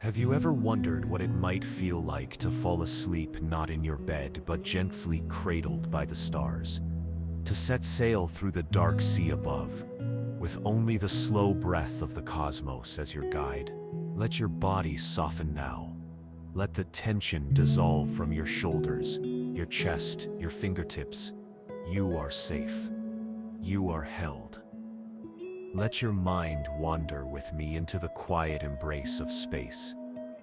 Have you ever wondered what it might feel like to fall asleep not in your bed but gently cradled by the stars? To set sail through the dark sea above, with only the slow breath of the cosmos as your guide? Let your body soften now. Let the tension dissolve from your shoulders, your chest, your fingertips. You are safe. You are held. Let your mind wander with me into the quiet embrace of space,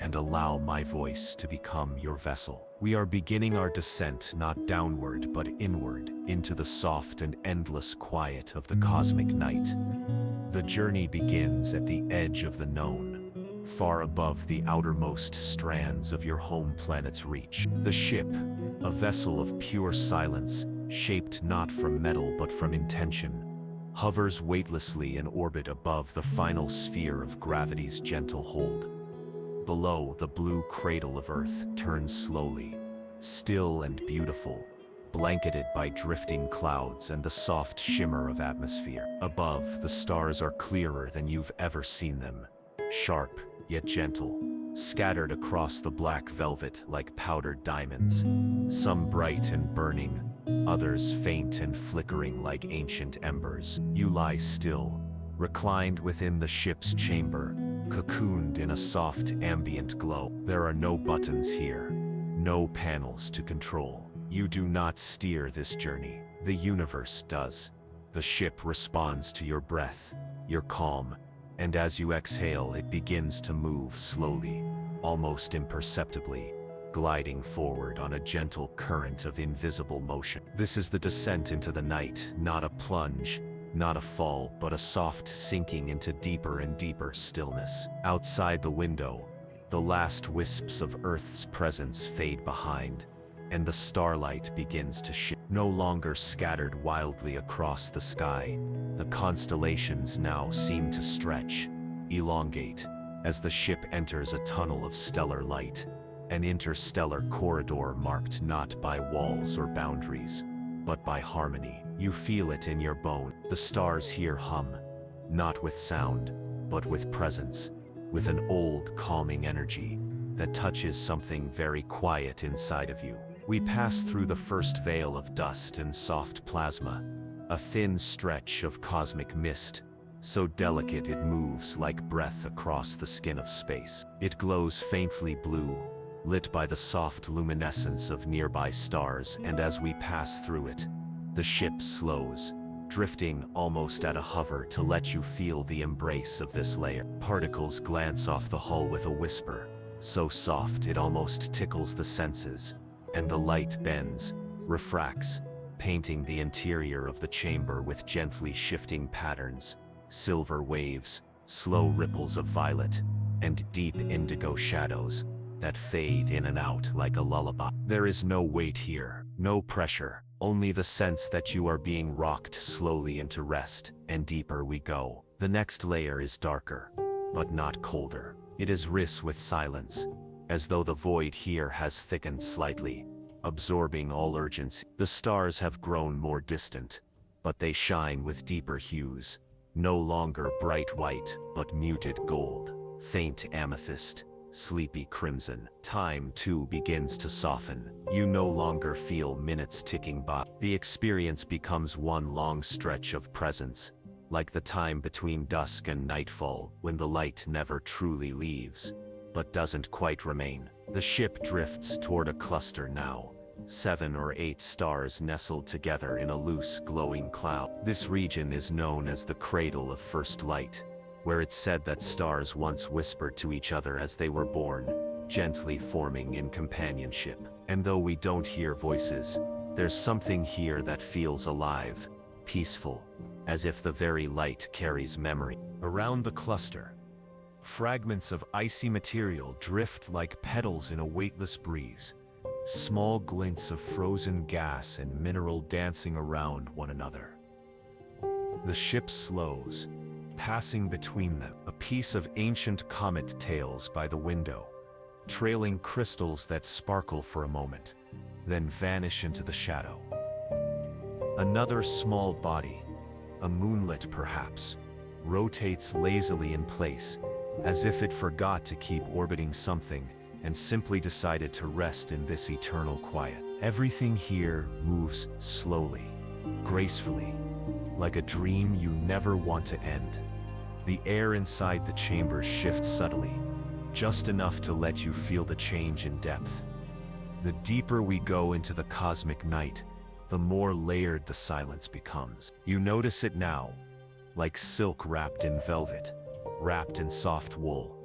and allow my voice to become your vessel. We are beginning our descent not downward but inward, into the soft and endless quiet of the cosmic night. The journey begins at the edge of the known, far above the outermost strands of your home planet's reach. The ship, a vessel of pure silence, shaped not from metal but from intention, hovers weightlessly in orbit above the final sphere of gravity's gentle hold. Below, the blue cradle of Earth turns slowly, still and beautiful, blanketed by drifting clouds and the soft shimmer of atmosphere. Above, the stars are clearer than you've ever seen them, sharp yet gentle, scattered across the black velvet like powdered diamonds, some bright and burning, others faint and flickering like ancient embers. You lie still, reclined within the ship's chamber, cocooned in a soft ambient glow. There are no buttons here, no panels to control. You do not steer this journey. The universe does. The ship responds to your breath, your calm, and as you exhale, it begins to move slowly, almost imperceptibly, gliding forward on a gentle current of invisible motion. This is the descent into the night, not a plunge, not a fall, but a soft sinking into deeper and deeper stillness. Outside the window, the last wisps of Earth's presence fade behind, and the starlight begins to shift. No longer scattered wildly across the sky, the constellations now seem to stretch, elongate, as the ship enters a tunnel of stellar light, an interstellar corridor marked not by walls or boundaries, but by harmony. You feel it in your bone. The stars here hum, not with sound, but with presence, with an old, calming energy that touches something very quiet inside of you. We pass through the first veil of dust and soft plasma, a thin stretch of cosmic mist, so delicate it moves like breath across the skin of space. It glows faintly blue, lit by the soft luminescence of nearby stars, and as we pass through it, the ship slows, drifting almost at a hover to let you feel the embrace of this layer. Particles glance off the hull with a whisper, so soft it almost tickles the senses, and the light bends, refracts, painting the interior of the chamber with gently shifting patterns, silver waves, slow ripples of violet, and deep indigo shadows that fade in and out like a lullaby. There is no weight here, no pressure, only the sense that you are being rocked slowly into rest, and deeper we go. The next layer is darker, but not colder. It is rich with silence, as though the void here has thickened slightly, absorbing all urgency. The stars have grown more distant, but they shine with deeper hues, no longer bright white, but muted gold, faint amethyst, sleepy crimson. Time too begins to soften. You no longer feel minutes ticking by. The experience becomes one long stretch of presence, like the time between dusk and nightfall, when the light never truly leaves, but doesn't quite remain. The ship drifts toward a cluster now, 7 or 8 stars nestled together in a loose, glowing cloud. This region is known as the cradle of first light, where it's said that stars once whispered to each other as they were born, gently forming in companionship. And though we don't hear voices, there's something here that feels alive, peaceful, as if the very light carries memory. Around the cluster, fragments of icy material drift like petals in a weightless breeze, small glints of frozen gas and mineral dancing around one another. The ship slows, passing between them, a piece of ancient comet tails by the window, trailing crystals that sparkle for a moment, then vanish into the shadow. Another small body, a moonlet perhaps, rotates lazily in place, as if it forgot to keep orbiting something and simply decided to rest in this eternal quiet. Everything here moves slowly, gracefully, like a dream you never want to end. The air inside the chamber shifts subtly, just enough to let you feel the change in depth. The deeper we go into the cosmic night, the more layered the silence becomes. You notice it now, like silk wrapped in velvet, wrapped in soft wool.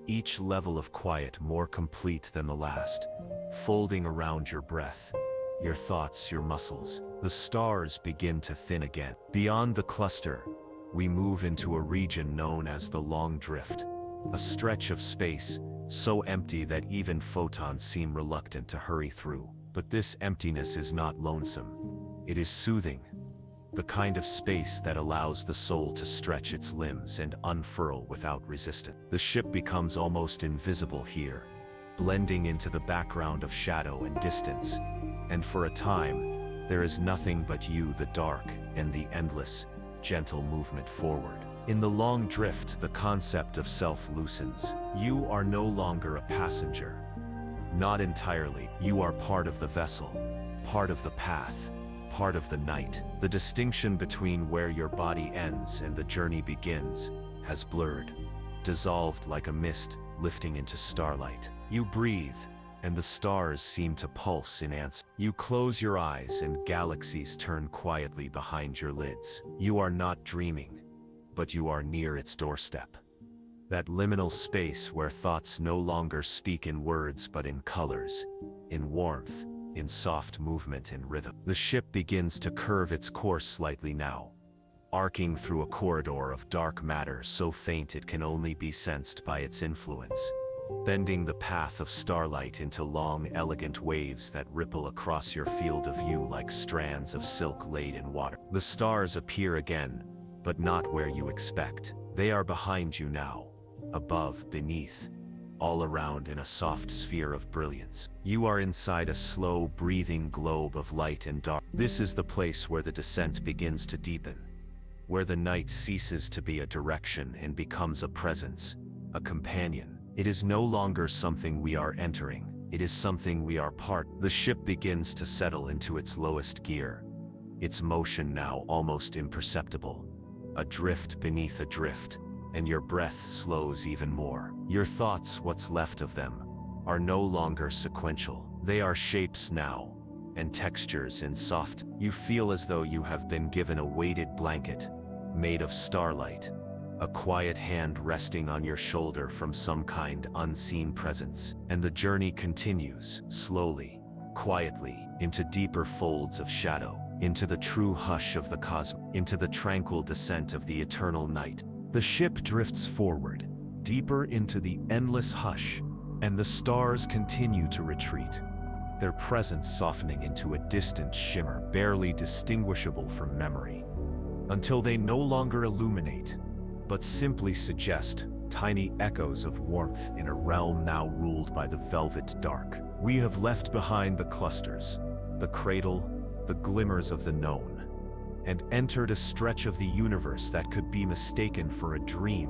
Each level of quiet more complete than the last, folding around your breath, your thoughts, your muscles. The stars begin to thin again. Beyond the cluster, we move into a region known as the Long Drift, a stretch of space so empty that even photons seem reluctant to hurry through. But this emptiness is not lonesome. It is soothing, the kind of space that allows the soul to stretch its limbs and unfurl without resistance. The ship becomes almost invisible here, blending into the background of shadow and distance. And for a time, there is nothing but you, the dark, and the endless, gentle movement forward. In the Long Drift, the concept of self loosens. You are no longer a passenger. Not entirely. You are part of the vessel, part of the path, part of the night. The distinction between where your body ends and the journey begins has blurred, dissolved like a mist lifting into starlight. You breathe, and the stars seem to pulse in answer. You close your eyes and galaxies turn quietly behind your lids. You are not dreaming, but you are near its doorstep. That liminal space where thoughts no longer speak in words but in colors, in warmth, in soft movement and rhythm. The ship begins to curve its course slightly now, arcing through a corridor of dark matter so faint it can only be sensed by its influence, bending the path of starlight into long, elegant waves that ripple across your field of view like strands of silk laid in water. The stars appear again, but not where you expect. They are behind you now, above, beneath, all around in a soft sphere of brilliance. You are inside a slow, breathing globe of light and dark. This is the place where the descent begins to deepen, where the night ceases to be a direction and becomes a presence, a companion. It is no longer something we are entering, it is something we are part. The ship begins to settle into its lowest gear, its motion now almost imperceptible. A drift beneath a drift, and your breath slows even more. Your thoughts, what's left of them, are no longer sequential. They are shapes now, and textures and soft. You feel as though you have been given a weighted blanket, made of starlight, a quiet hand resting on your shoulder from some kind unseen presence. And the journey continues, slowly, quietly, into deeper folds of shadow, into the true hush of the cosmos, into the tranquil descent of the eternal night. The ship drifts forward, deeper into the endless hush, and the stars continue to retreat, their presence softening into a distant shimmer barely distinguishable from memory, until they no longer illuminate, but simply suggest tiny echoes of warmth in a realm now ruled by the velvet dark. We have left behind the clusters, the cradle, the glimmers of the known, and entered a stretch of the universe that could be mistaken for a dream,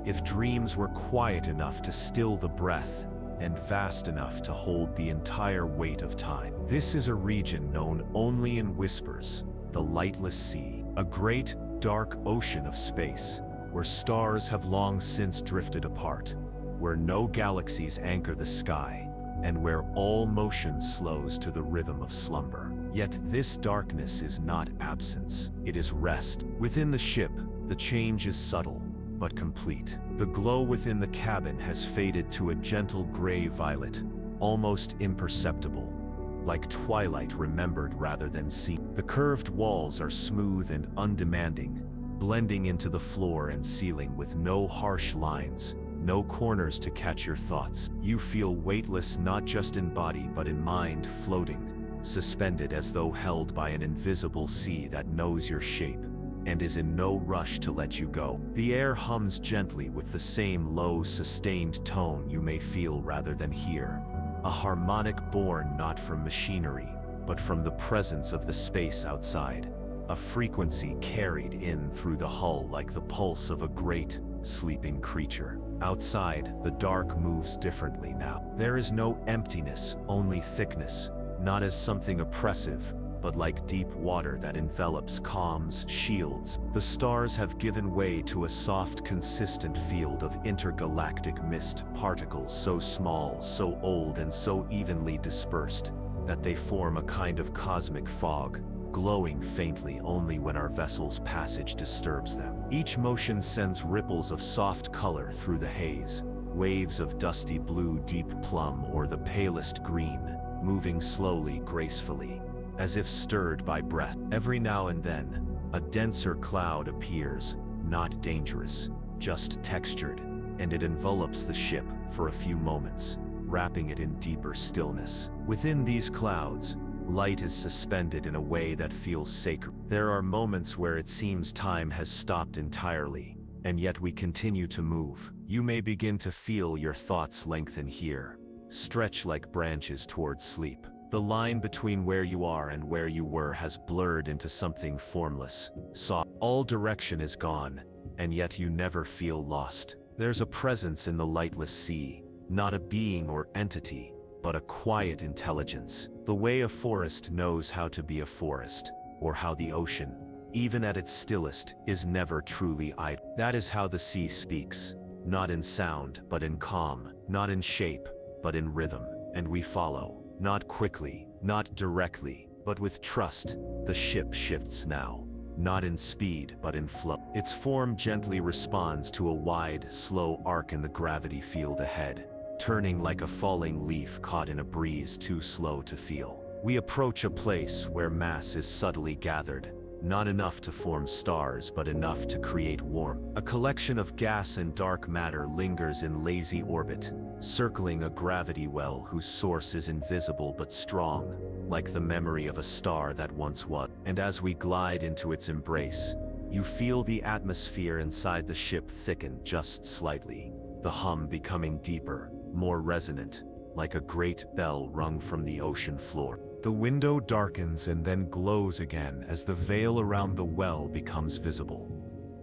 if dreams were quiet enough to still the breath and vast enough to hold the entire weight of time. This is a region known only in whispers, the lightless sea, a great, dark ocean of space, where stars have long since drifted apart, where no galaxies anchor the sky, and where all motion slows to the rhythm of slumber. Yet this darkness is not absence, it is rest. Within the ship, the change is subtle, but complete. The glow within the cabin has faded to a gentle gray violet, almost imperceptible, like twilight remembered rather than seen. The curved walls are smooth and undemanding, blending into the floor and ceiling with no harsh lines, no corners to catch your thoughts. You feel weightless not just in body but in mind, floating, suspended as though held by an invisible sea that knows your shape and is in no rush to let you go. The air hums gently with the same low, sustained tone you may feel rather than hear, a harmonic born not from machinery, but from the presence of the space outside, a frequency carried in through the hull like the pulse of a great, sleeping creature. Outside, the dark moves differently now. There is no emptiness, only thickness, not as something oppressive, but like deep water that envelops, calms, shields. The stars have given way to a soft, consistent field of intergalactic mist particles so small, so old, and so evenly dispersed that they form a kind of cosmic fog, glowing faintly only when our vessel's passage disturbs them. Each motion sends ripples of soft color through the haze, waves of dusty blue, deep plum, or the palest green, moving slowly, gracefully, as if stirred by breath. Every now and then, a denser cloud appears, not dangerous, just textured, and it envelops the ship for a few moments, wrapping it in deeper stillness. Within these clouds, light is suspended in a way that feels sacred. There are moments where it seems time has stopped entirely, and yet we continue to move. You may begin to feel your thoughts lengthen here, stretch like branches towards sleep. The line between where you are and where you were has blurred into something formless, soft. All direction is gone, and yet you never feel lost. There's a presence in the lightless sea, not a being or entity, but a quiet intelligence. The way a forest knows how to be a forest, or how the ocean, even at its stillest, is never truly idle. That is how the sea speaks, not in sound, but in calm, not in shape, but in rhythm. And we follow. Not quickly, not directly, but with trust. The ship shifts now, not in speed, but in flow. Its form gently responds to a wide, slow arc in the gravity field ahead, turning like a falling leaf caught in a breeze too slow to feel. We approach a place where mass is subtly gathered, not enough to form stars, but enough to create warmth. A collection of gas and dark matter lingers in lazy orbit, circling a gravity well whose source is invisible but strong, like the memory of a star that once was. And as we glide into its embrace, you feel the atmosphere inside the ship thicken just slightly, the hum becoming deeper, more resonant, like a great bell rung from the ocean floor. The window darkens and then glows again as the veil around the well becomes visible.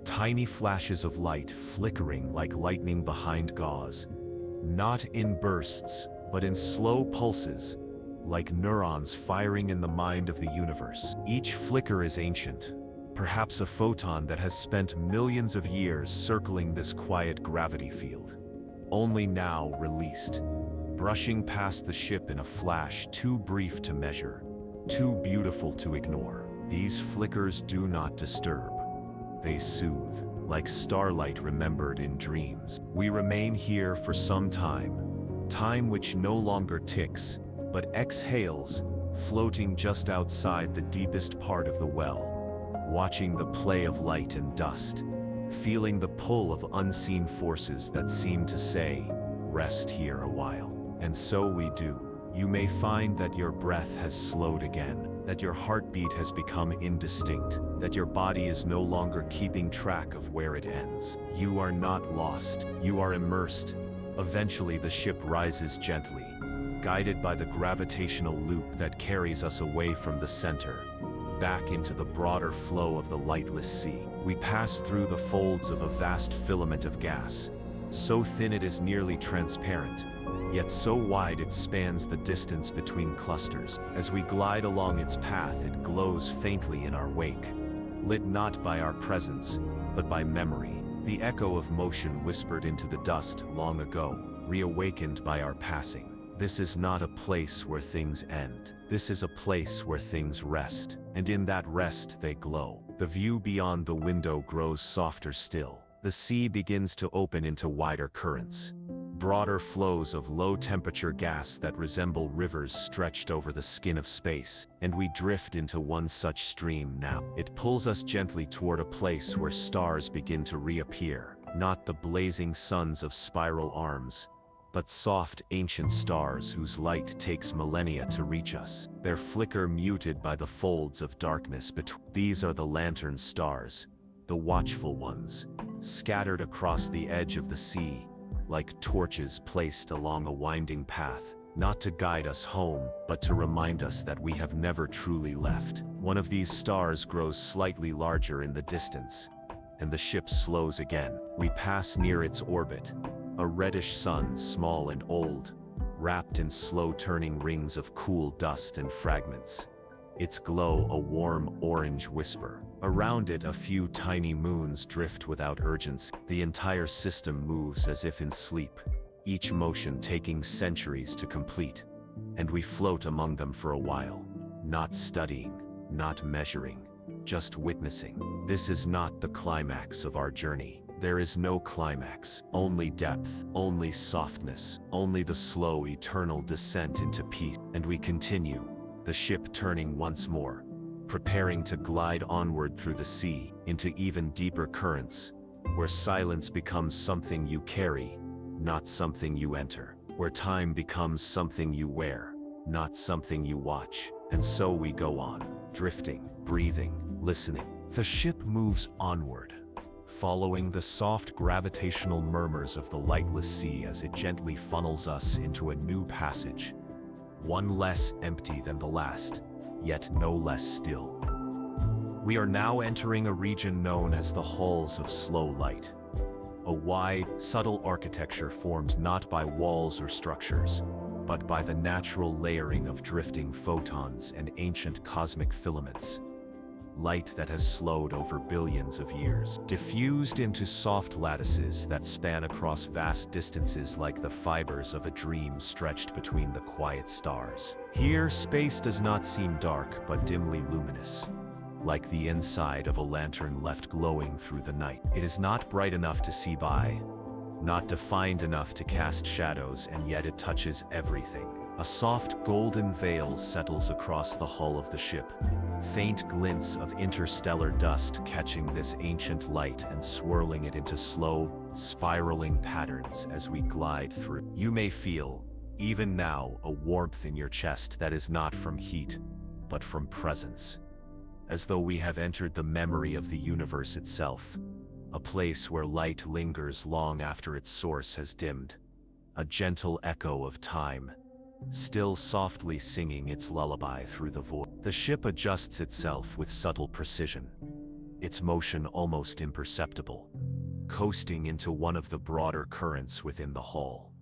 Tiny flashes of light flickering like lightning behind gauze, not in bursts, but in slow pulses, like neurons firing in the mind of the universe. Each flicker is ancient, perhaps a photon that has spent millions of years circling this quiet gravity field, only now released, brushing past the ship in a flash too brief to measure, too beautiful to ignore. These flickers do not disturb. They soothe, like starlight remembered in dreams. We remain here for some time, time which no longer ticks, but exhales, floating just outside the deepest part of the well, watching the play of light and dust, feeling the pull of unseen forces that seem to say, rest here a while. And so we do. You may find that your breath has slowed again, that your heartbeat has become indistinct, that your body is no longer keeping track of where it ends. You are not lost, you are immersed. Eventually the ship rises gently, guided by the gravitational loop that carries us away from the center, back into the broader flow of the lightless sea. We pass through the folds of a vast filament of gas, so thin it is nearly transparent, yet so wide it spans the distance between clusters. As we glide along its path, it glows faintly in our wake, lit not by our presence, but by memory, the echo of motion whispered into the dust long ago, reawakened by our passing. This is not a place where things end. This is a place where things rest, and in that rest they glow. The view beyond the window grows softer still. The sea begins to open into wider currents, broader flows of low-temperature gas that resemble rivers stretched over the skin of space, and we drift into one such stream now. It pulls us gently toward a place where stars begin to reappear, not the blazing suns of spiral arms, but soft, ancient stars whose light takes millennia to reach us, their flicker muted by the folds of darkness between. These are the lantern stars, the watchful ones, scattered across the edge of the sea, like torches placed along a winding path, not to guide us home, but to remind us that we have never truly left. One of these stars grows slightly larger in the distance, and the ship slows again. We pass near its orbit, A reddish sun, small and old, wrapped in slow-turning rings of cool dust and fragments. Its glow a warm orange whisper. Around it a few tiny moons drift without urgency. The entire system moves as if in sleep, each motion taking centuries to complete. And we float among them for a while, not studying, not measuring, just witnessing. This is not the climax of our journey. There is no climax, only depth, only softness, only the slow, eternal descent into peace. And we continue, the ship turning once more, preparing to glide onward through the sea, into even deeper currents, where silence becomes something you carry, not something you enter, where time becomes something you wear, not something you watch. And so we go on, drifting, breathing, listening. The ship moves onward, following the soft gravitational murmurs of the lightless sea as it gently funnels us into a new passage, one less empty than the last, yet no less still. We are now entering a region known as the halls of slow light, a wide, subtle architecture formed not by walls or structures, but by the natural layering of drifting photons and ancient cosmic filaments. Light that has slowed over billions of years, diffused into soft lattices that span across vast distances like the fibers of a dream stretched between the quiet stars. Here, space does not seem dark but dimly luminous, like the inside of a lantern left glowing through the night. It is not bright enough to see by, not defined enough to cast shadows, and yet it touches everything. A soft golden veil settles across the hull of the ship, faint glints of interstellar dust catching this ancient light and swirling it into slow, spiraling patterns as we glide through. You may feel, even now, a warmth in your chest that is not from heat, but from presence, as though we have entered the memory of the universe itself, a place where light lingers long after its source has dimmed, a gentle echo of time, still softly singing its lullaby through the void. The ship adjusts itself with subtle precision, its motion almost imperceptible, coasting into one of the broader currents within the hull,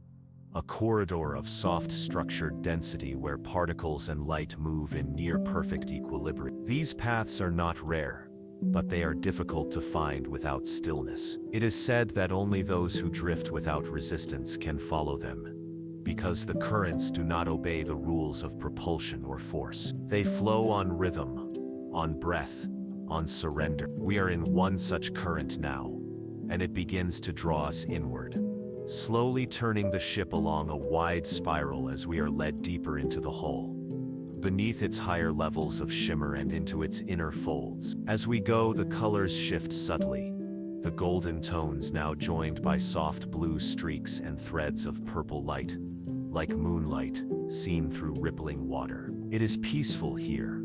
a corridor of soft structured density where particles and light move in near-perfect equilibrium. These paths are not rare, but they are difficult to find without stillness. It is said that only those who drift without resistance can follow them, because the currents do not obey the rules of propulsion or force. They flow on rhythm, on breath, on surrender. We are in one such current now, and it begins to draw us inward, slowly turning the ship along a wide spiral as we are led deeper into the hull, beneath its higher levels of shimmer and into its inner folds. As we go, the colors shift subtly, the golden tones now joined by soft blue streaks and threads of purple light, like moonlight seen through rippling water. It is peaceful here,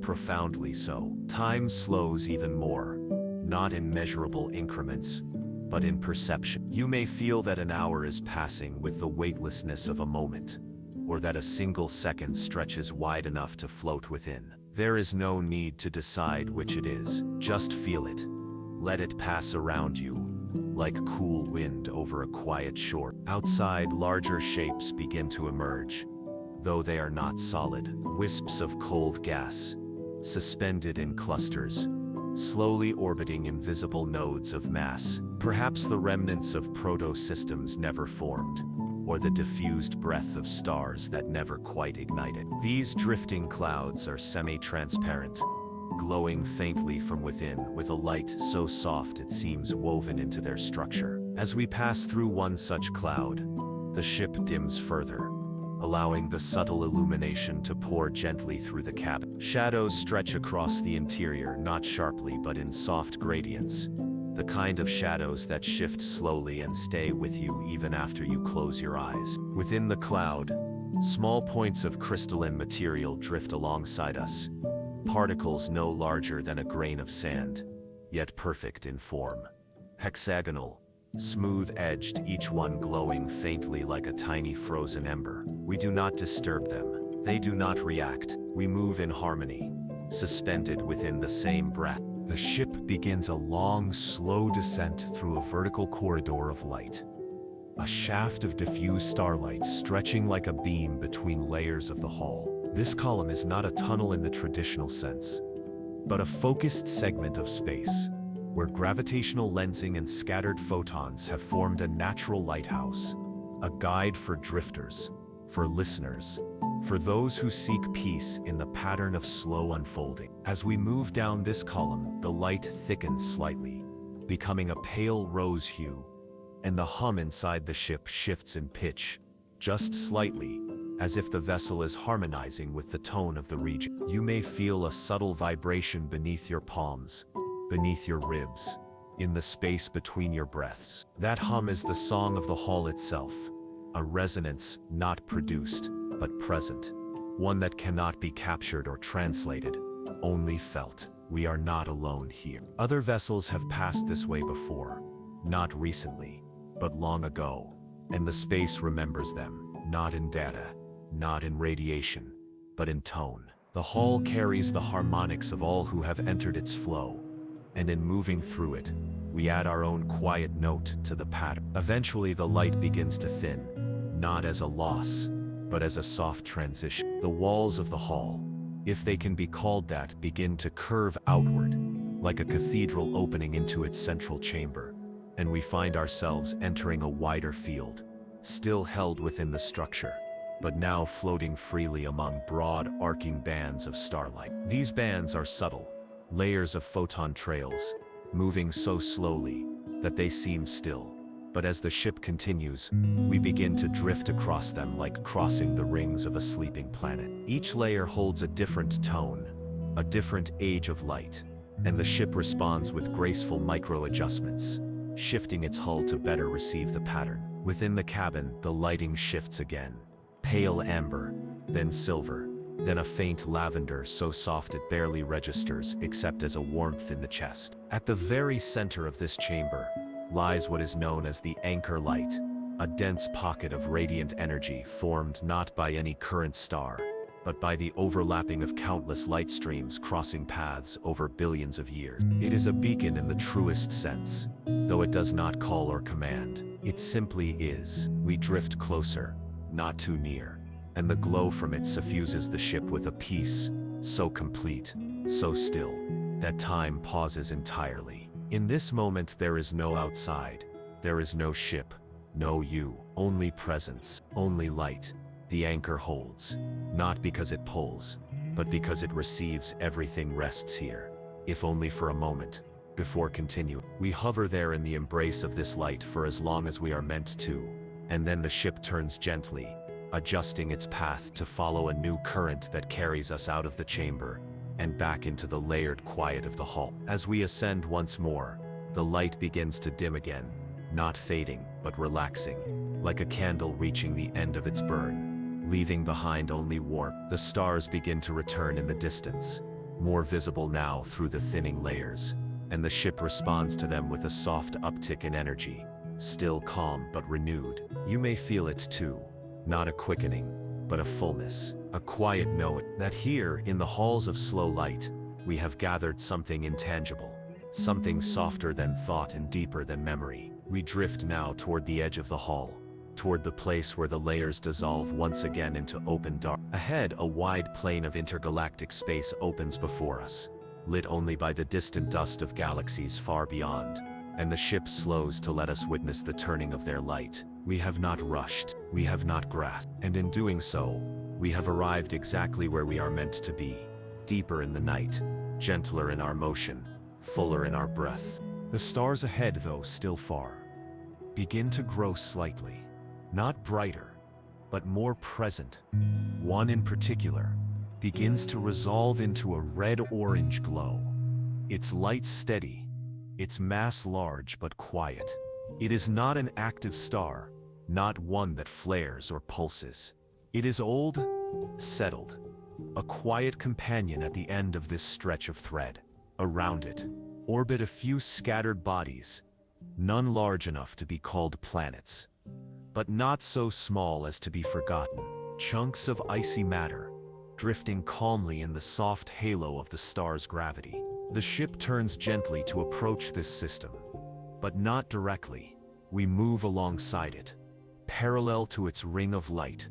profoundly so. Time slows even more, not in measurable increments, but in perception. You may feel that an hour is passing with the weightlessness of a moment, or that a single second stretches wide enough to float within. There is no need to decide which it is, just feel it. Let it pass around you, like cool wind over a quiet shore. Outside, larger shapes begin to emerge, though they are not solid. Wisps of cold gas, suspended in clusters, slowly orbiting invisible nodes of mass, perhaps the remnants of proto-systems never formed, or the diffused breath of stars that never quite ignited. These drifting clouds are semi-transparent, glowing faintly from within with a light so soft it seems woven into their structure. As we pass through one such cloud, the ship dims further, allowing the subtle illumination to pour gently through the cabin. Shadows stretch across the interior, not sharply but in soft gradients, the kind of shadows that shift slowly and stay with you even after you close your eyes. Within the cloud, small points of crystalline material drift alongside us, particles no larger than a grain of sand, yet perfect in form. Hexagonal, smooth-edged, each one glowing faintly like a tiny frozen ember. We do not disturb them. They do not react. We move in harmony, suspended within the same breath. The ship begins a long, slow descent through a vertical corridor of light. a shaft of diffuse starlight stretching like a beam between layers of the hull. This column is not a tunnel in the traditional sense, but a focused segment of space, where gravitational lensing and scattered photons have formed a natural lighthouse, a guide for drifters, for listeners, for those who seek peace in the pattern of slow unfolding. As we move down this column, the light thickens slightly, becoming a pale rose hue, and the hum inside the ship shifts in pitch, just slightly, as if the vessel is harmonizing with the tone of the region. You may feel a subtle vibration beneath your palms, beneath your ribs, in the space between your breaths. That hum is the song of the hull itself, a resonance not produced, but present, one that cannot be captured or translated, only felt. We are not alone here. Other vessels have passed this way before, not recently, but long ago, and the space remembers them, not in data, not in radiation, but in tone. The hull carries the harmonics of all who have entered its flow, and in moving through it, we add our own quiet note to the pattern. Eventually the light begins to thin, not as a loss, but as a soft transition. The walls of the hull, if they can be called that, begin to curve outward, like a cathedral opening into its central chamber, and we find ourselves entering a wider field, still held within the structure, but now floating freely among broad, arcing bands of starlight. These bands are subtle, layers of photon trails, moving so slowly that they seem still. But as the ship continues, we begin to drift across them like crossing the rings of a sleeping planet. Each layer holds a different tone, a different age of light, and the ship responds with graceful micro-adjustments, shifting its hull to better receive the pattern. Within the cabin, the lighting shifts again. Pale amber, then silver, then a faint lavender so soft it barely registers except as a warmth in the chest. At the very center of this chamber lies what is known as the anchor light, a dense pocket of radiant energy formed not by any current star, but by the overlapping of countless light streams crossing paths over billions of years. It is a beacon in the truest sense, though it does not call or command. It simply is. We drift closer, not too near, and the glow from it suffuses the ship with a peace so complete, so still, that time pauses entirely. In this moment there is no outside, there is no ship, no you, only presence, only light. The anchor holds, not because it pulls, but because it receives. Everything rests here, if only for a moment, before continuing. We hover there in the embrace of this light for as long as we are meant to, and then the ship turns gently, adjusting its path to follow a new current that carries us out of the chamber and back into the layered quiet of the hull. As we ascend once more, the light begins to dim again, not fading, but relaxing, like a candle reaching the end of its burn, leaving behind only warmth. The stars begin to return in the distance, more visible now through the thinning layers, and the ship responds to them with a soft uptick in energy, still calm but renewed. You may feel it too, not a quickening, but a fullness, a quiet knowing that here, in the halls of slow light, we have gathered something intangible, something softer than thought and deeper than memory. We drift now toward the edge of the hall, toward the place where the layers dissolve once again into open dark. Ahead, a wide plain of intergalactic space opens before us, lit only by the distant dust of galaxies far beyond, and the ship slows to let us witness the turning of their light. We have not rushed, we have not grasped, and in doing so, we have arrived exactly where we are meant to be, deeper in the night, gentler in our motion, fuller in our breath. The stars ahead, though still far, begin to grow slightly, not brighter, but more present. One in particular begins to resolve into a red-orange glow, its light steady, its mass large but quiet. It is not an active star, not one that flares or pulses. It is old, settled, a quiet companion at the end of this stretch of thread. Around it orbit a few scattered bodies, none large enough to be called planets, but not so small as to be forgotten. Chunks of icy matter, drifting calmly in the soft halo of the star's gravity. The ship turns gently to approach this system, but not directly. We move alongside it, parallel to its ring of light,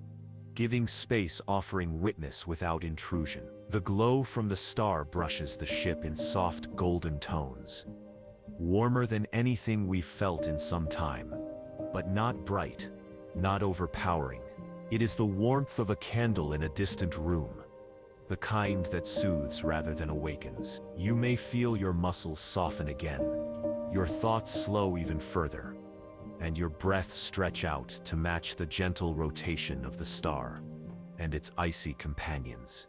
giving space offering witness without intrusion. The glow from the star brushes the ship in soft golden tones, warmer than anything we've felt in some time, but not bright, not overpowering. It is the warmth of a candle in a distant room, the kind that soothes rather than awakens. You may feel your muscles soften again, your thoughts slow even further, and your breath stretch out to match the gentle rotation of the star and its icy companions.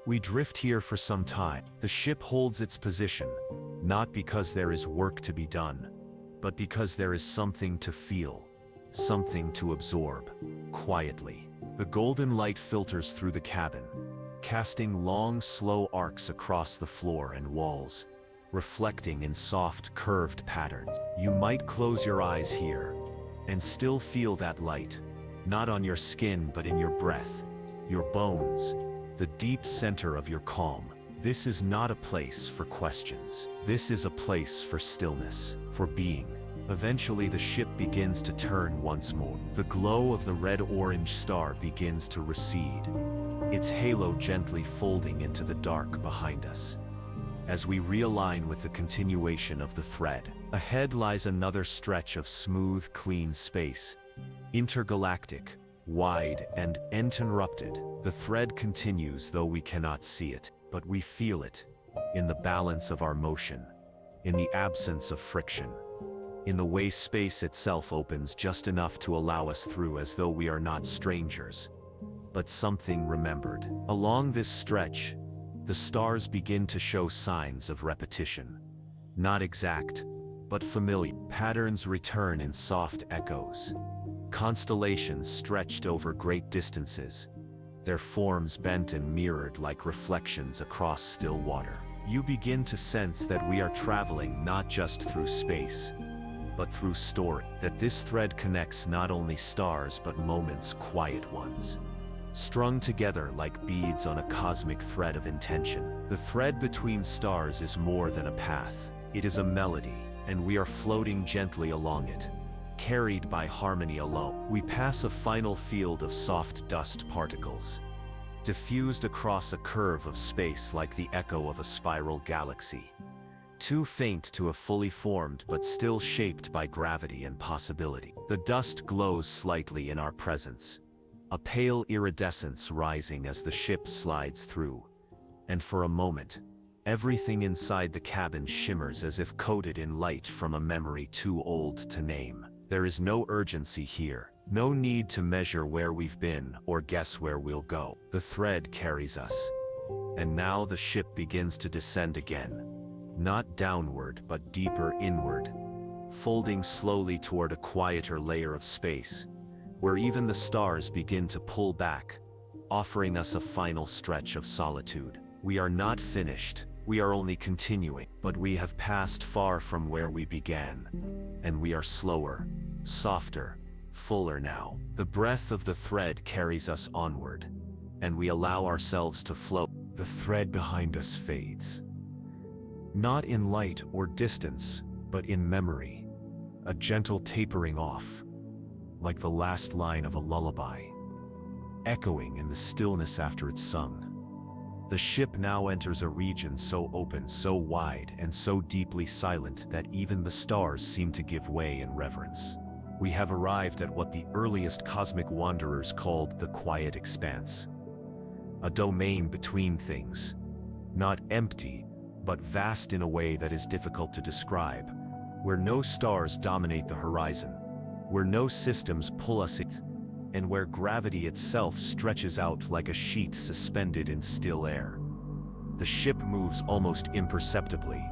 We drift here for some time. The ship holds its position, not because there is work to be done, but because there is something to feel, something to absorb, quietly. The golden light filters through the cabin, casting long, slow arcs across the floor and walls, reflecting in soft, curved patterns. You might close your eyes here and still feel that light, not on your skin but in your breath, your bones, the deep center of your calm. This is not a place for questions. This is a place for stillness, for being. Eventually the ship begins to turn once more. The glow of the red-orange star begins to recede, its halo gently folding into the dark behind us. As we realign with the continuation of the thread, ahead lies another stretch of smooth, clean space, intergalactic, wide, and uninterrupted. The thread continues though we cannot see it, but we feel it, in the balance of our motion, in the absence of friction, in the way space itself opens just enough to allow us through as though we are not strangers, but something remembered. Along this stretch, the stars begin to show signs of repetition. Not exact, but familiar. Patterns return in soft echoes. Constellations stretched over great distances, their forms bent and mirrored like reflections across still water. You begin to sense that we are traveling not just through space, but through story. That this thread connects not only stars but moments, quiet ones, strung together like beads on a cosmic thread of intention. The thread between stars is more than a path. It is a melody, and we are floating gently along it, carried by harmony alone. We pass a final field of soft dust particles, diffused across a curve of space like the echo of a spiral galaxy, too faint to have fully formed but still shaped by gravity and possibility. The dust glows slightly in our presence, a pale iridescence rising as the ship slides through, and for a moment, everything inside the cabin shimmers as if coated in light from a memory too old to name. There is no urgency here, no need to measure where we've been or guess where we'll go. The thread carries us, and now the ship begins to descend again, not downward but deeper inward, folding slowly toward a quieter layer of space, where even the stars begin to pull back, offering us a final stretch of solitude. We are not finished, we are only continuing, but we have passed far from where we began, and we are slower, softer, fuller now. The breath of the thread carries us onward, and we allow ourselves to float. The thread behind us fades, not in light or distance, but in memory, a gentle tapering off, like the last line of a lullaby, echoing in the stillness after it's sung. The ship now enters a region so open, so wide, and so deeply silent that even the stars seem to give way in reverence. We have arrived at what the earliest cosmic wanderers called the quiet expanse, a domain between things, not empty, but vast in a way that is difficult to describe, where no stars dominate the horizon, where no systems pull us in, and where gravity itself stretches out like a sheet suspended in still air. The ship moves almost imperceptibly,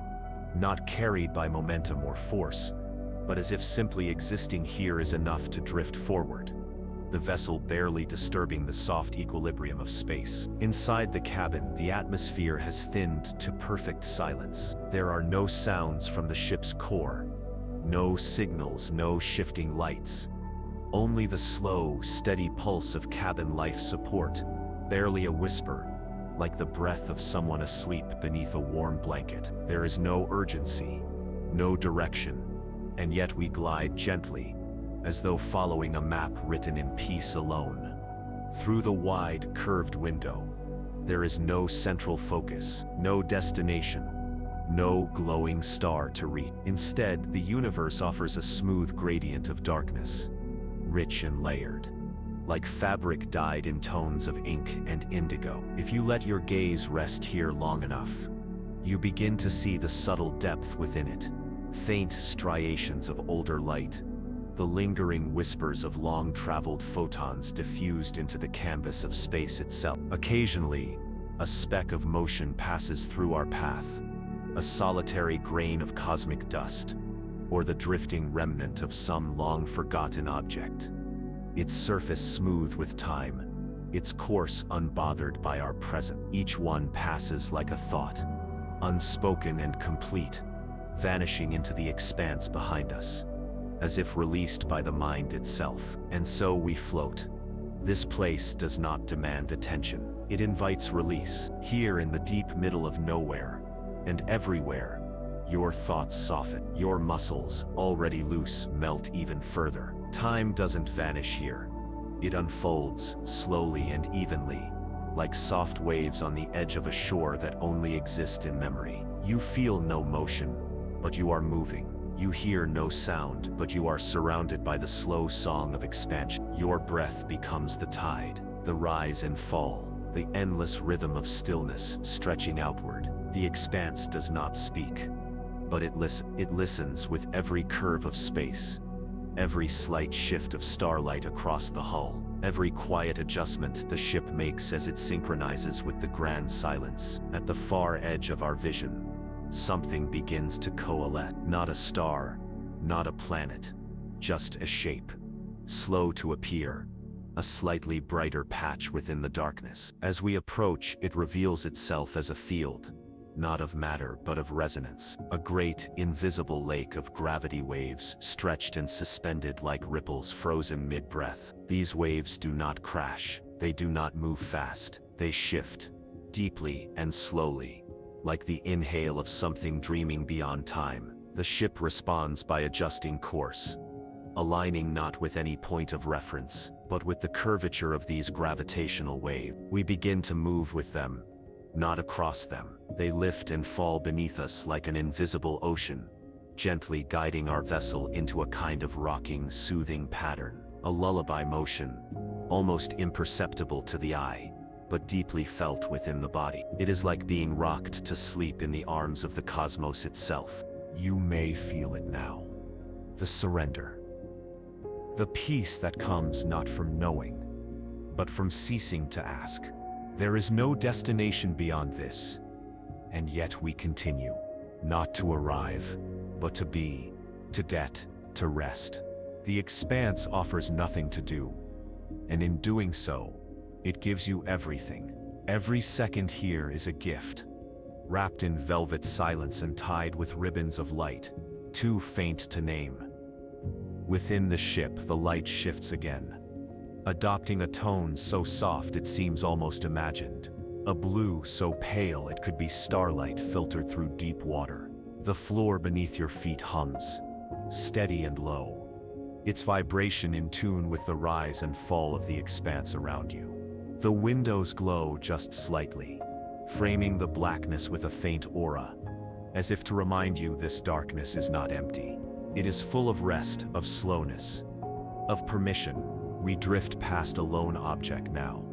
not carried by momentum or force, but as if simply existing here is enough to drift forward, the vessel barely disturbing the soft equilibrium of space. Inside the cabin, the atmosphere has thinned to perfect silence. There are no sounds from the ship's core, no signals, no shifting lights. Only the slow, steady pulse of cabin life support, barely a whisper, like the breath of someone asleep beneath a warm blanket. There is no urgency, no direction, and yet we glide gently, as though following a map written in peace alone. Through the wide, curved window, there is no central focus, no destination, no glowing star to reach. Instead, the universe offers a smooth gradient of darkness, rich and layered, like fabric dyed in tones of ink and indigo. If you let your gaze rest here long enough, you begin to see the subtle depth within it, faint striations of older light, the lingering whispers of long-traveled photons diffused into the canvas of space itself. Occasionally, a speck of motion passes through our path, a solitary grain of cosmic dust, or the drifting remnant of some long-forgotten object. Its surface smooth with time, its course unbothered by our present. Each one passes like a thought, unspoken and complete, vanishing into the expanse behind us, as if released by the mind itself. And so we float. This place does not demand attention. It invites release. Here in the deep middle of nowhere, and everywhere, your thoughts soften. Your muscles, already loose, melt even further. Time doesn't vanish here. It unfolds, slowly and evenly, like soft waves on the edge of a shore that only exist in memory. You feel no motion, but you are moving. You hear no sound, but you are surrounded by the slow song of expansion. Your breath becomes the tide, the rise and fall, the endless rhythm of stillness stretching outward. The expanse does not speak, but it listens with every curve of space, every slight shift of starlight across the hull, every quiet adjustment the ship makes as it synchronizes with the grand silence. At the far edge of our vision, something begins to coalesce. Not a star, not a planet, just a shape, slow to appear, a slightly brighter patch within the darkness. As we approach, it reveals itself as a field, not of matter but of resonance. A great, invisible lake of gravity waves, stretched and suspended like ripples frozen mid-breath. These waves do not crash, they do not move fast, they shift, deeply and slowly, like the inhale of something dreaming beyond time. The ship responds by adjusting course, aligning not with any point of reference, but with the curvature of these gravitational waves. We begin to move with them, not across them. They lift and fall beneath us like an invisible ocean, gently guiding our vessel into a kind of rocking, soothing pattern, a lullaby motion, almost imperceptible to the eye, but deeply felt within the body. It is like being rocked to sleep in the arms of the cosmos itself. You may feel it now. The surrender. The peace that comes not from knowing, but from ceasing to ask. There is no destination beyond this, and yet we continue, not to arrive, but to be, to det, to rest. The expanse offers nothing to do, and in doing so, it gives you everything. Every second here is a gift, wrapped in velvet silence and tied with ribbons of light, too faint to name. Within the ship, the light shifts again, adopting a tone so soft it seems almost imagined. A blue so pale it could be starlight filtered through deep water. The floor beneath your feet hums, steady and low, its vibration in tune with the rise and fall of the expanse around you. The windows glow just slightly, framing the blackness with a faint aura, as if to remind you this darkness is not empty. It is full of rest, of slowness, of permission. We drift past a lone object now,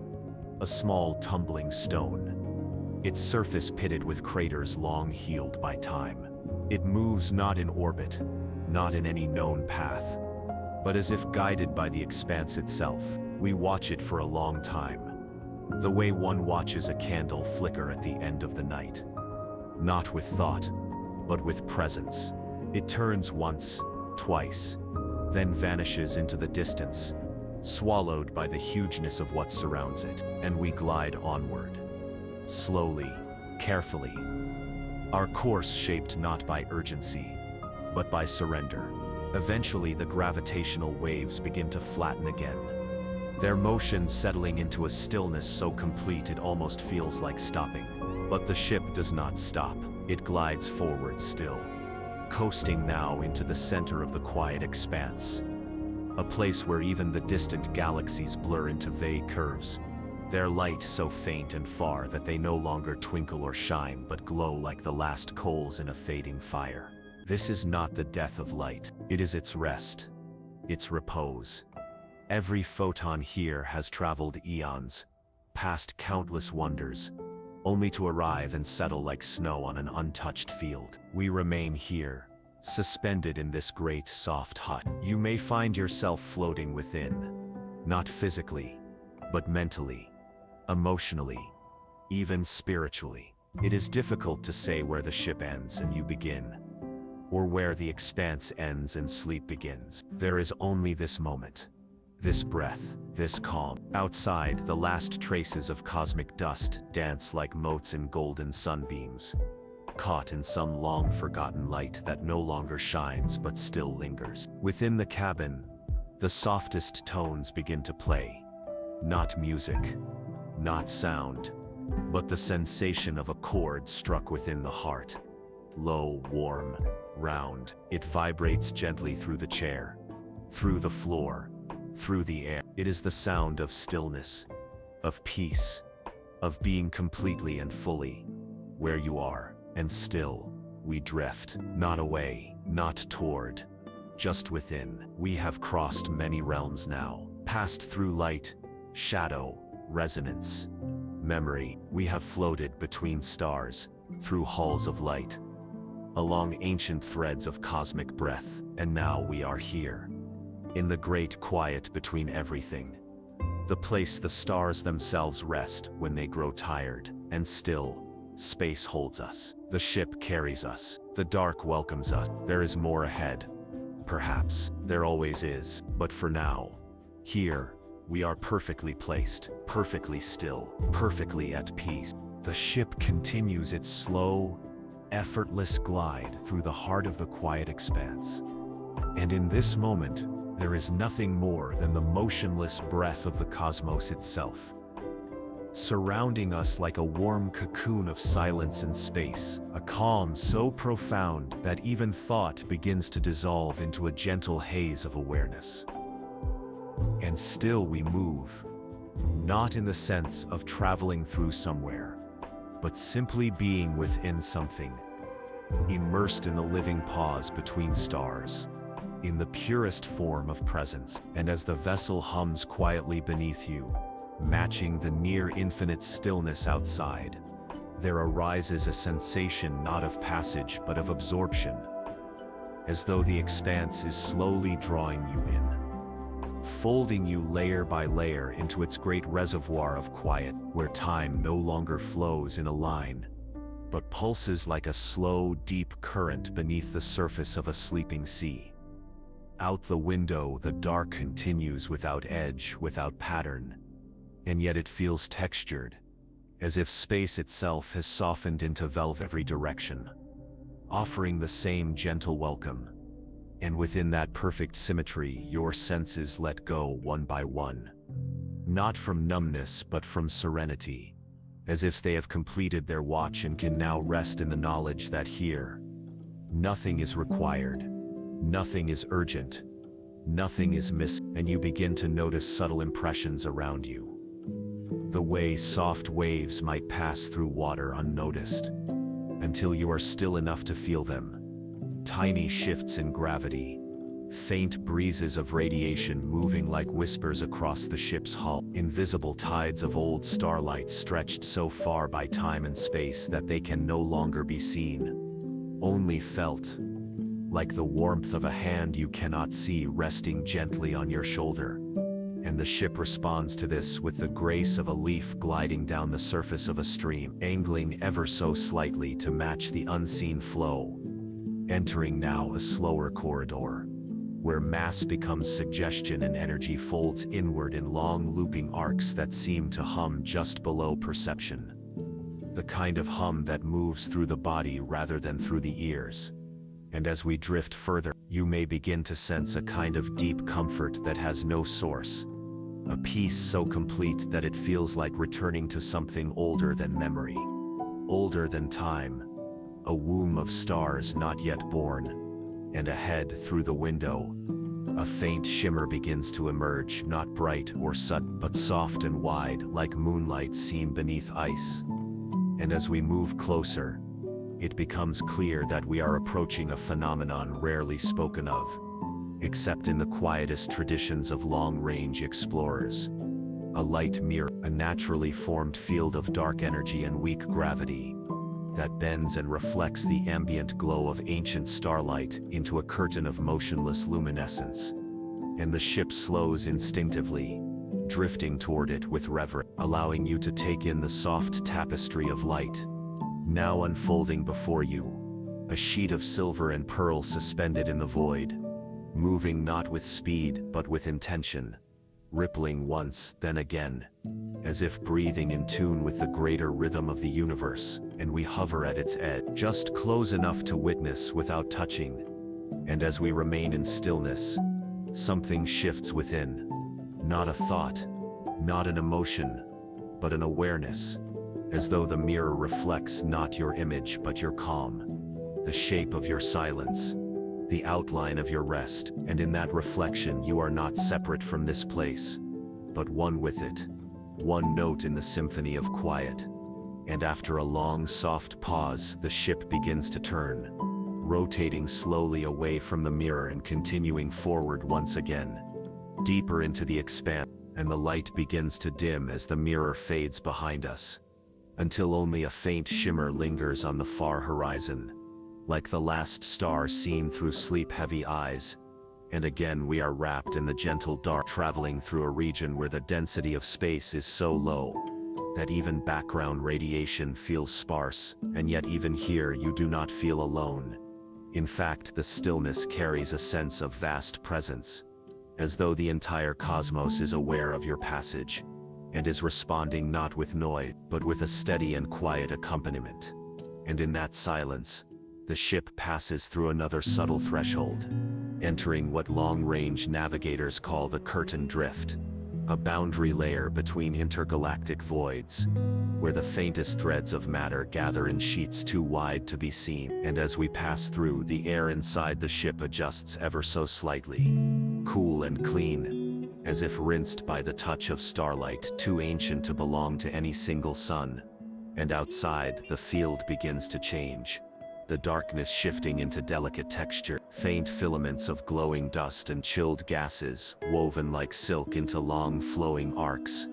a small tumbling stone, its surface pitted with craters long healed by time. It moves not in orbit, not in any known path, but as if guided by the expanse itself. We watch it for a long time, the way one watches a candle flicker at the end of the night. Not with thought, but with presence. It turns once, twice, then vanishes into the distance, swallowed by the hugeness of what surrounds it, and we glide onward, slowly, carefully, our course shaped not by urgency, but by surrender. Eventually, the gravitational waves begin to flatten again, their motion settling into a stillness so complete it almost feels like stopping. But the ship does not stop. It glides forward still, coasting now into the center of the quiet expanse. a place where even the distant galaxies blur into vague curves, their light so faint and far that they no longer twinkle or shine but glow like the last coals in a fading fire. This is not the death of light, it is its rest, its repose. Every photon here has traveled eons, past countless wonders, only to arrive and settle like snow on an untouched field. We remain here, suspended in this great soft hut. You may find yourself floating within, not physically, but mentally, emotionally, even spiritually. It is difficult to say where the ship ends and you begin, or where the expanse ends and sleep begins. There is only this moment, this breath, this calm. Outside, the last traces of cosmic dust dance like motes in golden sunbeams, caught in some long-forgotten light that no longer shines but still lingers. Within the cabin, the softest tones begin to play. Not music, not sound, but the sensation of a chord struck within the heart. Low, warm, round, it vibrates gently through the chair, through the floor, through the air. It is the sound of stillness, of peace, of being completely and fully where you are. And still, we drift, not away, not toward, just within. We have crossed many realms now, passed through light, shadow, resonance, memory. We have floated between stars, through halls of light, along ancient threads of cosmic breath, and now we are here, in the great quiet between everything, the place the stars themselves rest when they grow tired, and still, space holds us. The ship carries us. The dark welcomes us. There is more ahead. Perhaps. There always is. But for now, here, we are perfectly placed, perfectly still, perfectly at peace. The ship continues its slow, effortless glide through the heart of the quiet expanse. And in this moment, there is nothing more than the motionless breath of the cosmos itself, surrounding us like a warm cocoon of silence and space, a calm so profound that even thought begins to dissolve into a gentle haze of awareness. And still we move, not in the sense of traveling through somewhere, but simply being within something, immersed in the living pause between stars, in the purest form of presence. And as the vessel hums quietly beneath you, matching the near-infinite stillness outside, there arises a sensation not of passage but of absorption, as though the expanse is slowly drawing you in, folding you layer by layer into its great reservoir of quiet, where time no longer flows in a line, but pulses like a slow, deep current beneath the surface of a sleeping sea. Out the window, the dark continues without edge, without pattern, and yet it feels textured, as if space itself has softened into velvet every direction, offering the same gentle welcome. And within that perfect symmetry, your senses let go one by one, not from numbness but from serenity, as if they have completed their watch and can now rest in the knowledge that here, nothing is required, nothing is urgent, nothing is missing, and you begin to notice subtle impressions around you. The way soft waves might pass through water unnoticed, until you are still enough to feel them. Tiny shifts in gravity, faint breezes of radiation moving like whispers across the ship's hull, invisible tides of old starlight stretched so far by time and space that they can no longer be seen, only felt, like the warmth of a hand you cannot see resting gently on your shoulder. And the ship responds to this with the grace of a leaf gliding down the surface of a stream, angling ever so slightly to match the unseen flow, entering now a slower corridor, where mass becomes suggestion and energy folds inward in long looping arcs that seem to hum just below perception. The kind of hum that moves through the body rather than through the ears. And as we drift further, you may begin to sense a kind of deep comfort that has no source. A peace so complete that it feels like returning to something older than memory, older than time, a womb of stars not yet born. And ahead through the window, A faint shimmer begins to emerge, not bright or sudden, but soft and wide, like moonlight seen beneath ice. And as we move closer, it becomes clear that we are approaching a phenomenon rarely spoken of, except in the quietest traditions of long-range explorers. A light mirror, a naturally formed field of dark energy and weak gravity that bends and reflects the ambient glow of ancient starlight into a curtain of motionless luminescence. And the ship slows instinctively, drifting toward it with reverence, allowing you to take in the soft tapestry of light now unfolding before you, a sheet of silver and pearl suspended in the void, moving not with speed but with intention, rippling once, then again, as if breathing in tune with the greater rhythm of the universe. And we hover at its edge, just close enough to witness without touching. And as we remain in stillness, something shifts within. Not a thought, not an emotion, but an awareness, as though the mirror reflects not your image but your calm, the shape of your silence, the outline of your rest. And in that reflection you are not separate from this place, but one with it, one note in the symphony of quiet. And after a long, soft pause, the ship begins to turn, rotating slowly away from the mirror and continuing forward once again, deeper into the expanse, and the light begins to dim as the mirror fades behind us, until only a faint shimmer lingers on the far horizon, like the last star seen through sleep-heavy eyes. And again we are wrapped in the gentle dark, traveling through a region where the density of space is so low that even background radiation feels sparse, and yet even here you do not feel alone. In fact, the stillness carries a sense of vast presence, as though the entire cosmos is aware of your passage, and is responding not with noise, but with a steady and quiet accompaniment. And in that silence, the ship passes through another subtle threshold, entering what long-range navigators call the curtain drift, a boundary layer between intergalactic voids, where the faintest threads of matter gather in sheets too wide to be seen. And as we pass through, the air inside the ship adjusts ever so slightly, cool and clean, as if rinsed by the touch of starlight too ancient to belong to any single sun. And outside, the field begins to change, the darkness shifting into delicate texture, faint filaments of glowing dust and chilled gases, woven like silk into long flowing arcs.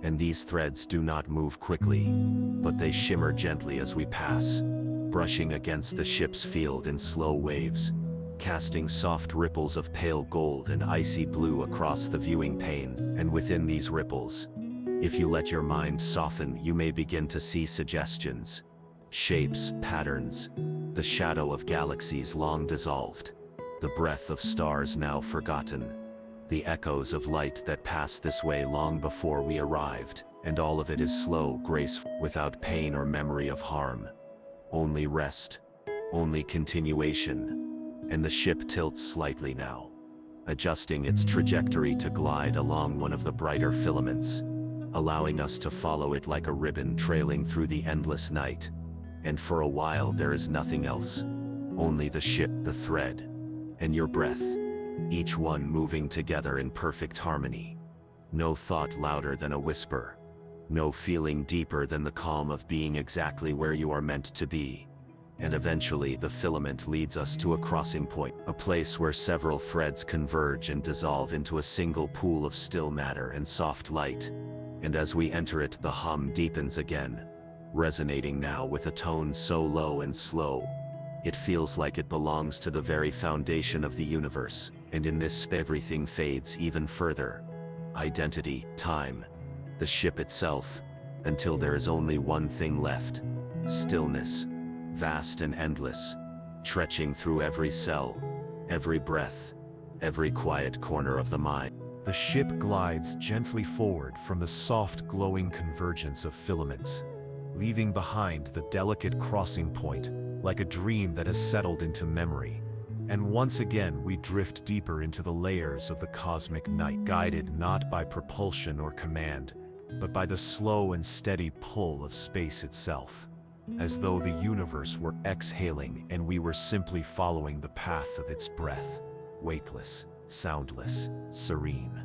And these threads do not move quickly, but they shimmer gently as we pass, brushing against the ship's field in slow waves, casting soft ripples of pale gold and icy blue across the viewing panes. And within these ripples, if you let your mind soften, you may begin to see suggestions, shapes, patterns, the shadow of galaxies long dissolved, the breath of stars now forgotten, the echoes of light that passed this way long before we arrived. And all of it is slow, graceful, without pain or memory of harm. Only rest, only continuation. And the ship tilts slightly now, adjusting its trajectory to glide along one of the brighter filaments, allowing us to follow it like a ribbon trailing through the endless night. And for a while there is nothing else, only the ship, the thread, and your breath, each one moving together in perfect harmony. No thought louder than a whisper, no feeling deeper than the calm of being exactly where you are meant to be. And eventually the filament leads us to a crossing point, a place where several threads converge and dissolve into a single pool of still matter and soft light. And as we enter it, the hum deepens again, resonating now with a tone so low and slow, it feels like it belongs to the very foundation of the universe. And in this everything fades even further. Identity, time, the ship itself, until there is only one thing left: stillness, vast and endless, stretching through every cell, every breath, every quiet corner of the mind. The ship glides gently forward from the soft glowing convergence of filaments, leaving behind the delicate crossing point, like a dream that has settled into memory. And once again we drift deeper into the layers of the cosmic night, guided not by propulsion or command, but by the slow and steady pull of space itself, as though the universe were exhaling and we were simply following the path of its breath, weightless, soundless, serene.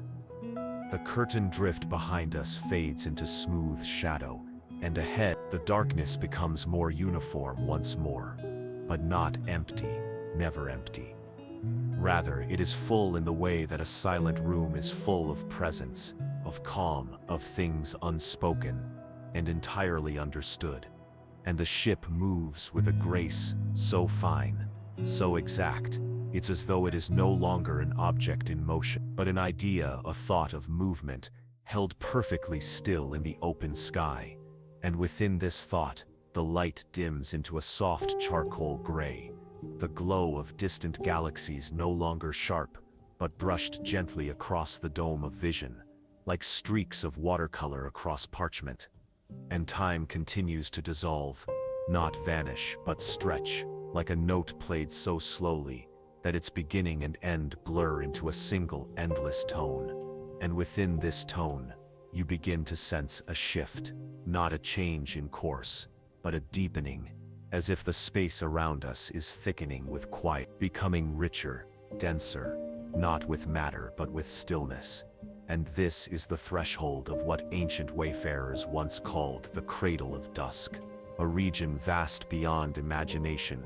The curtain drift behind us fades into smooth shadow, and ahead, the darkness becomes more uniform once more. But not empty, never empty. Rather, it is full in the way that a silent room is full of presence, of calm, of things unspoken, and entirely understood. And the ship moves with a grace so fine, so exact, it's as though it is no longer an object in motion, but an idea, a thought of movement, held perfectly still in the open sky. And within this thought, the light dims into a soft charcoal gray, the glow of distant galaxies no longer sharp, but brushed gently across the dome of vision, like streaks of watercolor across parchment. And time continues to dissolve, not vanish, but stretch, like a note played so slowly that its beginning and end blur into a single endless tone. And within this tone, you begin to sense a shift, not a change in course, but a deepening, as if the space around us is thickening with quiet, becoming richer, denser, not with matter but with stillness. And this is the threshold of what ancient wayfarers once called the cradle of dusk, a region vast beyond imagination,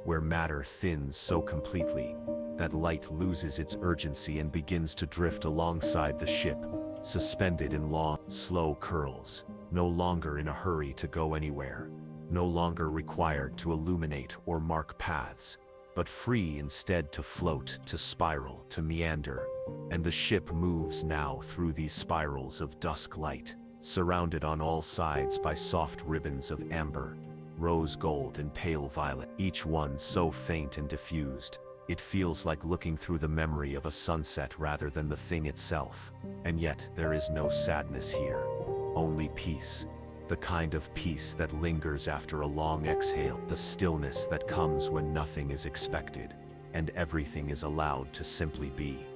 where matter thins so completely that light loses its urgency and begins to drift alongside the ship, suspended in long, slow curls, no longer in a hurry to go anywhere, no longer required to illuminate or mark paths, but free instead to float, to spiral, to meander. And the ship moves now through these spirals of dusk light, surrounded on all sides by soft ribbons of amber, rose gold and pale violet, each one so faint and diffused, it feels like looking through the memory of a sunset rather than the thing itself. And yet there is no sadness here, only peace, the kind of peace that lingers after a long exhale, the stillness that comes when nothing is expected, and everything is allowed to simply be.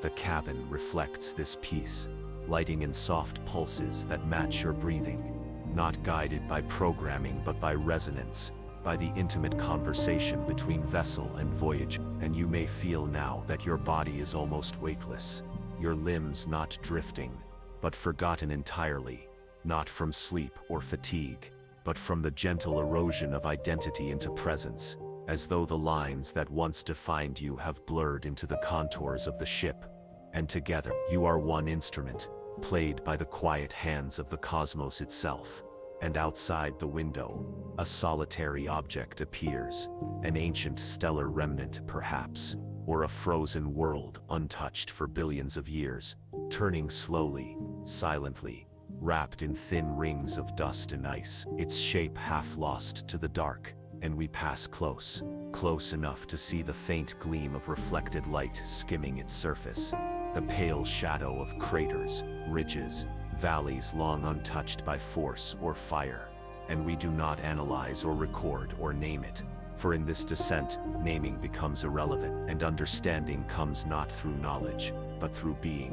The cabin reflects this peace, lighting in soft pulses that match your breathing, not guided by programming but by resonance, by the intimate conversation between vessel and voyage. And you may feel now that your body is almost weightless, your limbs not drifting, but forgotten entirely, not from sleep or fatigue, but from the gentle erosion of identity into presence, as though the lines that once defined you have blurred into the contours of the ship. And together, you are one instrument, played by the quiet hands of the cosmos itself. And outside the window, a solitary object appears, an ancient stellar remnant perhaps, or a frozen world untouched for billions of years, turning slowly, silently, wrapped in thin rings of dust and ice, its shape half lost to the dark. And we pass close, close enough to see the faint gleam of reflected light skimming its surface, the pale shadow of craters, ridges, valleys long untouched by force or fire. And we do not analyze or record or name it, for in this descent, naming becomes irrelevant, and understanding comes not through knowledge, but through being.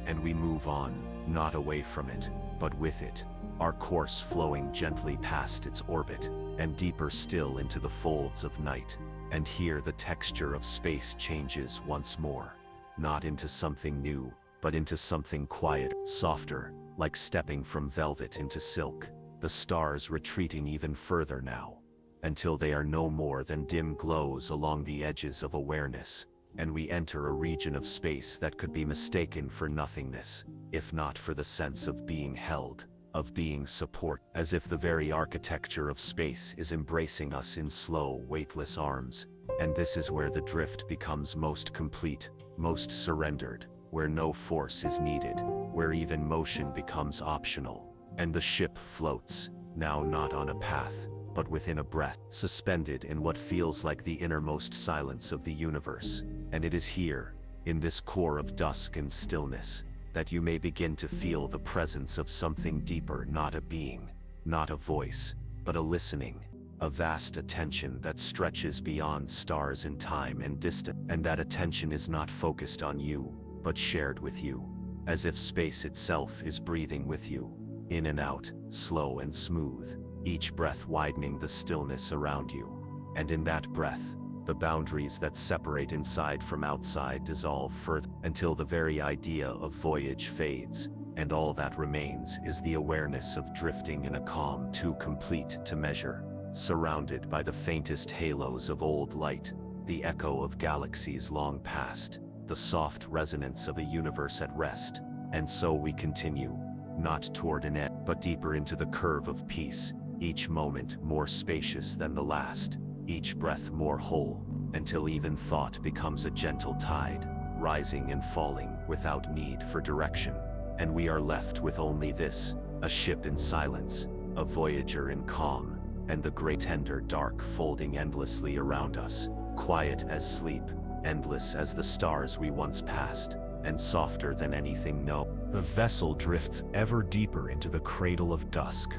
And we move on, not away from it, but with it, our course flowing gently past its orbit, and deeper still into the folds of night. And here the texture of space changes once more, not into something new, but into something quiet, softer, like stepping from velvet into silk, the stars retreating even further now, until they are no more than dim glows along the edges of awareness, and we enter a region of space that could be mistaken for nothingness, if not for the sense of being held, of being support, as if the very architecture of space is embracing us in slow, weightless arms. And this is where the drift becomes most complete, most surrendered, where no force is needed, where even motion becomes optional, and the ship floats, now not on a path, but within a breath, suspended in what feels like the innermost silence of the universe. And it is here, in this core of dusk and stillness, that you may begin to feel the presence of something deeper, not a being, not a voice, but a listening, a vast attention that stretches beyond stars and time and distance. And that attention is not focused on you, but shared with you, as if space itself is breathing with you, in and out, slow and smooth, each breath widening the stillness around you. And in that breath, The boundaries that separate inside from outside dissolve further until the very idea of voyage fades, and all that remains is the awareness of drifting in a calm too complete to measure, surrounded by the faintest halos of old light, the echo of galaxies long past, the soft resonance of a universe at rest. And so we continue, not toward an end, but deeper into the curve of peace, each moment more spacious than the last, each breath more whole, until even thought becomes a gentle tide, rising and falling without need for direction. And we are left with only this, a ship in silence, a voyager in calm, and the great tender dark folding endlessly around us, quiet as sleep, endless as the stars we once passed, and softer than anything known. The vessel drifts ever deeper into the cradle of dusk,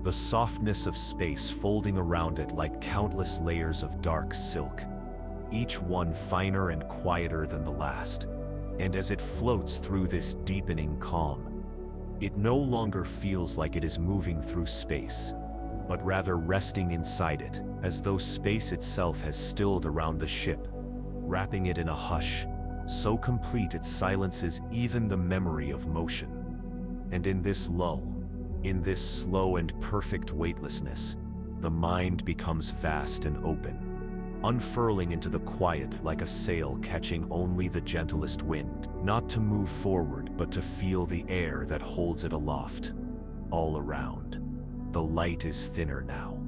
the softness of space folding around it like countless layers of dark silk, each one finer and quieter than the last. And as it floats through this deepening calm, it no longer feels like it is moving through space, but rather resting inside it, as though space itself has stilled around the ship, wrapping it in a hush, so complete it silences even the memory of motion. And in this lull, in this slow and perfect weightlessness, the mind becomes vast and open, unfurling into the quiet like a sail catching only the gentlest wind, not to move forward but to feel the air that holds it aloft. All around, the light is thinner now.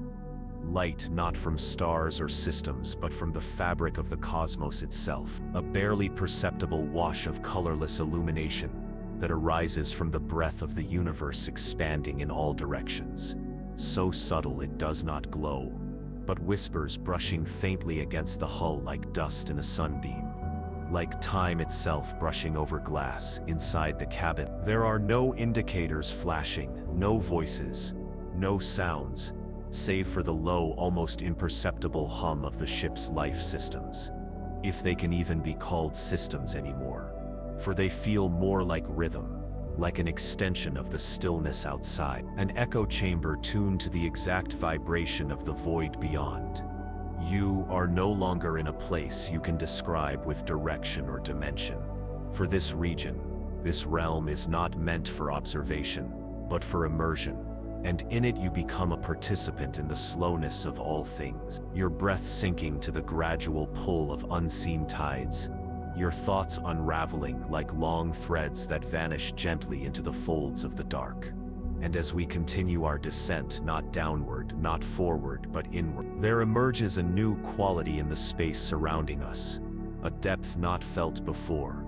Light not from stars or systems but from the fabric of the cosmos itself, a barely perceptible wash of colorless illumination that arises from the breath of the universe expanding in all directions. So subtle it does not glow, but whispers brushing faintly against the hull like dust in a sunbeam, like time itself brushing over glass inside the cabin. There are no indicators flashing, no voices, no sounds, save for the low, almost imperceptible hum of the ship's life systems, if they can even be called systems anymore, for they feel more like rhythm, like an extension of the stillness outside, an echo chamber tuned to the exact vibration of the void beyond. You are no longer in a place you can describe with direction or dimension, for this region, this realm is not meant for observation, but for immersion. And in it you become a participant in the slowness of all things, your breath sinking to the gradual pull of unseen tides, your thoughts unraveling like long threads that vanish gently into the folds of the dark. And as we continue our descent, not downward, not forward, but inward, there emerges a new quality in the space surrounding us, a depth not felt before,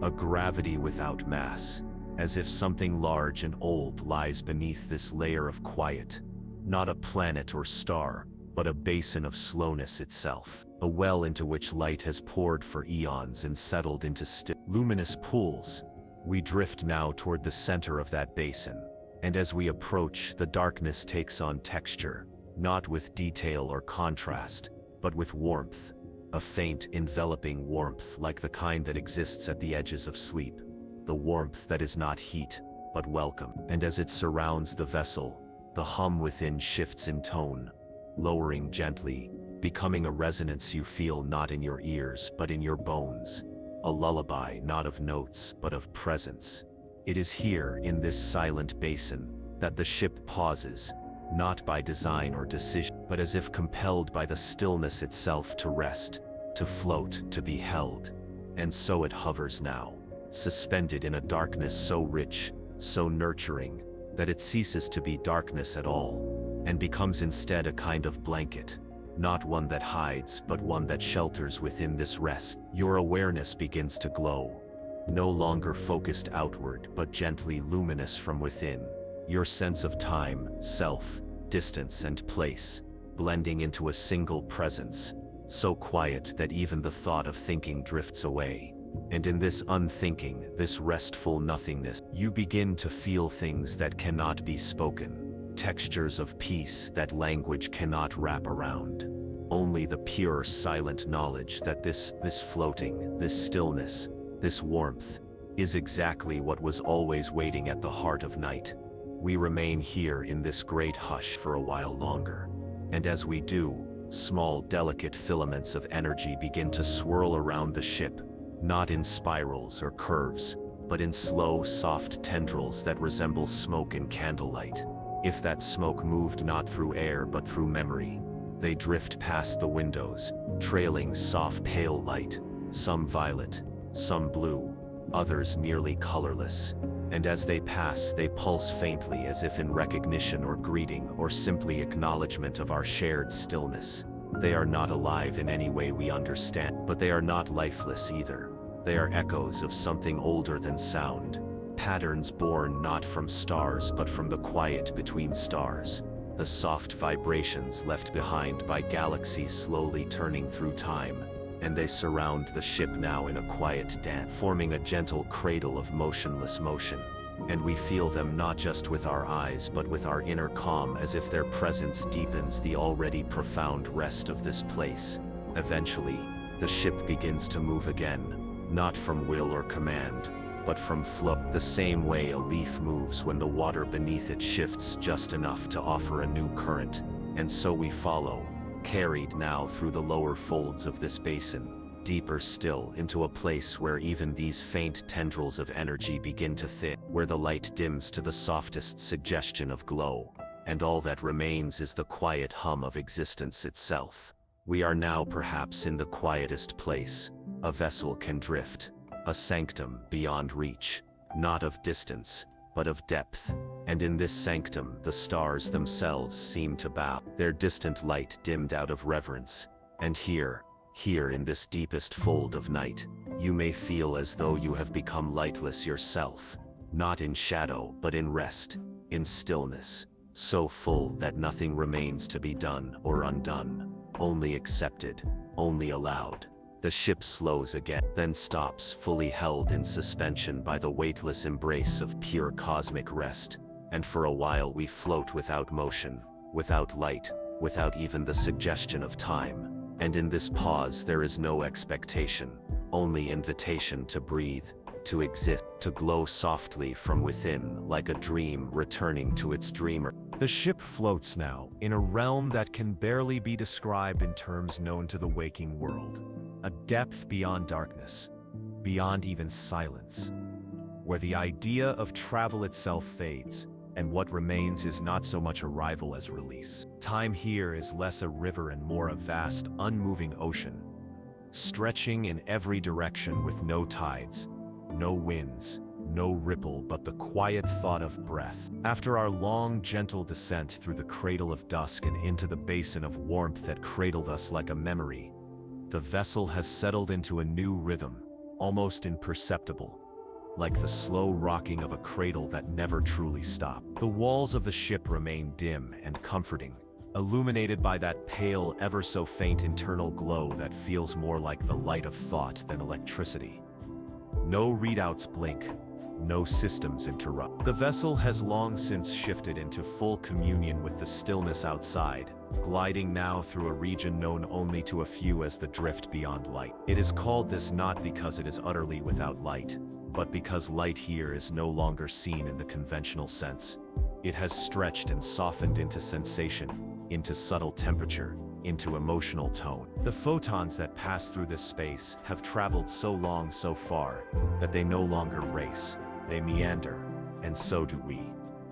a gravity without mass, as if something large and old lies beneath this layer of quiet, not a planet or star, but a basin of slowness itself, a well into which light has poured for eons and settled into still, luminous pools. We drift now toward the center of that basin, and as we approach, the darkness takes on texture, not with detail or contrast, but with warmth, a faint, enveloping warmth like the kind that exists at the edges of sleep, the warmth that is not heat, but welcome. And as it surrounds the vessel, the hum within shifts in tone, lowering gently, becoming a resonance you feel not in your ears but in your bones, a lullaby not of notes but of presence. It is here, in this silent basin, that the ship pauses, not by design or decision, but as if compelled by the stillness itself to rest, to float, to be held. And so it hovers now, suspended in a darkness so rich, so nurturing, that it ceases to be darkness at all, and becomes instead a kind of blanket, not one that hides, but one that shelters within this rest. Your awareness begins to glow, no longer focused outward, but gently luminous from within, your sense of time, self, distance, and place, blending into a single presence, so quiet that even the thought of thinking drifts away. And in this unthinking, this restful nothingness, you begin to feel things that cannot be spoken, textures of peace that language cannot wrap around. Only the pure, silent knowledge that this floating, this stillness, this warmth, is exactly what was always waiting at the heart of night. We remain here in this great hush for a while longer, and as we do, Small, delicate filaments of energy begin to swirl around the ship, not in spirals or curves, but in slow, soft tendrils that resemble smoke in candlelight. If that smoke moved not through air but through memory, they drift past the windows, trailing soft pale light, some violet, some blue, others nearly colorless. And as they pass, they pulse faintly as if in recognition or greeting or simply acknowledgement of our shared stillness. They are not alive in any way we understand, but they are not lifeless either. They are echoes of something older than sound, patterns born not from stars but from the quiet between stars, the soft vibrations left behind by galaxies slowly turning through time. And they surround the ship now in a quiet dance, forming a gentle cradle of motionless motion. And we feel them not just with our eyes but with our inner calm, as if their presence deepens the already profound rest of this place. Eventually, the ship begins to move again, not from will or command, but from flow, the same way a leaf moves when the water beneath it shifts just enough to offer a new current. And so we follow, carried now through the lower folds of this basin, deeper still into a place where even these faint tendrils of energy begin to thin, where the light dims to the softest suggestion of glow, and all that remains is the quiet hum of existence itself. We are now perhaps in the quietest place a vessel can drift, a sanctum beyond reach, not of distance, but of depth. And in this sanctum, the stars themselves seem to bow, their distant light dimmed out of reverence. And here in this deepest fold of night, you may feel as though you have become lightless yourself, not in shadow, but in rest, in stillness, so full that nothing remains to be done or undone, only accepted, only allowed. The ship slows again, then stops, fully held in suspension by the weightless embrace of pure cosmic rest. And for a while we float without motion, without light, without even the suggestion of time. And in this pause there is no expectation, only invitation to breathe, to exist, to glow softly from within like a dream returning to its dreamer. The ship floats now in a realm that can barely be described in terms known to the waking world. A depth beyond darkness, beyond even silence, where the idea of travel itself fades, and what remains is not so much arrival as release. Time here is less a river and more a vast, unmoving ocean, stretching in every direction with no tides, no winds, no ripple, but the quiet thought of breath. After our long, gentle descent through the cradle of dusk and into the basin of warmth that cradled us like a memory, the vessel has settled into a new rhythm, almost imperceptible, like the slow rocking of a cradle that never truly stopped. The walls of the ship remain dim and comforting, illuminated by that pale, ever so faint internal glow that feels more like the light of thought than electricity. No readouts blink, no systems interrupt. The vessel has long since shifted into full communion with the stillness outside, gliding now through a region known only to a few as the drift beyond light. It is called this not because it is utterly without light, but because light here is no longer seen in the conventional sense. It has stretched and softened into sensation, into subtle temperature, into emotional tone. The photons that pass through this space have traveled so long, so far, that they no longer race, they meander, and so do we.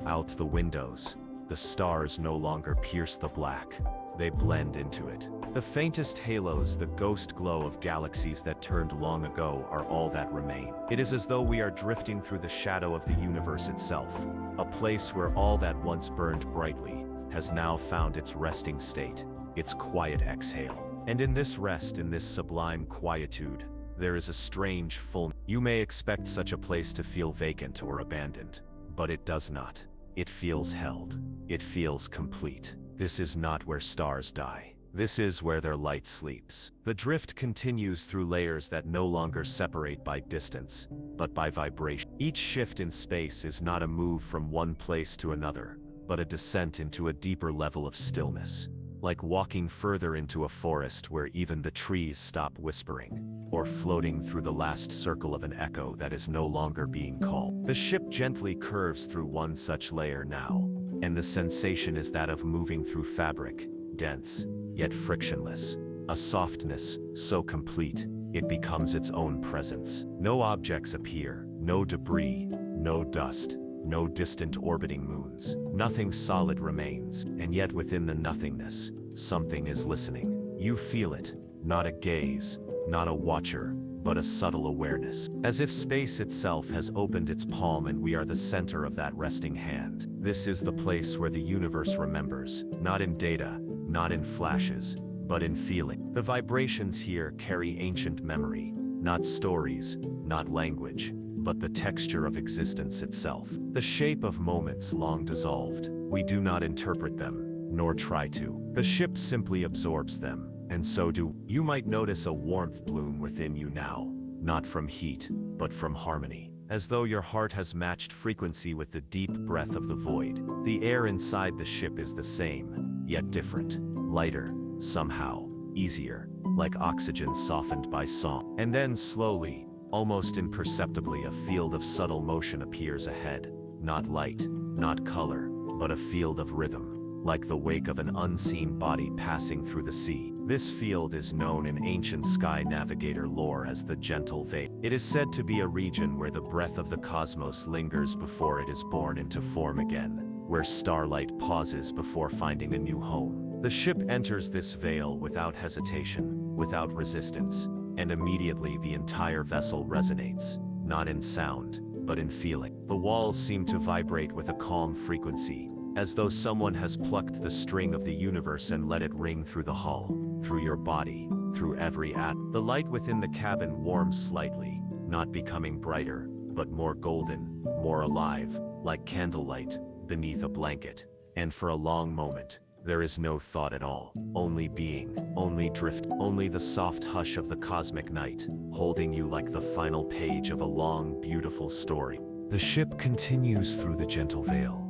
Out the windows, the stars no longer pierce the black, they blend into it. The faintest halos, the ghost glow of galaxies that turned long ago, are all that remain. It is as though we are drifting through the shadow of the universe itself, a place where all that once burned brightly has now found its resting state, its quiet exhale. And in this rest, in this sublime quietude, there is a strange fullness. You may expect such a place to feel vacant or abandoned, but it does not. It feels held. It feels complete. This is not where stars die. This is where their light sleeps. The drift continues through layers that no longer separate by distance, but by vibration. Each shift in space is not a move from one place to another, but a descent into a deeper level of stillness. Like walking further into a forest where even the trees stop whispering, or floating through the last circle of an echo that is no longer being called. The ship gently curves through one such layer now, and the sensation is that of moving through fabric, dense, yet frictionless. A softness so complete, it becomes its own presence. No objects appear, no debris, no dust, no distant orbiting moons. Nothing solid remains, and yet within the nothingness, something is listening. You feel it, not a gaze, not a watcher, but a subtle awareness. As if space itself has opened its palm and we are the center of that resting hand. This is the place where the universe remembers, not in data, not in flashes, but in feeling. The vibrations here carry ancient memory, not stories, not language, but the texture of existence itself. The shape of moments long dissolved. We do not interpret them, nor try to. The ship simply absorbs them, and so do. You might notice a warmth bloom within you now, not from heat, but from harmony. As though your heart has matched frequency with the deep breath of the void. The air inside the ship is the same, yet different. Lighter, somehow, easier, like oxygen softened by song. And then slowly, almost imperceptibly, a field of subtle motion appears ahead. Not light, not color, but a field of rhythm, like the wake of an unseen body passing through the sea. This field is known in ancient sky navigator lore as the gentle veil. It is said to be a region where the breath of the cosmos lingers before it is born into form again, where starlight pauses before finding a new home. The ship enters this veil without hesitation, without resistance, and immediately the entire vessel resonates, not in sound, but in feeling. The walls seem to vibrate with a calm frequency, as though someone has plucked the string of the universe and let it ring through the hull, through your body, through every atom. The light within the cabin warms slightly, not becoming brighter, but more golden, more alive, like candlelight beneath a blanket. And for a long moment, there is no thought at all, only being, only drift, only the soft hush of the cosmic night, holding you like the final page of a long, beautiful story. The ship continues through the gentle veil,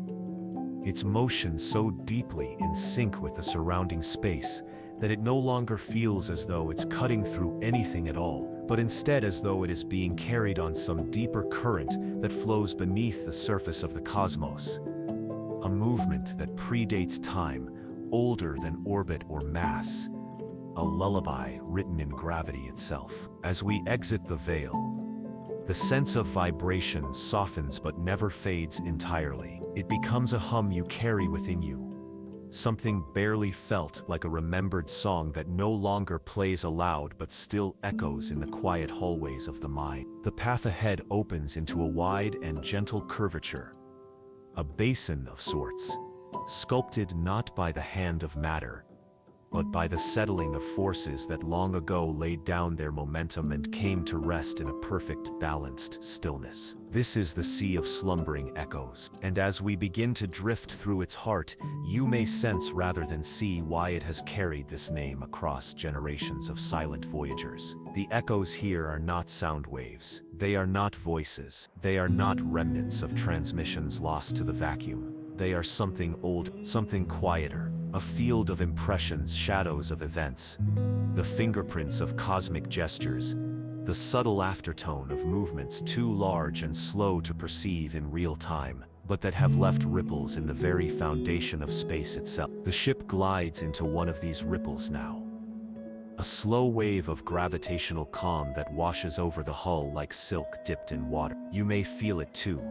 its motion so deeply in sync with the surrounding space that it no longer feels as though it's cutting through anything at all, but instead as though it is being carried on some deeper current that flows beneath the surface of the cosmos. A movement that predates time, older than orbit or mass, a lullaby written in gravity itself. As we exit the veil, the sense of vibration softens but never fades entirely. It becomes a hum you carry within you, something barely felt, like a remembered song that no longer plays aloud but still echoes in the quiet hallways of the mind. The path ahead opens into a wide and gentle curvature, a basin of sorts, sculpted not by the hand of matter, but by the settling of forces that long ago laid down their momentum and came to rest in a perfect, balanced stillness. This is the sea of slumbering echoes, and as we begin to drift through its heart, you may sense rather than see why it has carried this name across generations of silent voyagers. The echoes here are not sound waves. They are not voices. They are not remnants of transmissions lost to the vacuum. They are something old, something quieter, a field of impressions, shadows of events, the fingerprints of cosmic gestures, the subtle aftertone of movements too large and slow to perceive in real time, but that have left ripples in the very foundation of space itself. The ship glides into one of these ripples now, a slow wave of gravitational calm that washes over the hull like silk dipped in water. You may feel it too,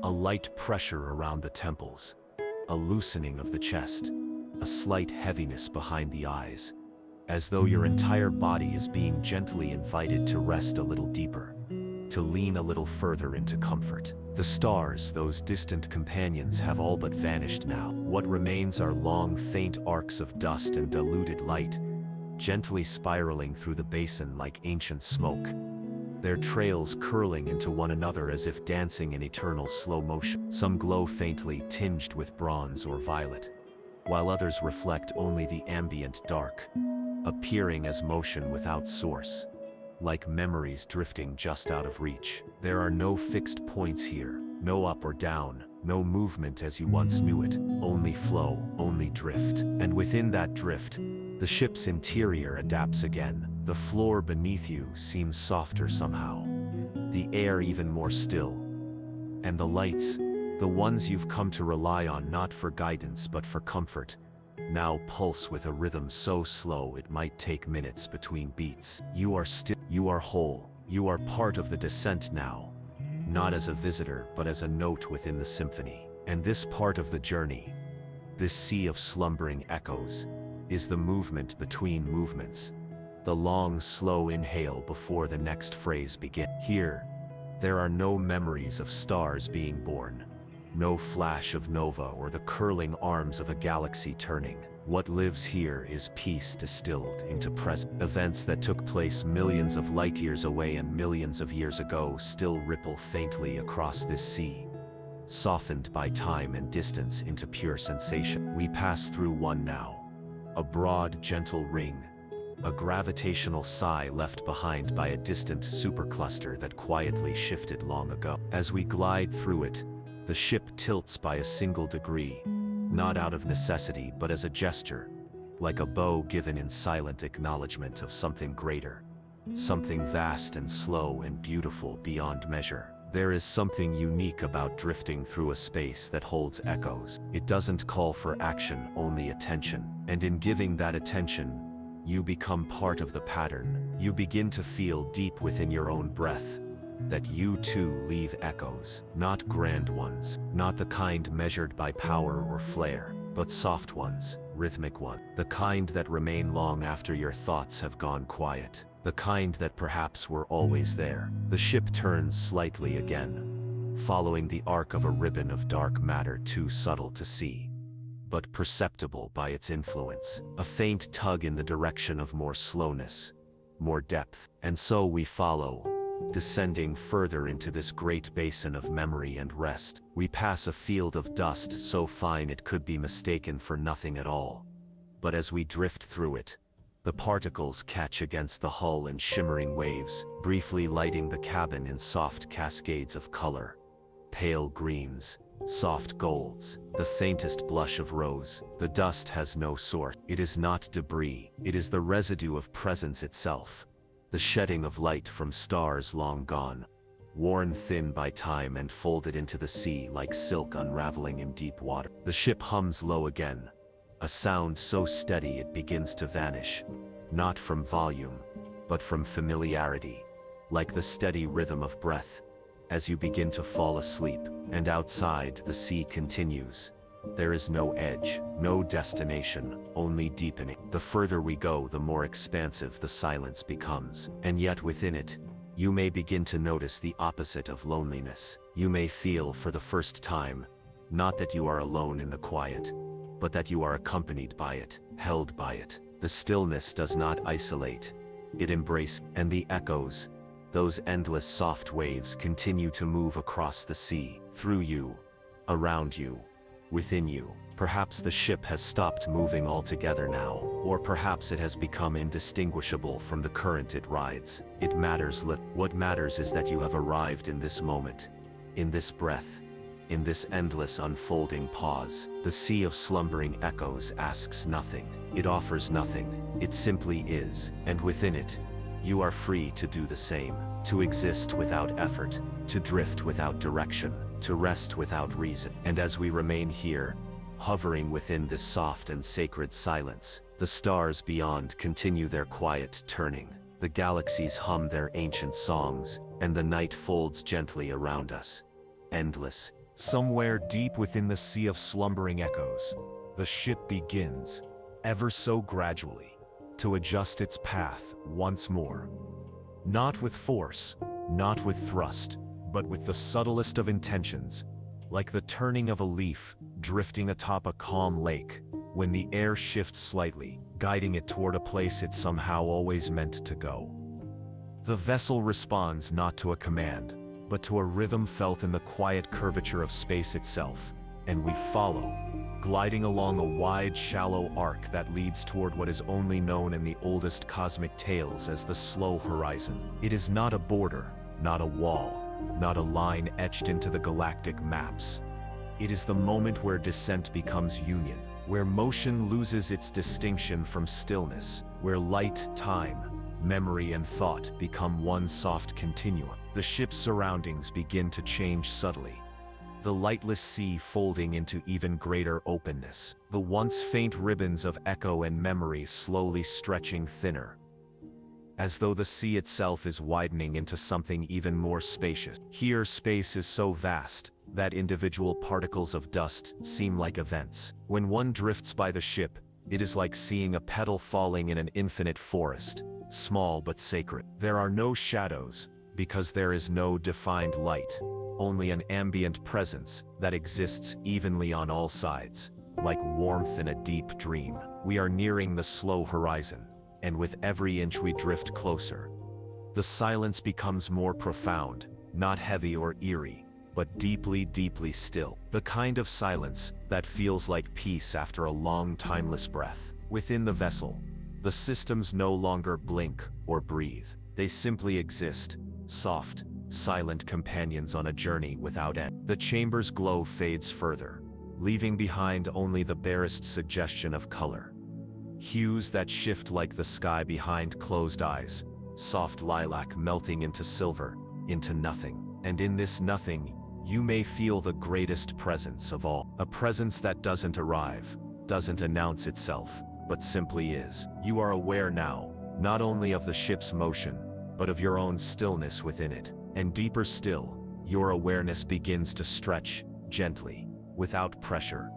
a light pressure around the temples, a loosening of the chest, a slight heaviness behind the eyes, as though your entire body is being gently invited to rest a little deeper, to lean a little further into comfort. The stars, those distant companions, have all but vanished now. What remains are long, faint arcs of dust and diluted light, gently spiraling through the basin like ancient smoke, their trails curling into one another as if dancing in eternal slow motion. Some glow faintly, tinged with bronze or violet, while others reflect only the ambient dark, appearing as motion without source, like memories drifting just out of reach. There are no fixed points here, no up or down, no movement as you once knew it, only flow, only drift. And within that drift, the ship's interior adapts again. The floor beneath you seems softer somehow, the air even more still, and the lights, the ones you've come to rely on not for guidance but for comfort, now pulse with a rhythm so slow it might take minutes between beats. You are still, you are whole, you are part of the descent now, not as a visitor but as a note within the symphony. And this part of the journey, this sea of slumbering echoes, is the movement between movements, the long, slow inhale before the next phrase begins. Here, there are no memories of stars being born, no flash of nova or the curling arms of a galaxy turning. What lives here is peace distilled into present. Events that took place millions of light years away and millions of years ago still ripple faintly across this sea, softened by time and distance into pure sensation. We pass through one now, a broad, gentle ring, a gravitational sigh left behind by a distant supercluster that quietly shifted long ago. As we glide through it, the ship tilts by a single degree, not out of necessity but as a gesture, like a bow given in silent acknowledgement of something greater, something vast and slow and beautiful beyond measure. There is something unique about drifting through a space that holds echoes. It doesn't call for action, only attention. And in giving that attention, you become part of the pattern. You begin to feel deep within your own breath that you too leave echoes, not grand ones, not the kind measured by power or flair, but soft ones, rhythmic ones, the kind that remain long after your thoughts have gone quiet, the kind that perhaps were always there. The ship turns slightly again, following the arc of a ribbon of dark matter too subtle to see, but perceptible by its influence, a faint tug in the direction of more slowness, more depth. And so we follow, descending further into this great basin of memory and rest. We pass a field of dust so fine it could be mistaken for nothing at all. But as we drift through it, the particles catch against the hull in shimmering waves, briefly lighting the cabin in soft cascades of color. Pale greens, soft golds, the faintest blush of rose. The dust has no source. It is not debris. It is the residue of presence itself, the shedding of light from stars long gone, worn thin by time and folded into the sea like silk unraveling in deep water. The ship hums low again, a sound so steady it begins to vanish, not from volume, but from familiarity, like the steady rhythm of breath, as you begin to fall asleep. And outside, the sea continues. There is no edge, no destination, only deepening. The further we go, the more expansive the silence becomes. And yet within it, you may begin to notice the opposite of loneliness. You may feel for the first time, not that you are alone in the quiet, but that you are accompanied by it, held by it. The stillness does not isolate, it embraces. And the echoes, those endless soft waves, continue to move across the sea, through you, around you, within you. Perhaps the ship has stopped moving altogether now, or perhaps it has become indistinguishable from the current it rides. It matters little. What matters is that you have arrived in this moment, in this breath, in this endless unfolding pause. The sea of slumbering echoes asks nothing. It offers nothing. It simply is. And within it, you are free to do the same, to exist without effort, to drift without direction, to rest without reason. And as we remain here, hovering within this soft and sacred silence, the stars beyond continue their quiet turning, the galaxies hum their ancient songs, and the night folds gently around us, endless. Somewhere deep within the sea of slumbering echoes, the ship begins, ever so gradually, to adjust its path once more. Not with force, not with thrust, but with the subtlest of intentions, like the turning of a leaf drifting atop a calm lake, when the air shifts slightly, guiding it toward a place it somehow always meant to go. The vessel responds not to a command, but to a rhythm felt in the quiet curvature of space itself, and we follow, gliding along a wide, shallow arc that leads toward what is only known in the oldest cosmic tales as the slow horizon. It is not a border, not a wall, not a line etched into the galactic maps. It is the moment where descent becomes union, where motion loses its distinction from stillness, where light, time, memory, and thought become one soft continuum. The ship's surroundings begin to change subtly. the lightless sea folding into even greater openness, the once faint ribbons of echo and memory slowly stretching thinner, as though the sea itself is widening into something even more spacious. Here, space is so vast that individual particles of dust seem like events. When one drifts by the ship, it is like seeing a petal falling in an infinite forest, small but sacred. There are no shadows, because there is no defined light, only an ambient presence that exists evenly on all sides, like warmth in a deep dream. We are nearing the slow horizon, and with every inch we drift closer, the silence becomes more profound, not heavy or eerie, but deeply, deeply still. The kind of silence that feels like peace after a long, timeless breath. Within the vessel, the systems no longer blink or breathe. They simply exist, soft, silent companions on a journey without end. The chamber's glow fades further, leaving behind only the barest suggestion of color. Hues that shift like the sky behind closed eyes, soft lilac melting into silver, into nothing. And in this nothing, you may feel the greatest presence of all. A presence that doesn't arrive, doesn't announce itself, but simply is. You are aware now, not only of the ship's motion, but of your own stillness within it. And deeper still, your awareness begins to stretch, gently, without pressure,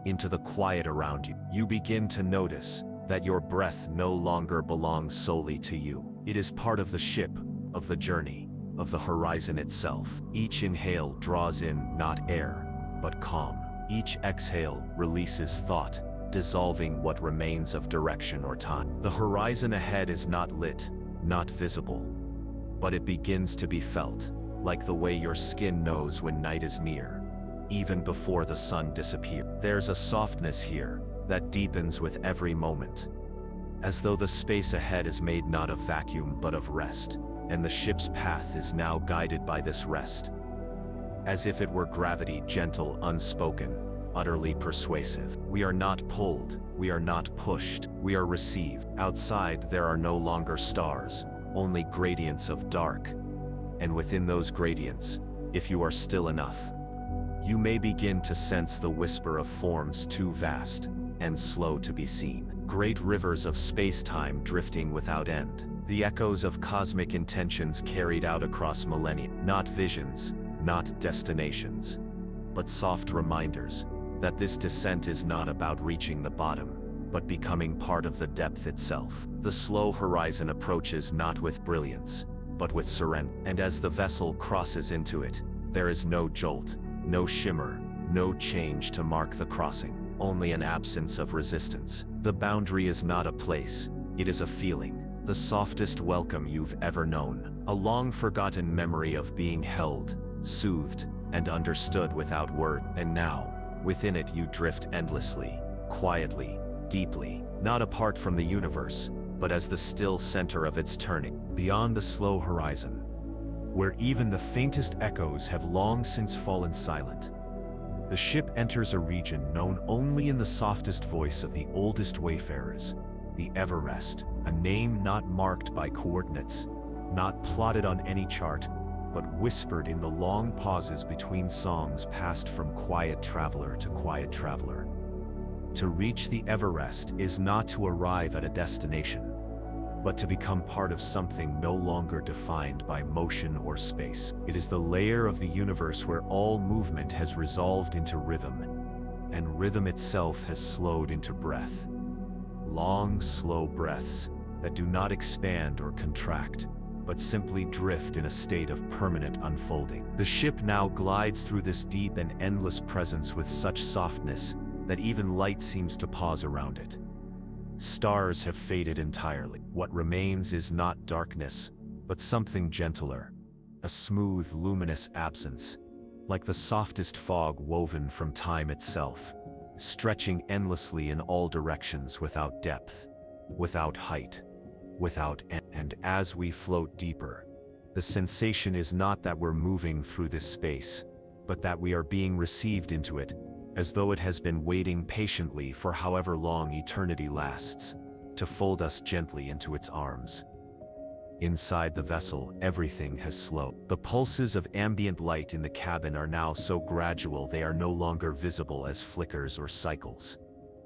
into the quiet around you. You begin to notice that your breath no longer belongs solely to you. It is part of the ship, of the journey, of the horizon itself. Each inhale draws in not air, but calm. Each exhale releases thought, dissolving what remains of direction or time. The horizon ahead is not lit, not visible, but it begins to be felt, like the way your skin knows when night is near, even before the sun disappears. There's a softness here that deepens with every moment, as though the space ahead is made not of vacuum but of rest, and the ship's path is now guided by this rest, as if it were gravity, gentle, unspoken, utterly persuasive. We are not pulled, we are not pushed, we are received. Outside there are no longer stars, only gradients of dark, and within those gradients, if you are still enough, you may begin to sense the whisper of forms too vast and slow to be seen. Great rivers of space-time drifting without end. The echoes of cosmic intentions carried out across millennia. Not visions, not destinations, but soft reminders that this descent is not about reaching the bottom, but becoming part of the depth itself. The slow horizon approaches not with brilliance, but with surrender. And as the vessel crosses into it, there is no jolt, no shimmer, no change to mark the crossing, only an absence of resistance. The boundary is not a place, it is a feeling, the softest welcome you've ever known, a long-forgotten memory of being held, soothed, and understood without word. And now, within it you drift endlessly, quietly, deeply, not apart from the universe, but as the still center of its turning. Beyond the slow horizon, where even the faintest echoes have long since fallen silent, the ship enters a region known only in the softest voice of the oldest wayfarers, the Everest, a name not marked by coordinates, not plotted on any chart, but whispered in the long pauses between songs passed from quiet traveler to quiet traveler. To reach the Everest is not to arrive at a destination, but to become part of something no longer defined by motion or space. It is the layer of the universe where all movement has resolved into rhythm, and rhythm itself has slowed into breath. Long, slow breaths that do not expand or contract, but simply drift in a state of permanent unfolding. The ship now glides through this deep and endless presence with such softness that even light seems to pause around it. Stars have faded entirely. What remains is not darkness, but something gentler, a smooth, luminous absence, like the softest fog woven from time itself, stretching endlessly in all directions without depth, without height, without end. And as we float deeper, the sensation is not that we're moving through this space, but that we are being received into it, as though it has been waiting patiently for however long eternity lasts, to fold us gently into its arms. Inside the vessel, everything has slowed. The pulses of ambient light in the cabin are now so gradual they are no longer visible as flickers or cycles,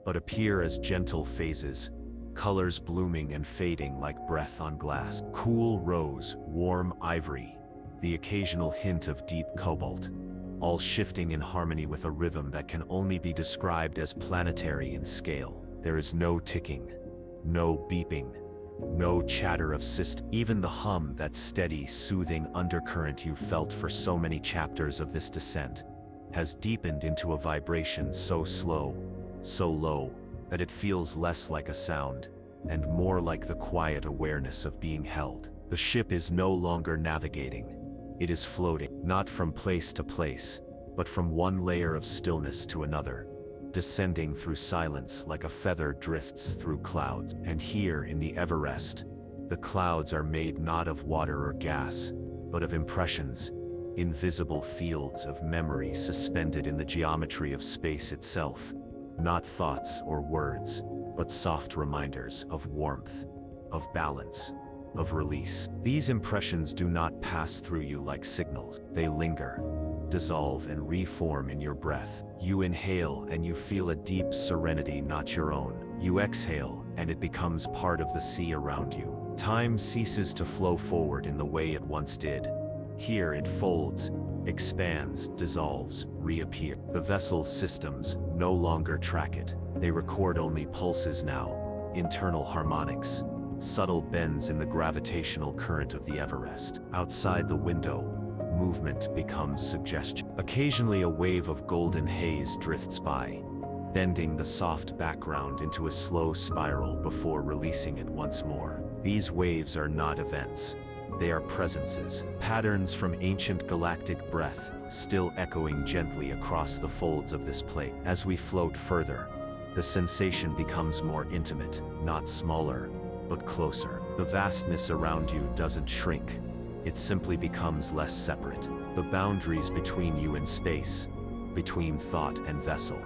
but appear as gentle phases, colors blooming and fading like breath on glass. Cool rose, warm ivory, the occasional hint of deep cobalt, all shifting in harmony with a rhythm that can only be described as planetary in scale. There is no ticking, no beeping, no chatter of system. Even the hum, that steady, soothing undercurrent you felt for so many chapters of this descent, has deepened into a vibration so slow, so low, that it feels less like a sound, and more like the quiet awareness of being held. The ship is no longer navigating. It is floating, not from place to place, but from one layer of stillness to another, descending through silence like a feather drifts through clouds. And here in the Everest, the clouds are made not of water or gas, but of impressions, invisible fields of memory suspended in the geometry of space itself. Not thoughts or words, but soft reminders of warmth, of balance, of release. These impressions do not pass through you like signals. They linger, dissolve and reform in your breath. You inhale and you feel a deep serenity not your own. You exhale and it becomes part of the sea around you. Time ceases to flow forward in the way it once did. Here it folds, expands, dissolves, reappears. The vessel's systems no longer track it. They record only pulses now, internal harmonics, subtle bends in the gravitational current of the Everest. Outside the window, movement becomes suggestion. Occasionally a wave of golden haze drifts by, bending the soft background into a slow spiral before releasing it once more. These waves are not events. They are presences, patterns from ancient galactic breath, still echoing gently across the folds of this plate. As we float further, the sensation becomes more intimate, not smaller, but closer. The vastness around you doesn't shrink. It simply becomes less separate. The boundaries between you and space, between thought and vessel,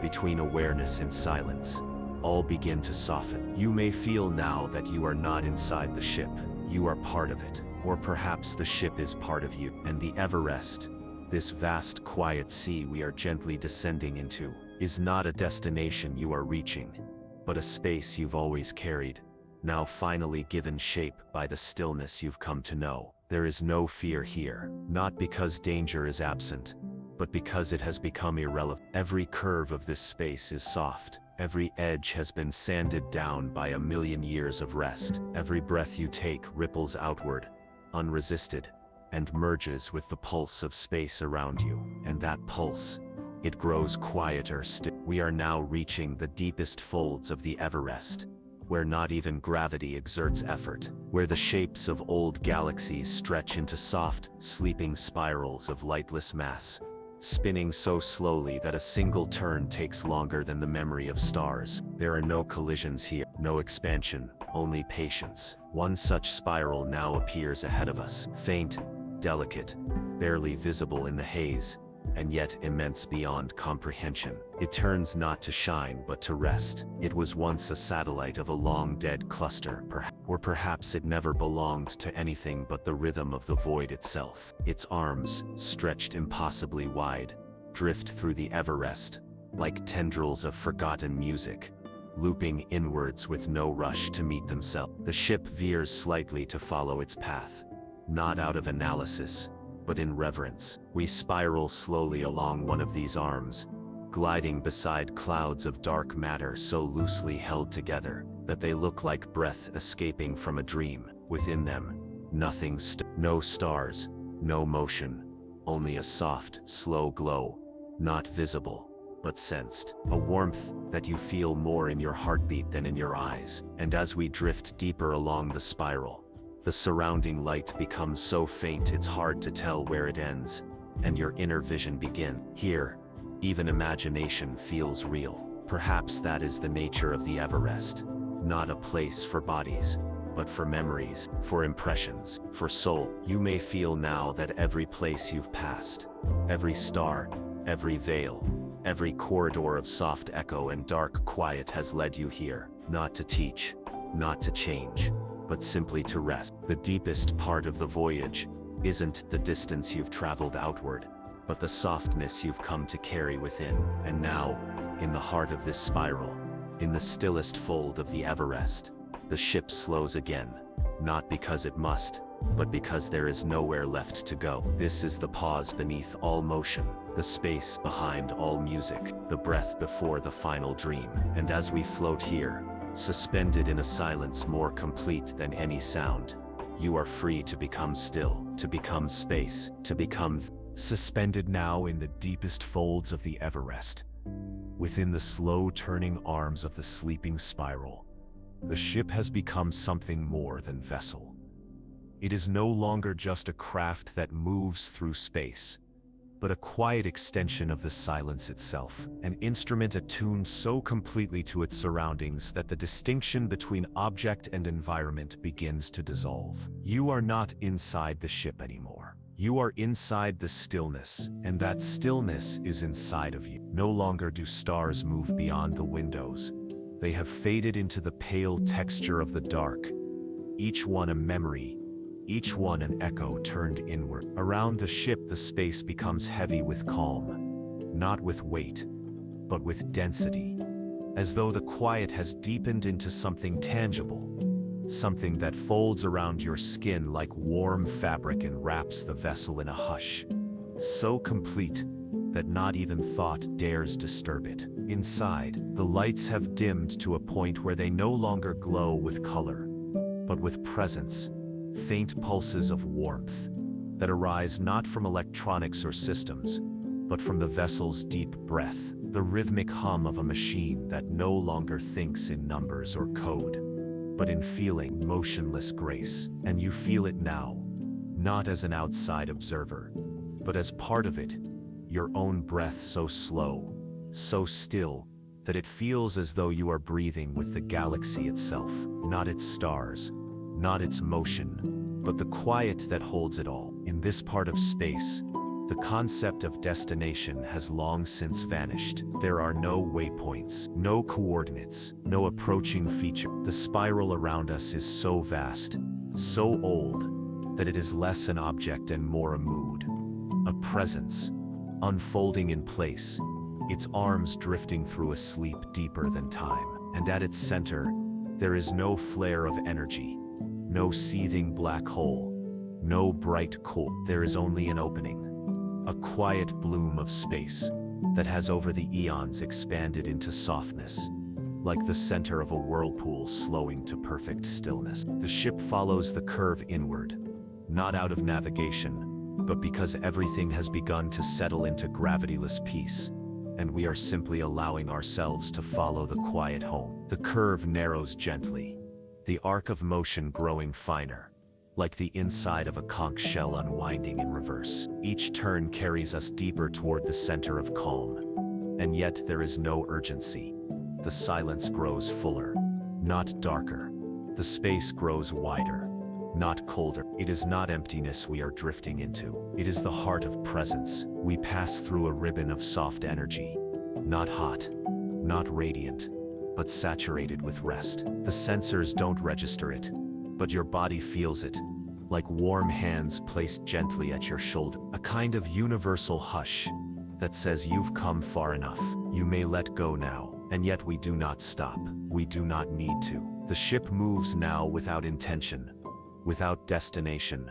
between awareness and silence, all begin to soften. You may feel now that you are not inside the ship. You are part of it, or perhaps the ship is part of you. And the Everest, this vast quiet sea we are gently descending into, is not a destination you are reaching, but a space you've always carried, now finally given shape by the stillness you've come to know. There is no fear here, not because danger is absent, but because it has become irrelevant. Every curve of this space is soft. Every edge has been sanded down by a million years of rest. Every breath you take ripples outward, unresisted, and merges with the pulse of space around you. And that pulse, it grows quieter still. We are now reaching the deepest folds of the Everest, where not even gravity exerts effort, where the shapes of old galaxies stretch into soft, sleeping spirals of lightless mass, spinning so slowly that a single turn takes longer than the memory of stars. There are no collisions here, no expansion, only patience. One such spiral now appears ahead of us, faint, delicate, barely visible in the haze, and yet immense beyond comprehension. It turns not to shine but to rest. It was once a satellite of a long-dead cluster, or perhaps it never belonged to anything but the rhythm of the void itself. Its arms, stretched impossibly wide, drift through the Everest, like tendrils of forgotten music, looping inwards with no rush to meet themselves. The ship veers slightly to follow its path, not out of analysis, but in reverence. We spiral slowly along one of these arms, gliding beside clouds of dark matter so loosely held together that they look like breath escaping from a dream. Within them, nothing, no stars, no motion, only a soft, slow glow, not visible, but sensed. A warmth that you feel more in your heartbeat than in your eyes. And as we drift deeper along the spiral, the surrounding light becomes so faint it's hard to tell where it ends, and your inner vision begins. Here, even imagination feels real. Perhaps that is the nature of the Everest. Not a place for bodies, but for memories, for impressions, for soul. You may feel now that every place you've passed, every star, every veil, every corridor of soft echo and dark quiet has led you here, not to teach, not to change, but simply to rest. The deepest part of the voyage isn't the distance you've traveled outward, but the softness you've come to carry within. And now, in the heart of this spiral, in the stillest fold of the Everest, the ship slows again, not because it must, but because there is nowhere left to go. This is the pause beneath all motion, the space behind all music, the breath before the final dream. And as we float here, suspended in a silence more complete than any sound, you are free to become still, to become space, to become suspended now in the deepest folds of the Everest. Within the slow-turning arms of the sleeping spiral, the ship has become something more than vessel. It is no longer just a craft that moves through space, but a quiet extension of the silence itself, an instrument attuned so completely to its surroundings that the distinction between object and environment begins to dissolve. You are not inside the ship anymore. You are inside the stillness, and that stillness is inside of you. No longer do stars move beyond the windows. They have faded into the pale texture of the dark, each one a memory, each one an echo turned inward. Around the ship, the space becomes heavy with calm, not with weight, but with density, as though the quiet has deepened into something tangible, something that folds around your skin like warm fabric and wraps the vessel in a hush, so complete that not even thought dares disturb it. Inside, the lights have dimmed to a point where they no longer glow with color, but with presence, faint pulses of warmth that arise not from electronics or systems, but from the vessel's deep breath, the rhythmic hum of a machine that no longer thinks in numbers or code, but in feeling, motionless grace. And you feel it now, not as an outside observer, but as part of it, your own breath so slow, so still, that it feels as though you are breathing with the galaxy itself, not its stars, not its motion, but the quiet that holds it all. In this part of space, the concept of destination has long since vanished. There are no waypoints, no coordinates, no approaching feature. The spiral around us is so vast, so old, that it is less an object and more a mood, a presence, unfolding in place, its arms drifting through a sleep deeper than time. And at its center, there is no flare of energy, no seething black hole, no bright core. There is only an opening, a quiet bloom of space that has over the eons expanded into softness, like the center of a whirlpool slowing to perfect stillness. The ship follows the curve inward, not out of navigation, but because everything has begun to settle into gravityless peace, and we are simply allowing ourselves to follow the quiet home. The curve narrows gently, the arc of motion growing finer, like the inside of a conch shell unwinding in reverse. Each turn carries us deeper toward the center of calm, and yet there is no urgency. The silence grows fuller, not darker. The space grows wider, not colder. It is not emptiness we are drifting into. It is the heart of presence. We pass through a ribbon of soft energy, not hot, not radiant, but saturated with rest. The sensors don't register it, but your body feels it, like warm hands placed gently at your shoulder. A kind of universal hush that says you've come far enough. You may let go now. And yet we do not stop. We do not need to. The ship moves now without intention, without destination,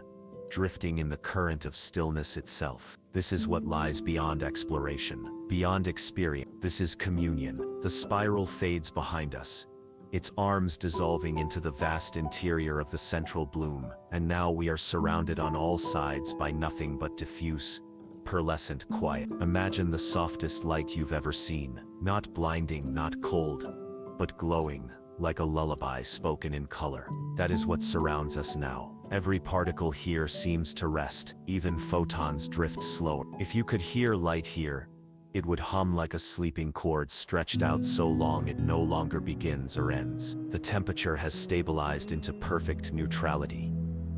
drifting in the current of stillness itself. This is what lies beyond exploration, beyond experience. This is communion. The spiral fades behind us, its arms dissolving into the vast interior of the central bloom, and now we are surrounded on all sides by nothing but diffuse, pearlescent quiet. Imagine the softest light you've ever seen, not blinding, not cold, but glowing, like a lullaby spoken in color. That is what surrounds us now. Every particle here seems to rest, even photons drift slower. If you could hear light here, it would hum like a sleeping cord stretched out so long it no longer begins or ends. The temperature has stabilized into perfect neutrality.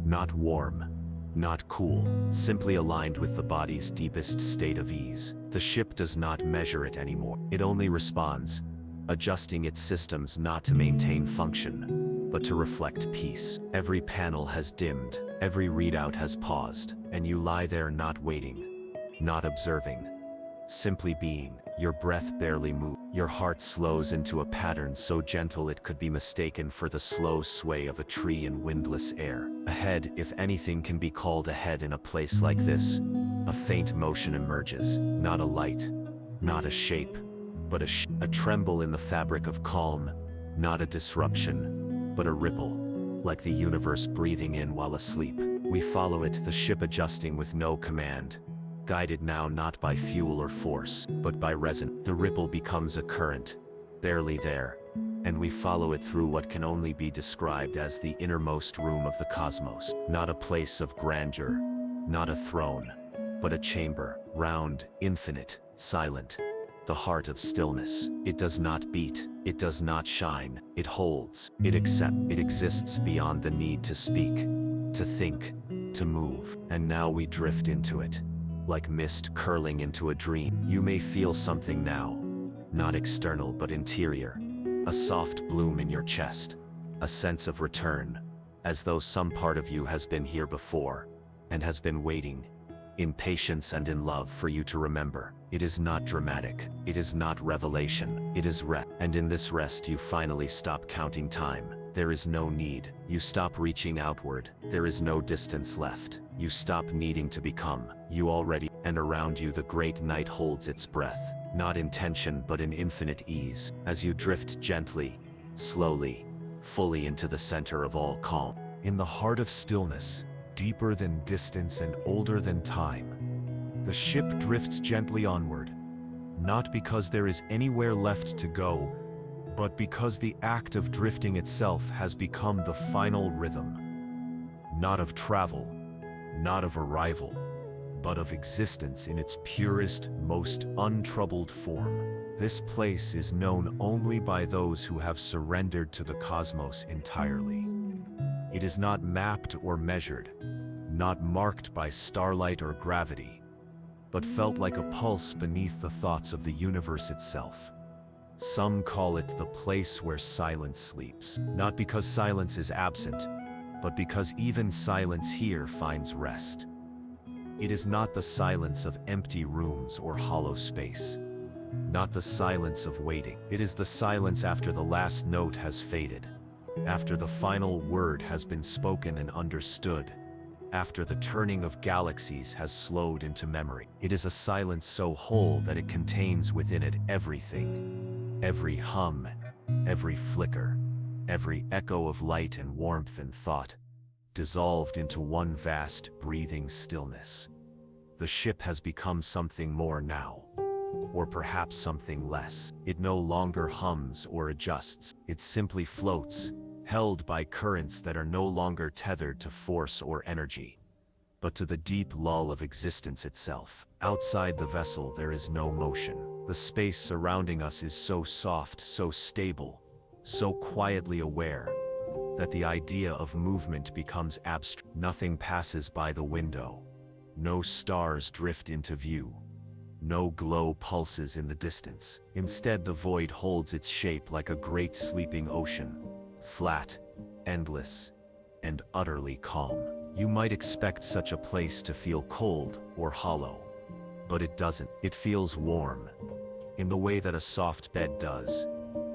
Not warm, not cool, simply aligned with the body's deepest state of ease. The ship does not measure it anymore. It only responds, adjusting its systems not to maintain function, but to reflect peace. Every panel has dimmed, every readout has paused, and you lie there not waiting, not observing, simply being. Your breath barely moves. Your heart slows into a pattern so gentle it could be mistaken for the slow sway of a tree in windless air. A head, if anything can be called a head in a place like this, a faint motion emerges. Not a light, not a shape, but a tremble in the fabric of calm. Not a disruption, but a ripple, like the universe breathing in while asleep. We follow it, the ship adjusting with no command, guided now not by fuel or force, but by resonance. The ripple becomes a current, barely there, and we follow it through what can only be described as the innermost room of the cosmos. Not a place of grandeur, not a throne, but a chamber, round, infinite, silent, the heart of stillness. It does not beat, it does not shine, it holds, it exists beyond the need to speak, to think, to move. And now we drift into it, like mist curling into a dream. You may feel something now, not external but interior, a soft bloom in your chest, a sense of return, as though some part of you has been here before, and has been waiting, in patience and in love for you to remember. It is not dramatic, it is not revelation, it is rest. And in this rest you finally stop counting time. There is no need. You stop reaching outward. There is no distance left. You stop needing to become. You already, and around you the great night holds its breath, not in tension but in infinite ease, as you drift gently, slowly, fully into the center of all calm. In the heart of stillness, deeper than distance and older than time, the ship drifts gently onward, not because there is anywhere left to go, but because the act of drifting itself has become the final rhythm, not of travel, not of arrival, but of existence in its purest, most untroubled form. This place is known only by those who have surrendered to the cosmos entirely. It is not mapped or measured, not marked by starlight or gravity, but felt like a pulse beneath the thoughts of the universe itself. Some call it the place where silence sleeps, not because silence is absent, but because even silence here finds rest. It is not the silence of empty rooms or hollow space, not the silence of waiting. It is the silence after the last note has faded, after the final word has been spoken and understood, after the turning of galaxies has slowed into memory. It is a silence so whole that it contains within it everything, every hum, every flicker, every echo of light and warmth and thought, dissolved into one vast, breathing stillness. The ship has become something more now, or perhaps something less. It no longer hums or adjusts. It simply floats, held by currents that are no longer tethered to force or energy, but to the deep lull of existence itself. Outside the vessel there is no motion. The space surrounding us is so soft, so stable, so quietly aware, that the idea of movement becomes abstract. Nothing passes by the window. No stars drift into view. No glow pulses in the distance. Instead, the void holds its shape like a great sleeping ocean, flat, endless, and utterly calm. You might expect such a place to feel cold or hollow, but it doesn't. It feels warm, in the way that a soft bed does,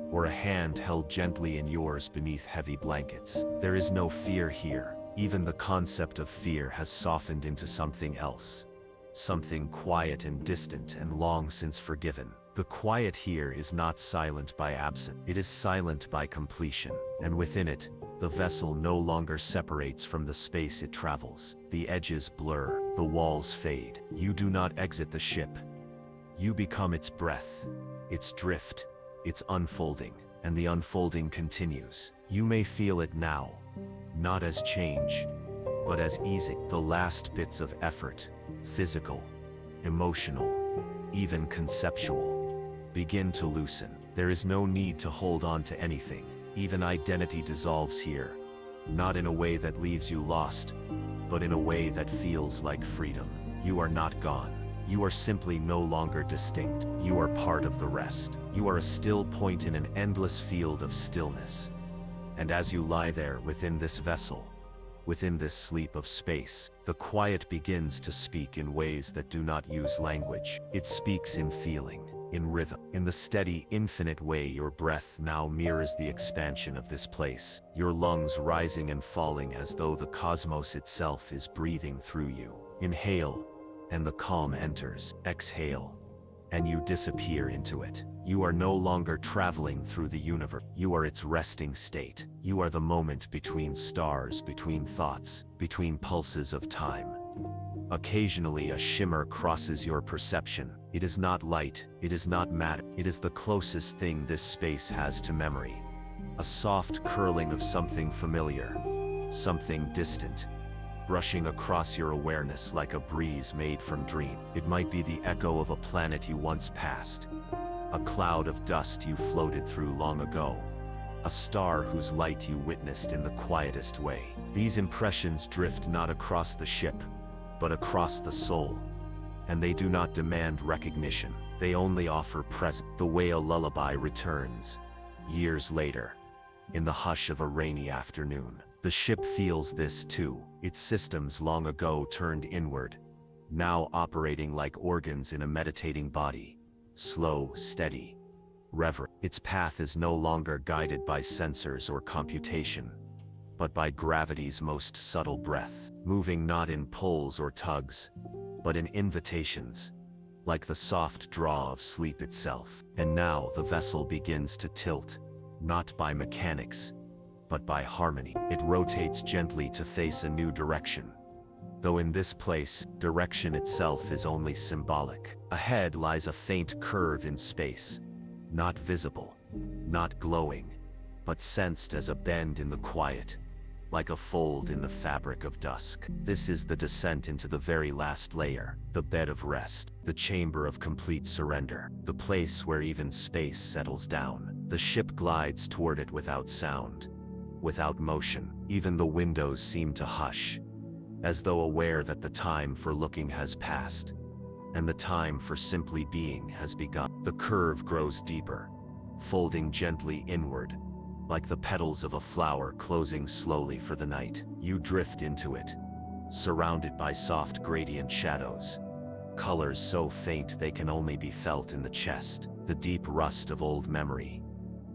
or a hand held gently in yours beneath heavy blankets. There is no fear here. Even the concept of fear has softened into something else, something quiet and distant and long since forgiven. The quiet here is not silent by absence. It is silent by completion, and within it, the vessel no longer separates from the space it travels. The edges blur, the walls fade. You do not exit the ship. You become its breath, its drift, its unfolding, and the unfolding continues. You may feel it now, not as change, but as easing. The last bits of effort, physical, emotional, even conceptual, begin to loosen. There is no need to hold on to anything. Even identity dissolves here, not in a way that leaves you lost, but in a way that feels like freedom. You are not gone. You are simply no longer distinct. You are part of the rest. You are a still point in an endless field of stillness. And as you lie there within this vessel, within this sleep of space, the quiet begins to speak in ways that do not use language. It speaks in feeling, in rhythm, in the steady, infinite way your breath now mirrors the expansion of this place, your lungs rising and falling as though the cosmos itself is breathing through you. Inhale, and the calm enters. Exhale, and you disappear into it. You are no longer traveling through the universe. You are its resting state. You are the moment between stars, between thoughts, between pulses of time. Occasionally a shimmer crosses your perception. It is not light, it is not matter, it is the closest thing this space has to memory. A soft curling of something familiar, something distant, brushing across your awareness like a breeze made from dream. It might be the echo of a planet you once passed, a cloud of dust you floated through long ago, a star whose light you witnessed in the quietest way. These impressions drift not across the ship, but across the soul, and they do not demand recognition. They only offer presence. The way a lullaby returns, years later, in the hush of a rainy afternoon. The ship feels this too. Its systems long ago turned inward, now operating like organs in a meditating body. Slow, steady, reverent. Its path is no longer guided by sensors or computation, but by gravity's most subtle breath, moving not in pulls or tugs, but in invitations, like the soft draw of sleep itself. And now the vessel begins to tilt, not by mechanics, but by harmony. It rotates gently to face a new direction. Though in this place, direction itself is only symbolic. Ahead lies a faint curve in space, not visible, not glowing, but sensed as a bend in the quiet, like a fold in the fabric of dusk. This is the descent into the very last layer, the bed of rest, the chamber of complete surrender, the place where even space settles down. The ship glides toward it without sound, without motion. Even the windows seem to hush, as though aware that the time for looking has passed, and the time for simply being has begun. The curve grows deeper, folding gently inward, like the petals of a flower closing slowly for the night. You drift into it, surrounded by soft gradient shadows, colors so faint they can only be felt in the chest, the deep rust of old memory,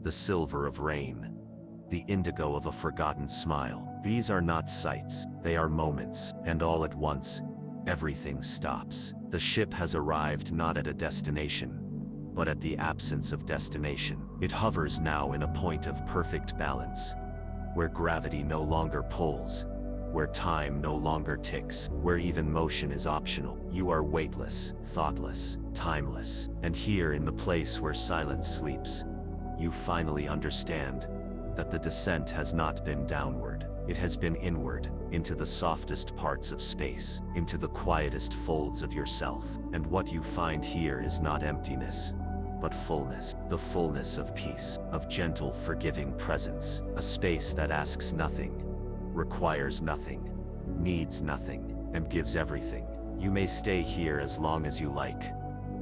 the silver of rain, the indigo of a forgotten smile. These are not sights, they are moments, and all at once, everything stops. The ship has arrived not at a destination, but at the absence of destination. It hovers now in a point of perfect balance, where gravity no longer pulls, where time no longer ticks, where even motion is optional. You are weightless, thoughtless, timeless, and here in the place where silence sleeps, you finally understand that the descent has not been downward. It has been inward, into the softest parts of space, into the quietest folds of yourself. And what you find here is not emptiness, but fullness. The fullness of peace, of gentle, forgiving presence. A space that asks nothing, requires nothing, needs nothing, and gives everything. You may stay here as long as you like.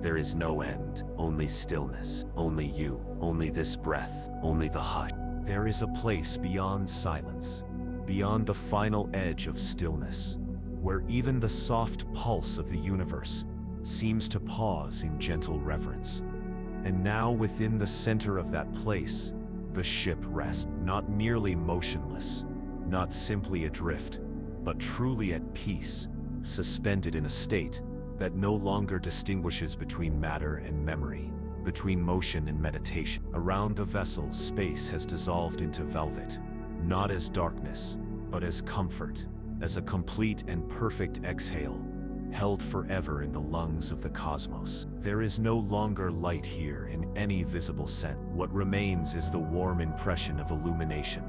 There is no end, only stillness, only you, only this breath, only the hush. There is a place beyond silence, beyond the final edge of stillness, where even the soft pulse of the universe seems to pause in gentle reverence. And now within the center of that place, the ship rests, not merely motionless, not simply adrift, but truly at peace, suspended in a state that no longer distinguishes between matter and memory, between motion and meditation. Around the vessel, space has dissolved into velvet, not as darkness, but as comfort, as a complete and perfect exhale, held forever in the lungs of the cosmos. There is no longer light here in any visible sense. What remains is the warm impression of illumination,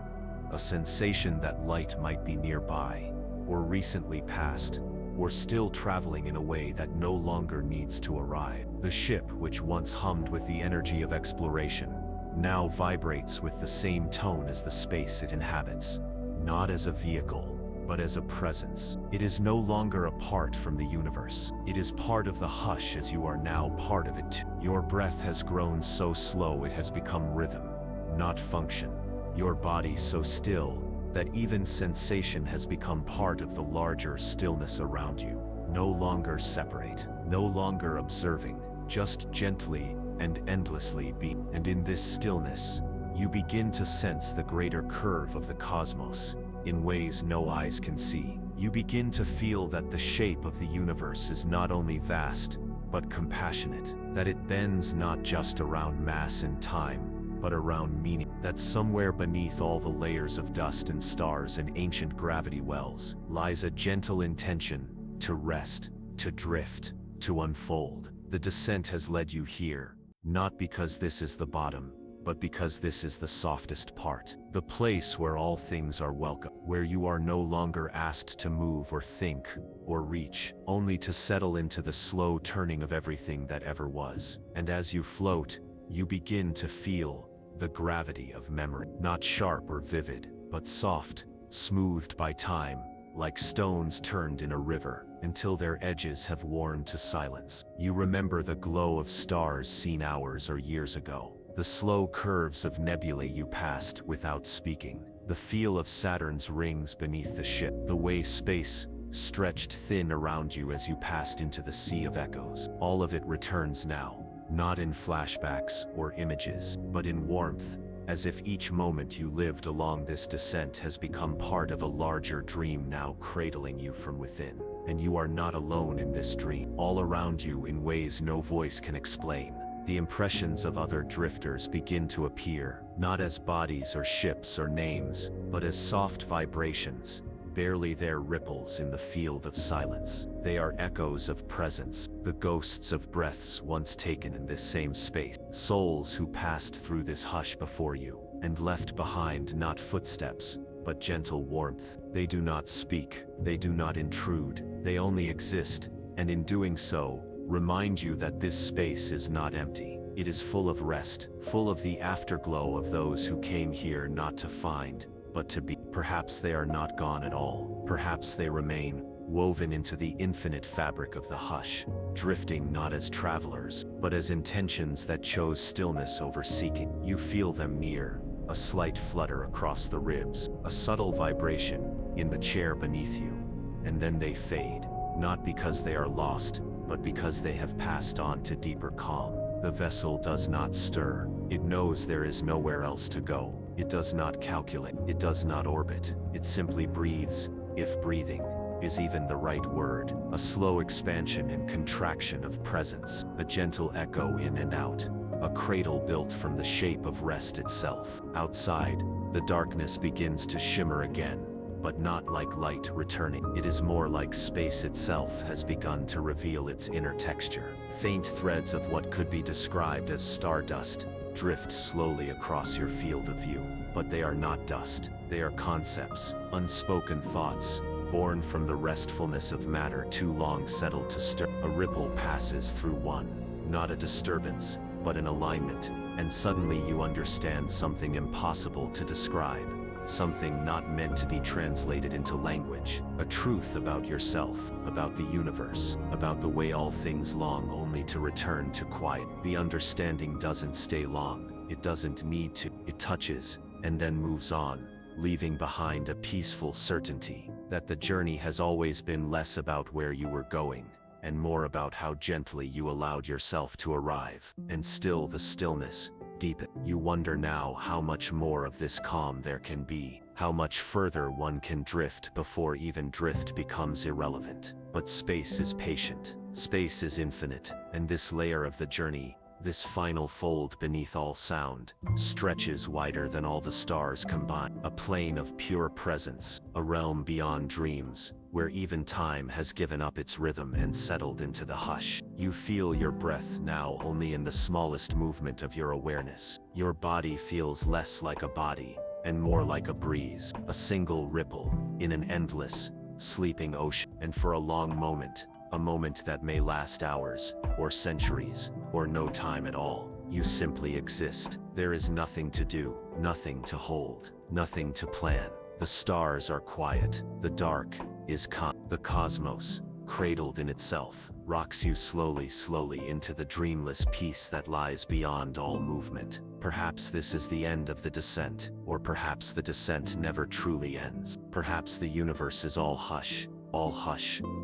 a sensation that light might be nearby, or recently passed, or still traveling in a way that no longer needs to arrive. The ship, which once hummed with the energy of exploration, now vibrates with the same tone as the space it inhabits, not as a vehicle, but as a presence. It is no longer apart from the universe. It is part of the hush, as you are now part of it too. Your breath has grown so slow it has become rhythm, not function. your body so still that even sensation has become part of the larger stillness around you. No longer separate, no longer observing, just gently and endlessly be. And in this stillness, you begin to sense the greater curve of the cosmos in ways no eyes can see. You begin to feel that the shape of the universe is not only vast, but compassionate, that it bends not just around mass and time, but around meaning, that somewhere beneath all the layers of dust and stars and ancient gravity wells lies a gentle intention to rest, to drift, to unfold. The descent has led you here, not because this is the bottom, but because this is the softest part, the place where all things are welcome, where you are no longer asked to move or think or reach, only to settle into the slow turning of everything that ever was. And as you float, you begin to feel the gravity of memory, not sharp or vivid, but soft, smoothed by time, like stones turned in a river, until their edges have worn to silence. You remember the glow of stars seen hours or years ago, the slow curves of nebulae you passed without speaking, the feel of Saturn's rings beneath the ship, the way space stretched thin around you as you passed into the sea of echoes. All of it returns now, not in flashbacks or images, but in warmth, as if each moment you lived along this descent has become part of a larger dream now cradling you from within. And you are not alone in this dream. All around you, in ways no voice can explain, the impressions of other drifters begin to appear, not as bodies or ships or names, but as soft vibrations, barely there ripples in the field of silence. They are echoes of presence, the ghosts of breaths once taken in this same space, souls who passed through this hush before you, and left behind not footsteps, but gentle warmth. They do not speak, they do not intrude, they only exist, and in doing so, remind you that this space is not empty. It is full of rest, full of the afterglow of those who came here not to find, but to be. Perhaps they are not gone at all. Perhaps they remain, woven into the infinite fabric of the hush, drifting not as travelers, but as intentions that chose stillness over seeking. You feel them near, a slight flutter across the ribs, a subtle vibration in the chair beneath you, and then they fade, not because they are lost, but because they have passed on to deeper calm. The vessel does not stir. It knows there is nowhere else to go. It does not calculate. It does not orbit. It simply breathes, if breathing is even the right word. A slow expansion and contraction of presence, a gentle echo in and out, a cradle built from the shape of rest itself. Outside, the darkness begins to shimmer again, but not like light returning. It is more like space itself has begun to reveal its inner texture. Faint threads of what could be described as stardust drift slowly across your field of view. But they are not dust. They are concepts, unspoken thoughts, born from the restfulness of matter too long settled to stir. A ripple passes through one, not a disturbance, but an alignment, and suddenly you understand something impossible to describe. Something not meant to be translated into language. A truth about yourself, about the universe, about the way all things long only to return to quiet. The understanding doesn't stay long. It doesn't need to. It touches, and then moves on, leaving behind a peaceful certainty that the journey has always been less about where you were going, and more about how gently you allowed yourself to arrive. And still the stillness deepen. You wonder now how much more of this calm there can be, how much further one can drift before even drift becomes irrelevant. But space is patient, space is infinite, and this layer of the journey, this final fold beneath all sound, stretches wider than all the stars combined. A plane of pure presence, a realm beyond dreams, where even time has given up its rhythm and settled into the hush. You feel your breath now only in the smallest movement of your awareness. Your body feels less like a body, and more like a breeze, a single ripple, in an endless, sleeping ocean. And for a long moment, a moment that may last hours, or centuries, or no time at all, you simply exist. There is nothing to do, nothing to hold, nothing to plan. The stars are quiet, the dark is calm. The cosmos, cradled in itself, rocks you slowly, slowly into the dreamless peace that lies beyond all movement. Perhaps this is the end of the descent, or perhaps the descent never truly ends. Perhaps the universe is all hush,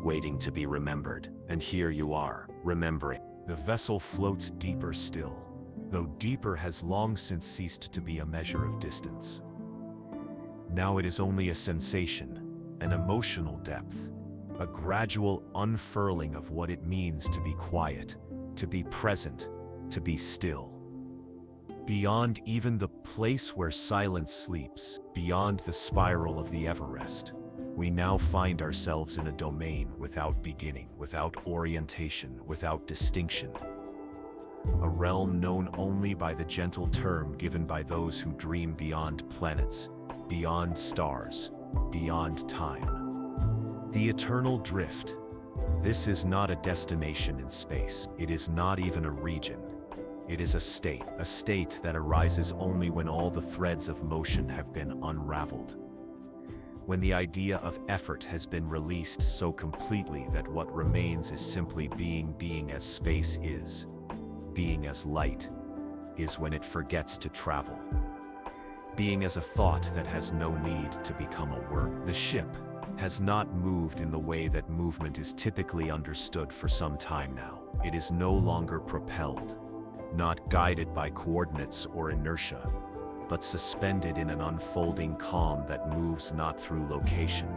waiting to be remembered. And here you are, remembering. The vessel floats deeper still, though deeper has long since ceased to be a measure of distance. Now it is only a sensation, an emotional depth, a gradual unfurling of what it means to be quiet, to be present, to be still. Beyond even the place where silence sleeps, beyond the spiral of the Everest, we now find ourselves in a domain without beginning, without orientation, without distinction. A realm known only by the gentle term given by those who dream beyond planets, beyond stars, beyond time. The eternal drift. This is not a destination in space. It is not even a region. It is a state that arises only when all the threads of motion have been unraveled. When the idea of effort has been released so completely that what remains is simply being as space is, being as light is when it forgets to travel. Being as a thought that has no need to become a word. The ship has not moved in the way that movement is typically understood for some time now. It is no longer propelled, not guided by coordinates or inertia, but suspended in an unfolding calm that moves not through location,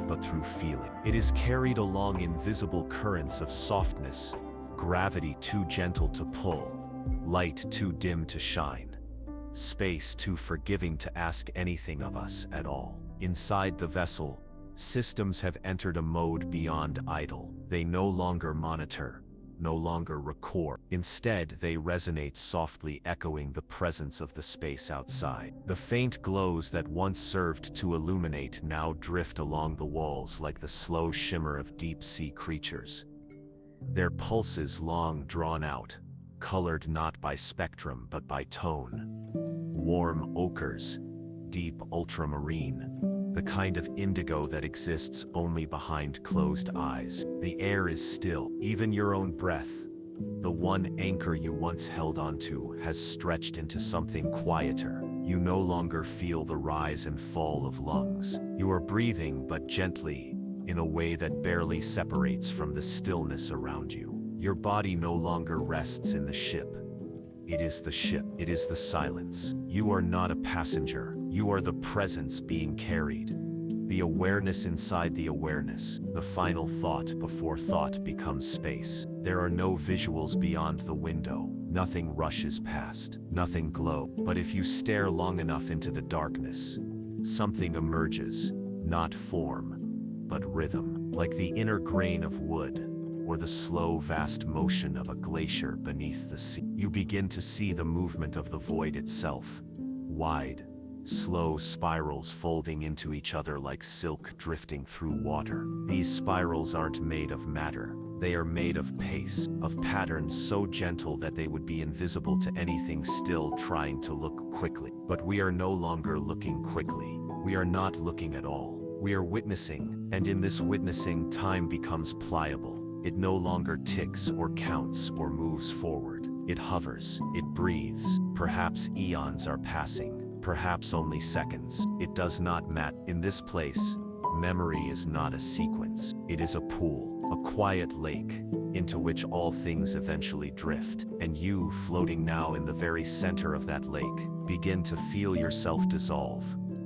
but through feeling. It is carried along invisible currents of softness, gravity too gentle to pull, light too dim to shine, space too forgiving to ask anything of us at all. Inside the vessel, systems have entered a mode beyond idle. They no longer monitor, no longer record. Instead, they resonate softly, echoing the presence of the space outside. The faint glows that once served to illuminate now drift along the walls like the slow shimmer of deep-sea creatures. Their pulses long drawn out, colored not by spectrum but by tone. Warm ochres, deep ultramarine, the kind of indigo that exists only behind closed eyes. The air is still. Even your own breath, the one anchor you once held onto, has stretched into something quieter. You no longer feel the rise and fall of lungs. You are breathing, but gently, in a way that barely separates from the stillness around you. Your body no longer rests in the ship. It is the ship. It is the silence. You are not a passenger. You are the presence being carried. The awareness inside the awareness. The final thought before thought becomes space. There are no visuals beyond the window. Nothing rushes past. Nothing glows. But if you stare long enough into the darkness, something emerges. Not form, but rhythm. Like the inner grain of wood, or the slow, vast motion of a glacier beneath the sea. You begin to see the movement of the void itself. Wide, slow spirals folding into each other like silk drifting through water. These spirals aren't made of matter. They are made of pace, of patterns so gentle that they would be invisible to anything still trying to look quickly. But we are no longer looking quickly. We are not looking at all. We are witnessing, and in this witnessing, time becomes pliable. It no longer ticks or counts or moves forward. It hovers. It breathes. Perhaps eons are passing. Perhaps only seconds. It does not matter. In this place, memory is not a sequence. It is a pool, a quiet lake, into which all things eventually drift. And you, floating now in the very center of that lake, begin to feel yourself dissolve,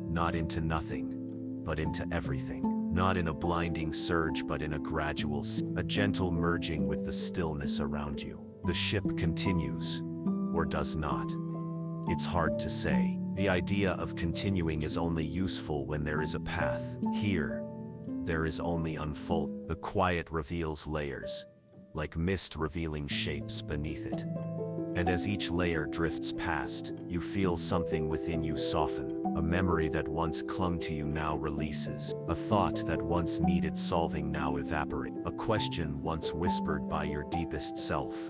not into nothing, but into everything. Not in a blinding surge, but in a gradual, a gentle merging with the stillness around you. The ship continues, or does not. It's hard to say. The idea of continuing is only useful when there is a path. Here, there is only unfold. The quiet reveals layers, like mist revealing shapes beneath it. And as each layer drifts past, you feel something within you soften. A memory that once clung to you now releases. A thought that once needed solving now evaporates. A question once whispered by your deepest self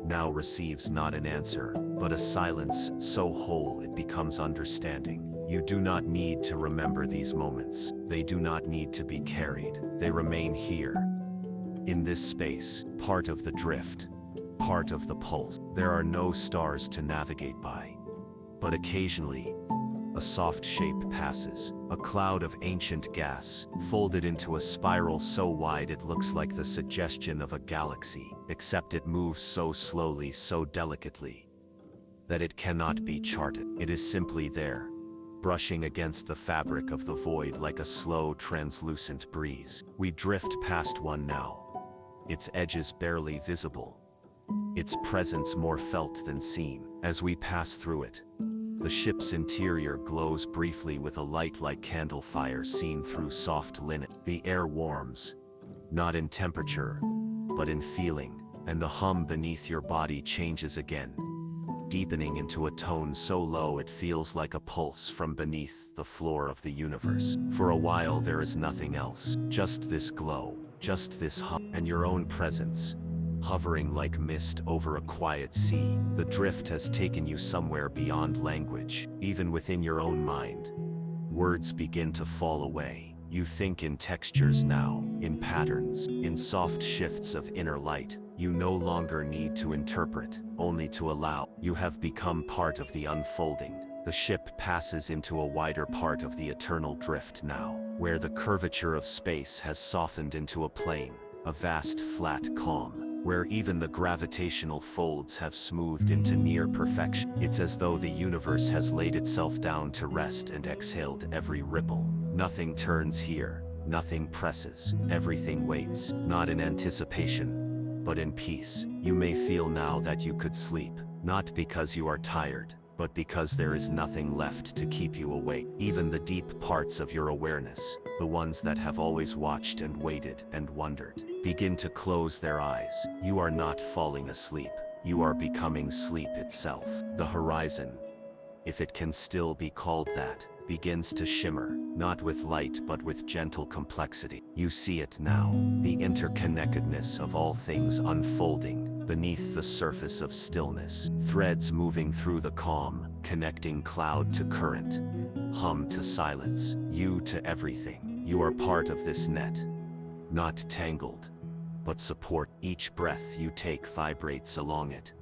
now receives not an answer, but a silence so whole it becomes understanding. You do not need to remember these moments. They do not need to be carried. They remain here, In this space, part of the drift, part of the pulse, there are no stars to navigate by. But occasionally, a soft shape passes, a cloud of ancient gas, folded into a spiral so wide it looks like the suggestion of a galaxy, except it moves so slowly, so delicately, that it cannot be charted. It is simply there, brushing against the fabric of the void like a slow, translucent breeze. We drift past one now, its edges barely visible, its presence more felt than seen. As we pass through it, the ship's interior glows briefly with a light like candle fire seen through soft linen. The air warms, not in temperature, but in feeling, and the hum beneath your body changes again, deepening into a tone so low it feels like a pulse from beneath the floor of the universe. For a while there is nothing else, just this glow, just this hum, and your own presence, hovering like mist over a quiet sea. The drift has taken you somewhere beyond language, even within your own mind. Words begin to fall away. You think in textures now, in patterns, in soft shifts of inner light. You no longer need to interpret, only to allow. You have become part of the unfolding. The ship passes into a wider part of the eternal drift now, where the curvature of space has softened into a plane, a vast flat calm, where even the gravitational folds have smoothed into near perfection. It's as though the universe has laid itself down to rest and exhaled every ripple. Nothing turns here, nothing presses, everything waits, not in anticipation, but in peace. You may feel now that you could sleep, not because you are tired, but because there is nothing left to keep you awake. Even the deep parts of your awareness, the ones that have always watched and waited and wondered, begin to close their eyes. You are not falling asleep. You are becoming sleep itself. The horizon, if it can still be called that, begins to shimmer, not with light but with gentle complexity. You see it now, the interconnectedness of all things unfolding beneath the surface of stillness, threads moving through the calm, connecting cloud to current, hum to silence, you to everything. You are part of this net, not tangled, but support. Each breath you take vibrates along it,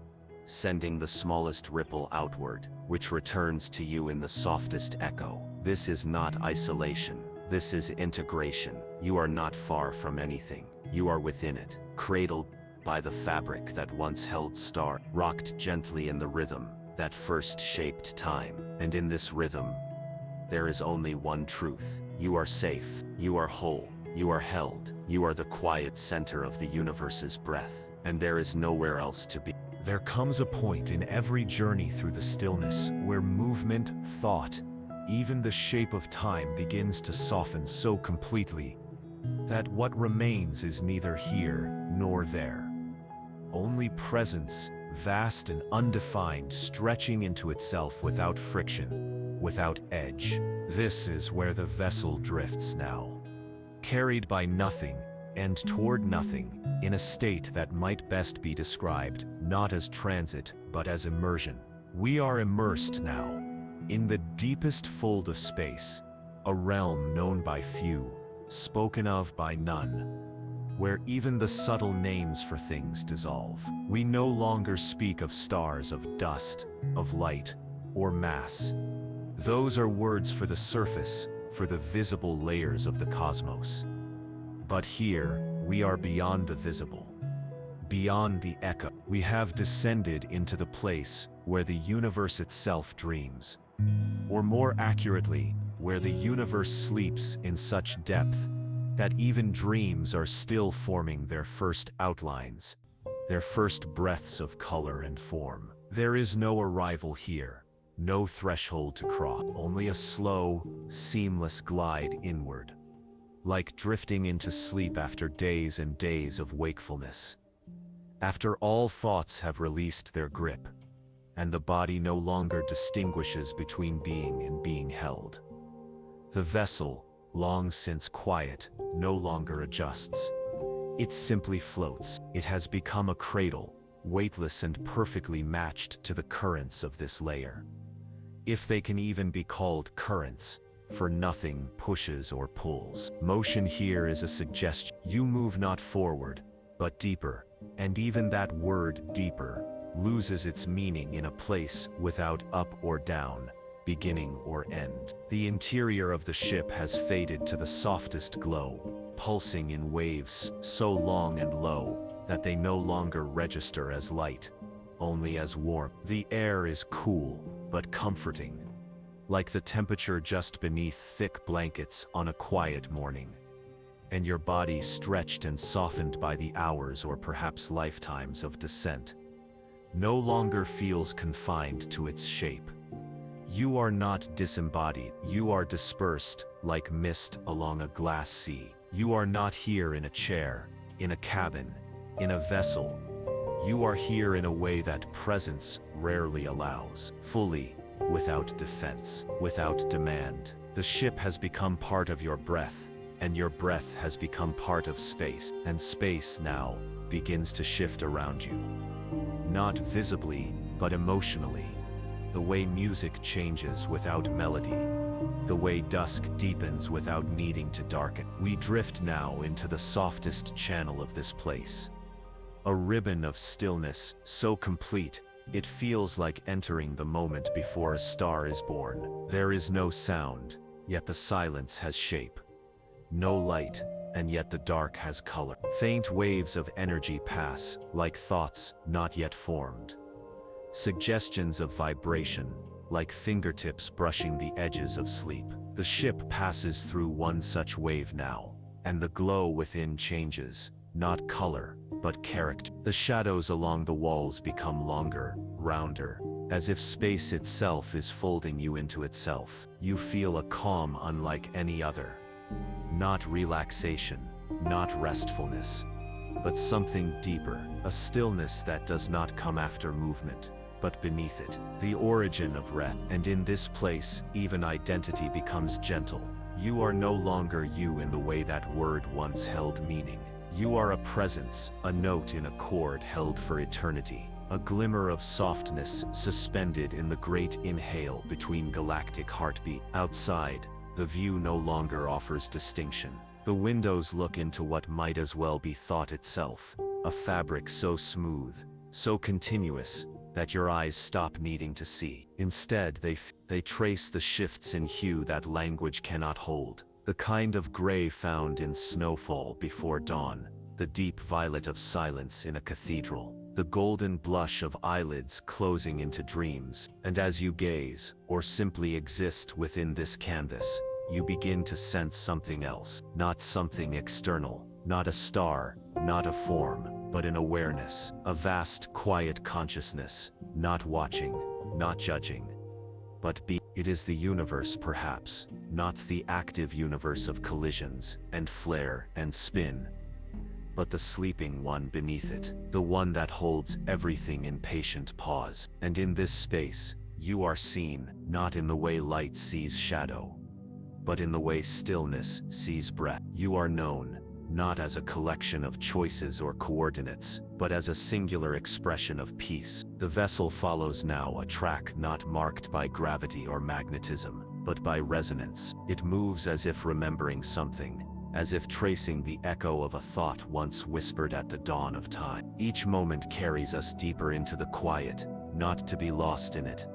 sending the smallest ripple outward, which returns to you in the softest echo. This is not isolation. This is integration. You are not far from anything. You are within it, cradled by the fabric that once held star, rocked gently in the rhythm that first shaped time. And in this rhythm, there is only one truth. You are safe. You are whole. You are held. You are the quiet center of the universe's breath, and there is nowhere else to be. There comes a point in every journey through the stillness where movement, thought, even the shape of time begins to soften so completely that what remains is neither here nor there. Only presence, vast and undefined, stretching into itself without friction, without edge. This is where the vessel drifts now, carried by nothing and toward nothing, in a state that might best be described not as transit, but as immersion. We are immersed now, in the deepest fold of space, a realm known by few, spoken of by none, where even the subtle names for things dissolve. We no longer speak of stars, of dust, of light, or mass. Those are words for the surface, for the visible layers of the cosmos. But here, we are beyond the visible, beyond the echo. We have descended into the place where the universe itself dreams, or more accurately, where the universe sleeps in such depth that even dreams are still forming their first outlines, their first breaths of color and form. There is no arrival here, no threshold to cross, only a slow, seamless glide inward, like drifting into sleep after days and days of wakefulness. After all thoughts have released their grip, and the body no longer distinguishes between being and being held. The vessel, long since quiet, no longer adjusts. It simply floats. It has become a cradle, weightless and perfectly matched to the currents of this layer. If they can even be called currents, for nothing pushes or pulls. Motion here is a suggestion. You move not forward, but deeper. And even that word deeper loses its meaning in a place without up or down, beginning or end. The interior of the ship has faded to the softest glow, pulsing in waves so long and low that they no longer register as light, only as warmth. The air is cool, but comforting, like the temperature just beneath thick blankets on a quiet morning. And your body stretched and softened by the hours or perhaps lifetimes of descent no longer feels confined to its shape. You are not disembodied, you are dispersed like mist along a glass sea. You are not here in a chair, in a cabin, in a vessel. You are here in a way that presence rarely allows, fully, without defense, without demand. The ship has become part of your breath, and your breath has become part of space, and space now begins to shift around you. Not visibly, but emotionally. The way music changes without melody. The way dusk deepens without needing to darken. We drift now into the softest channel of this place. A ribbon of stillness, so complete, it feels like entering the moment before a star is born. There is no sound, yet the silence has shape. No light, and yet the dark has color. Faint waves of energy pass, like thoughts not yet formed. Suggestions of vibration, like fingertips brushing the edges of sleep. The ship passes through one such wave now, and the glow within changes, not color, but character. The shadows along the walls become longer, rounder, as if space itself is folding you into itself. You feel a calm unlike any other. Not relaxation, not restfulness, but something deeper, a stillness that does not come after movement, but beneath it, the origin of rest. And in this place, even identity becomes gentle. You are no longer you in the way that word once held meaning. You are a presence, a note in a chord held for eternity, a glimmer of softness suspended in the great inhale between galactic heartbeat. Outside, the view no longer offers distinction. The windows look into what might as well be thought itself, a fabric so smooth, so continuous, that your eyes stop needing to see. Instead, they trace the shifts in hue that language cannot hold. The kind of gray found in snowfall before dawn, the deep violet of silence in a cathedral, the golden blush of eyelids closing into dreams. And as you gaze, or simply exist within this canvas, you begin to sense something else. Not something external, not a star, not a form, but an awareness, a vast, quiet consciousness, not watching, not judging, but being. It is the universe, perhaps, not the active universe of collisions, and flare, and spin, but the sleeping one beneath it, the one that holds everything in patient pause. And in this space, you are seen, not in the way light sees shadow, but in the way stillness sees breath. You are known, not as a collection of choices or coordinates, but as a singular expression of peace. The vessel follows now a track not marked by gravity or magnetism, but by resonance. It moves as if remembering something, as if tracing the echo of a thought once whispered at the dawn of time. Each moment carries us deeper into the quiet, not to be lost in it,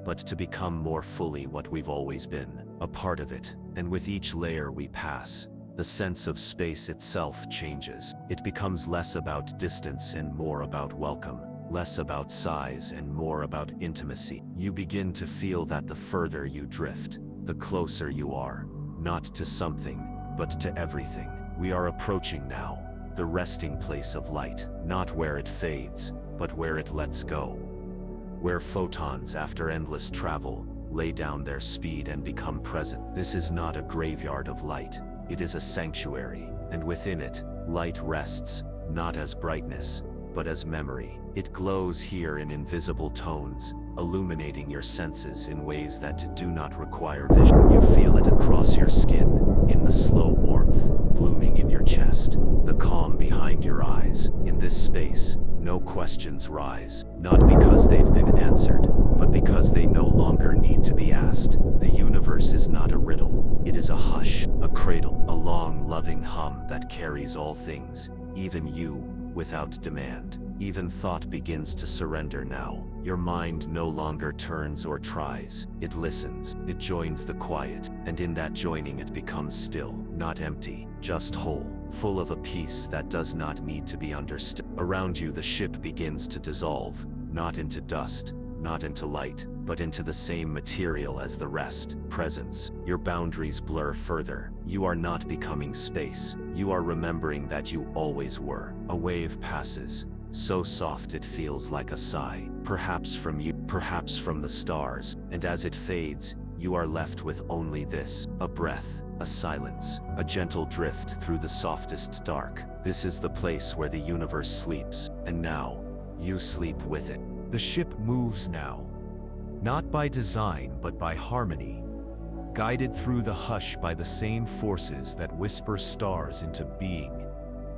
but to become more fully what we've always been, a part of it. And with each layer we pass, the sense of space itself changes. It becomes less about distance and more about welcome, less about size and more about intimacy. You begin to feel that the further you drift, the closer you are, not to something, but to everything. We are approaching now the resting place of light, not where it fades, but where it lets go, where photons, after endless travel, lay down their speed and become present. This is not a graveyard of light. It is a sanctuary, and within it, light rests, not as brightness, but as memory. It glows here in invisible tones, illuminating your senses in ways that do not require vision. You feel it across your skin, in the slow warmth, blooming in your chest, the calm behind your eyes. In this space, no questions rise, not because they've been answered, but because they no longer need to be asked. The universe is not a riddle, it is is a hush, a cradle, a long, loving hum that carries all things, even you, without demand. Even thought begins to surrender now. Your mind no longer turns or tries. It listens, it joins the quiet, and in that joining it becomes still, not empty, just whole, full of a peace that does not need to be understood. Around you the ship begins to dissolve, not into dust, not into light, but into the same material as the rest, presence. Your boundaries blur further. You are not becoming space. You are remembering that you always were. A wave passes, so soft it feels like a sigh, perhaps from you, perhaps from the stars, and as it fades, you are left with only this, a breath, a silence, a gentle drift through the softest dark. This is the place where the universe sleeps, and now, you sleep with it. The ship moves now, not by design but by harmony, guided through the hush by the same forces that whisper stars into being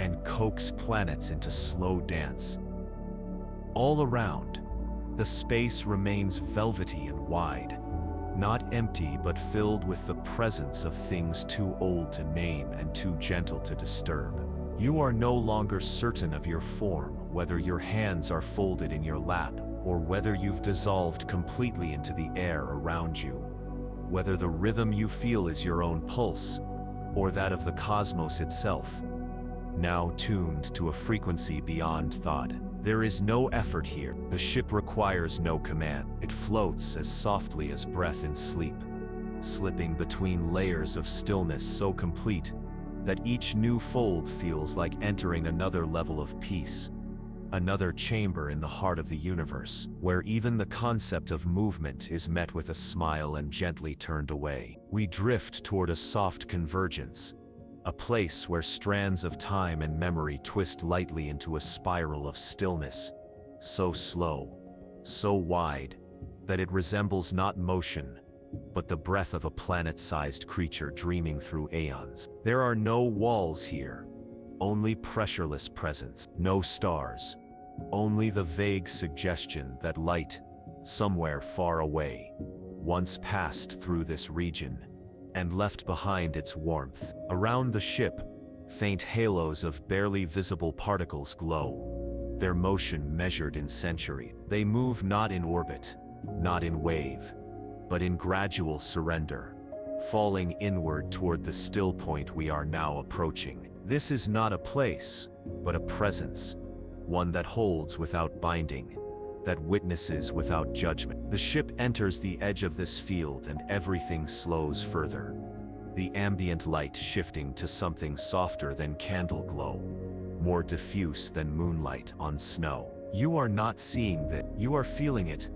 and coax planets into slow dance. All around, the space remains velvety and wide, not empty but filled with the presence of things too old to name and too gentle to disturb. You are no longer certain of your form, whether your hands are folded in your lap, or whether you've dissolved completely into the air around you, whether the rhythm you feel is your own pulse, or that of the cosmos itself, now tuned to a frequency beyond thought. There is no effort here. The ship requires no command. It floats as softly as breath in sleep, slipping between layers of stillness so complete that each new fold feels like entering another level of peace, another chamber in the heart of the universe, where even the concept of movement is met with a smile and gently turned away. We drift toward a soft convergence, a place where strands of time and memory twist lightly into a spiral of stillness, so slow, so wide, that it resembles not motion, but the breath of a planet-sized creature dreaming through aeons. There are no walls here, only pressureless presence, no stars, only the vague suggestion that light, somewhere far away, once passed through this region and left behind its warmth. Around the ship, faint halos of barely visible particles glow, their motion measured in centuries. They move not in orbit, not in wave, but in gradual surrender, falling inward toward the still point we are now approaching. This is not a place, but a presence, one that holds without binding, that witnesses without judgment. The ship enters the edge of this field and everything slows further, the ambient light shifting to something softer than candle glow, more diffuse than moonlight on snow. You are not seeing that, you are feeling it,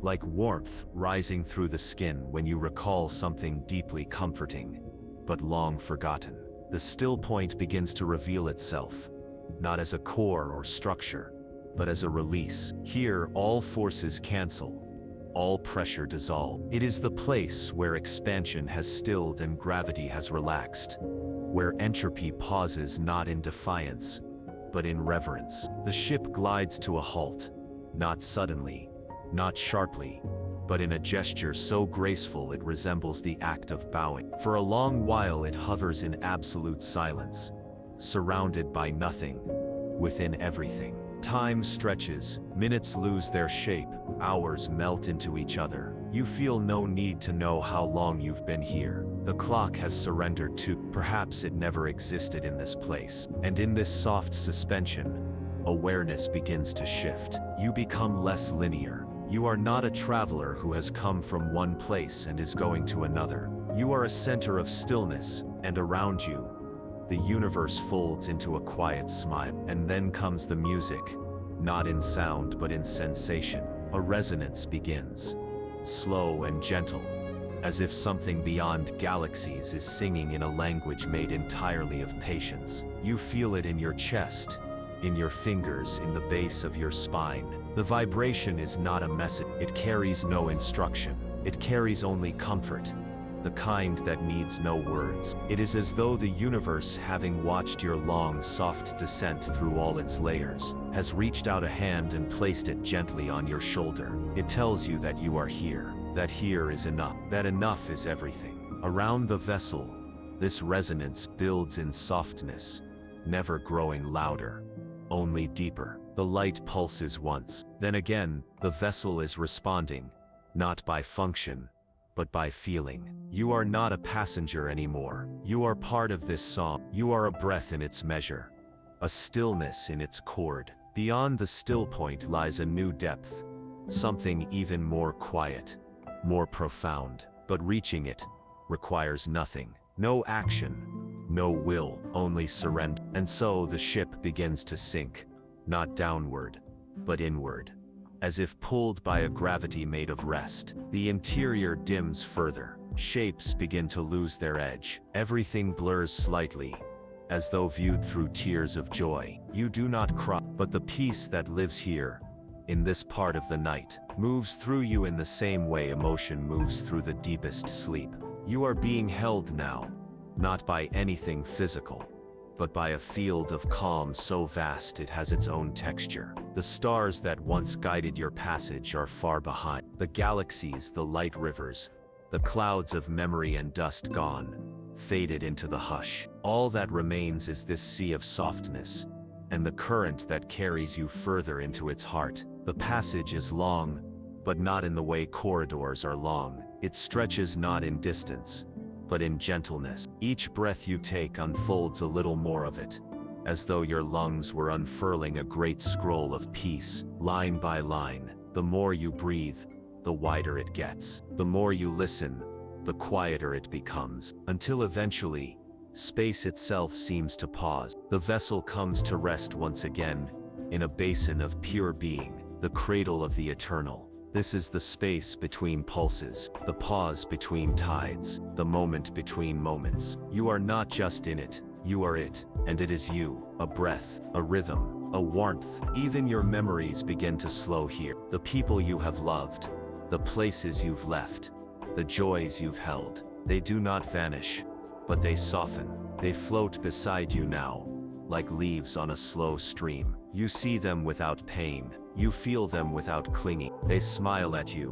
like warmth rising through the skin when you recall something deeply comforting, but long forgotten. The still point begins to reveal itself, not as a core or structure, but as a release. Here, all forces cancel, all pressure dissolve. It is the place where expansion has stilled and gravity has relaxed, where entropy pauses not in defiance, but in reverence. The ship glides to a halt, not suddenly, not sharply, but in a gesture so graceful it resembles the act of bowing. For a long while it hovers in absolute silence, surrounded by nothing, within everything. Time stretches, minutes lose their shape, hours melt into each other. You feel no need to know how long you've been here. The clock has surrendered to, perhaps it never existed in this place. And in this soft suspension, awareness begins to shift. You become less linear. You are not a traveler who has come from one place and is going to another. You are a center of stillness, and around you, the universe folds into a quiet smile. And then comes the music, not in sound but in sensation. A resonance begins, slow and gentle, as if something beyond galaxies is singing in a language made entirely of patience. You feel it in your chest, in your fingers, in the base of your spine. The vibration is not a message. It carries no instruction. It carries only comfort, the kind that needs no words. It is as though the universe, having watched your long, soft descent through all its layers, has reached out a hand and placed it gently on your shoulder. It tells you that you are here, that here is enough, that enough is everything. Around the vessel, This resonance builds in softness, never growing louder, only deeper. The light pulses once, then again, the vessel is responding, not by function, but by feeling. You are not a passenger anymore. You are part of this song. You are a breath in its measure, a stillness in its chord. Beyond the still point lies a new depth, something even more quiet, more profound. But reaching it requires nothing. No action, no will, only surrender. And so the ship begins to sink, not downward, but inward. As if pulled by a gravity made of rest, the interior dims further. Shapes begin to lose their edge. Everything blurs slightly, as though viewed through tears of joy. You do not cry, but the peace that lives here, in this part of the night, moves through you in the same way emotion moves through the deepest sleep. You are being held now, not by anything physical, but by a field of calm so vast it has its own texture. The stars that once guided your passage are far behind. The galaxies, the light rivers, the clouds of memory and dust gone, faded into the hush. All that remains is this sea of softness, and the current that carries you further into its heart. The passage is long, but not in the way corridors are long. It stretches not in distance, but in gentleness. Each breath you take unfolds a little more of it, as though your lungs were unfurling a great scroll of peace, line by line. The more you breathe, the wider it gets. The more you listen, the quieter it becomes, until eventually, space itself seems to pause. The vessel comes to rest once again, in a basin of pure being, the cradle of the eternal. This is the space between pulses, the pause between tides, the moment between moments. You are not just in it, you are it, and it is you, a breath, a rhythm, a warmth. Even your memories begin to slow here. The people you have loved, the places you've left, the joys you've held, they do not vanish, but they soften. They float beside you now, like leaves on a slow stream. You see them without pain, you feel them without clinging. They smile at you,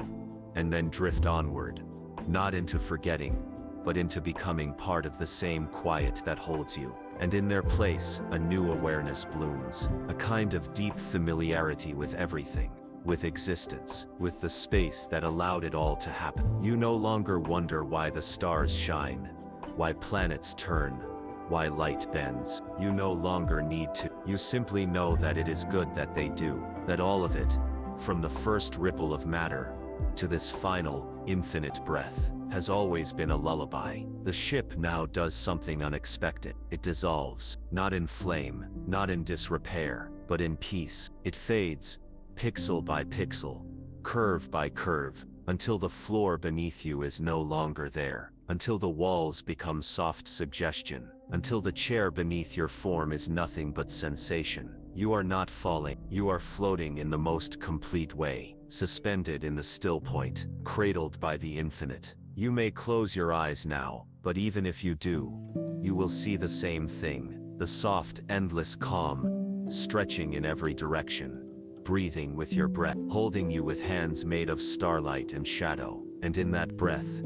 and then drift onward, not into forgetting, but into becoming part of the same quiet that holds you. And in their place, a new awareness blooms, a kind of deep familiarity with everything, with existence, with the space that allowed it all to happen. You no longer wonder why the stars shine, why planets turn, why light bends. You no longer need to. You simply know that it is good that they do, that all of it, from the first ripple of matter to this final, infinite breath, has always been a lullaby. The ship now does something unexpected. It dissolves, not in flame, not in disrepair, but in peace. It fades, pixel by pixel, curve by curve, until the floor beneath you is no longer there, until the walls become soft suggestion, until the chair beneath your form is nothing but sensation. You are not falling, you are floating in the most complete way, suspended in the still point, cradled by the infinite. You may close your eyes now, but even if you do, you will see the same thing, the soft, endless calm, stretching in every direction, breathing with your breath, holding you with hands made of starlight and shadow. And in that breath,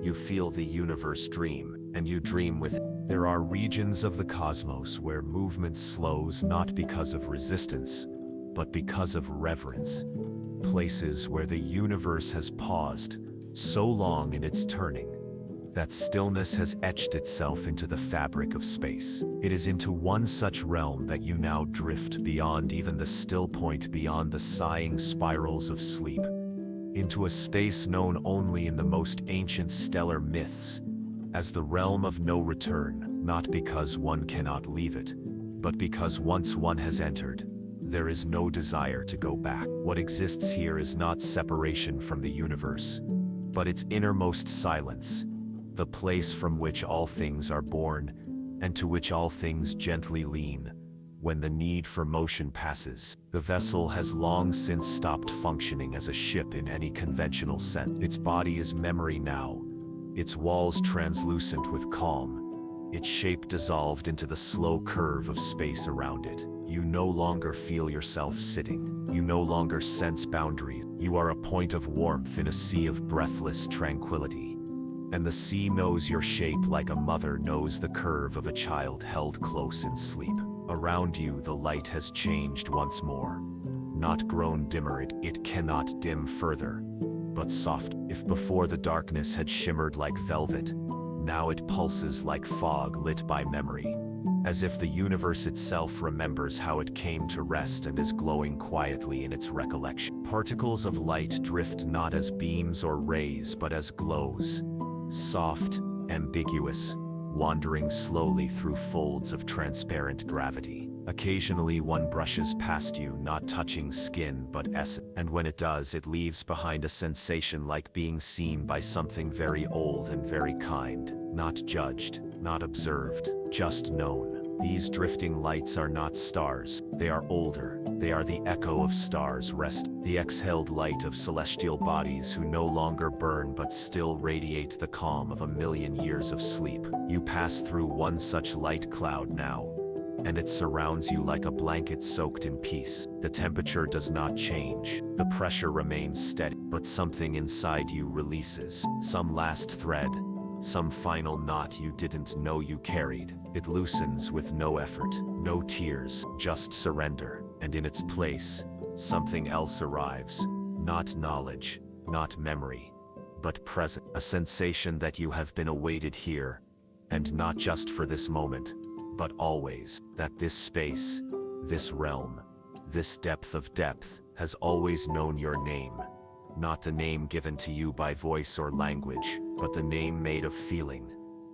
you feel the universe dream, and you dream with it. There are regions of the cosmos where movement slows not because of resistance, but because of reverence. Places where the universe has paused so long in its turning that stillness has etched itself into the fabric of space. It is into one such realm that you now drift beyond even the still point, beyond the sighing spirals of sleep, into a space known only in the most ancient stellar myths as the realm of no return, not because one cannot leave it, but because once one has entered, there is no desire to go back. What exists here is not separation from the universe, but its innermost silence, the place from which all things are born, and to which all things gently lean. When the need for motion passes, the vessel has long since stopped functioning as a ship in any conventional sense. Its body is memory now, its walls translucent with calm, its shape dissolved into the slow curve of space around it. You no longer feel yourself sitting. You no longer sense boundaries. You are a point of warmth in a sea of breathless tranquility. and the sea knows your shape like a mother knows the curve of a child held close in sleep. Around you, the light has changed once more. Not grown dimmer, it cannot dim further, but soft. If before the darkness had shimmered like velvet, now it pulses like fog lit by memory, as if the universe itself remembers how it came to rest and is glowing quietly in its recollection. Particles of light drift not as beams or rays but as glows, soft, ambiguous, wandering slowly through folds of transparent gravity. Occasionally one brushes past you, not touching skin but essence, and when it does, it leaves behind a sensation like being seen by something very old and very kind, not judged, not observed, just known. These drifting lights are not stars, they are older, they are the echo of stars rest, the exhaled light of celestial bodies who no longer burn but still radiate the calm of a million years of sleep. You pass through one such light cloud now, and it surrounds you like a blanket soaked in peace. The temperature does not change, the pressure remains steady, but something inside you releases, some last thread, some final knot you didn't know you carried. It loosens with no effort, no tears, just surrender, and in its place, something else arrives. Not knowledge, not memory, but present. A sensation that you have been awaited here, and not just for this moment, but always. That this space, this realm, this depth of depth, has always known your name. Not the name given to you by voice or language, but the name made of feeling,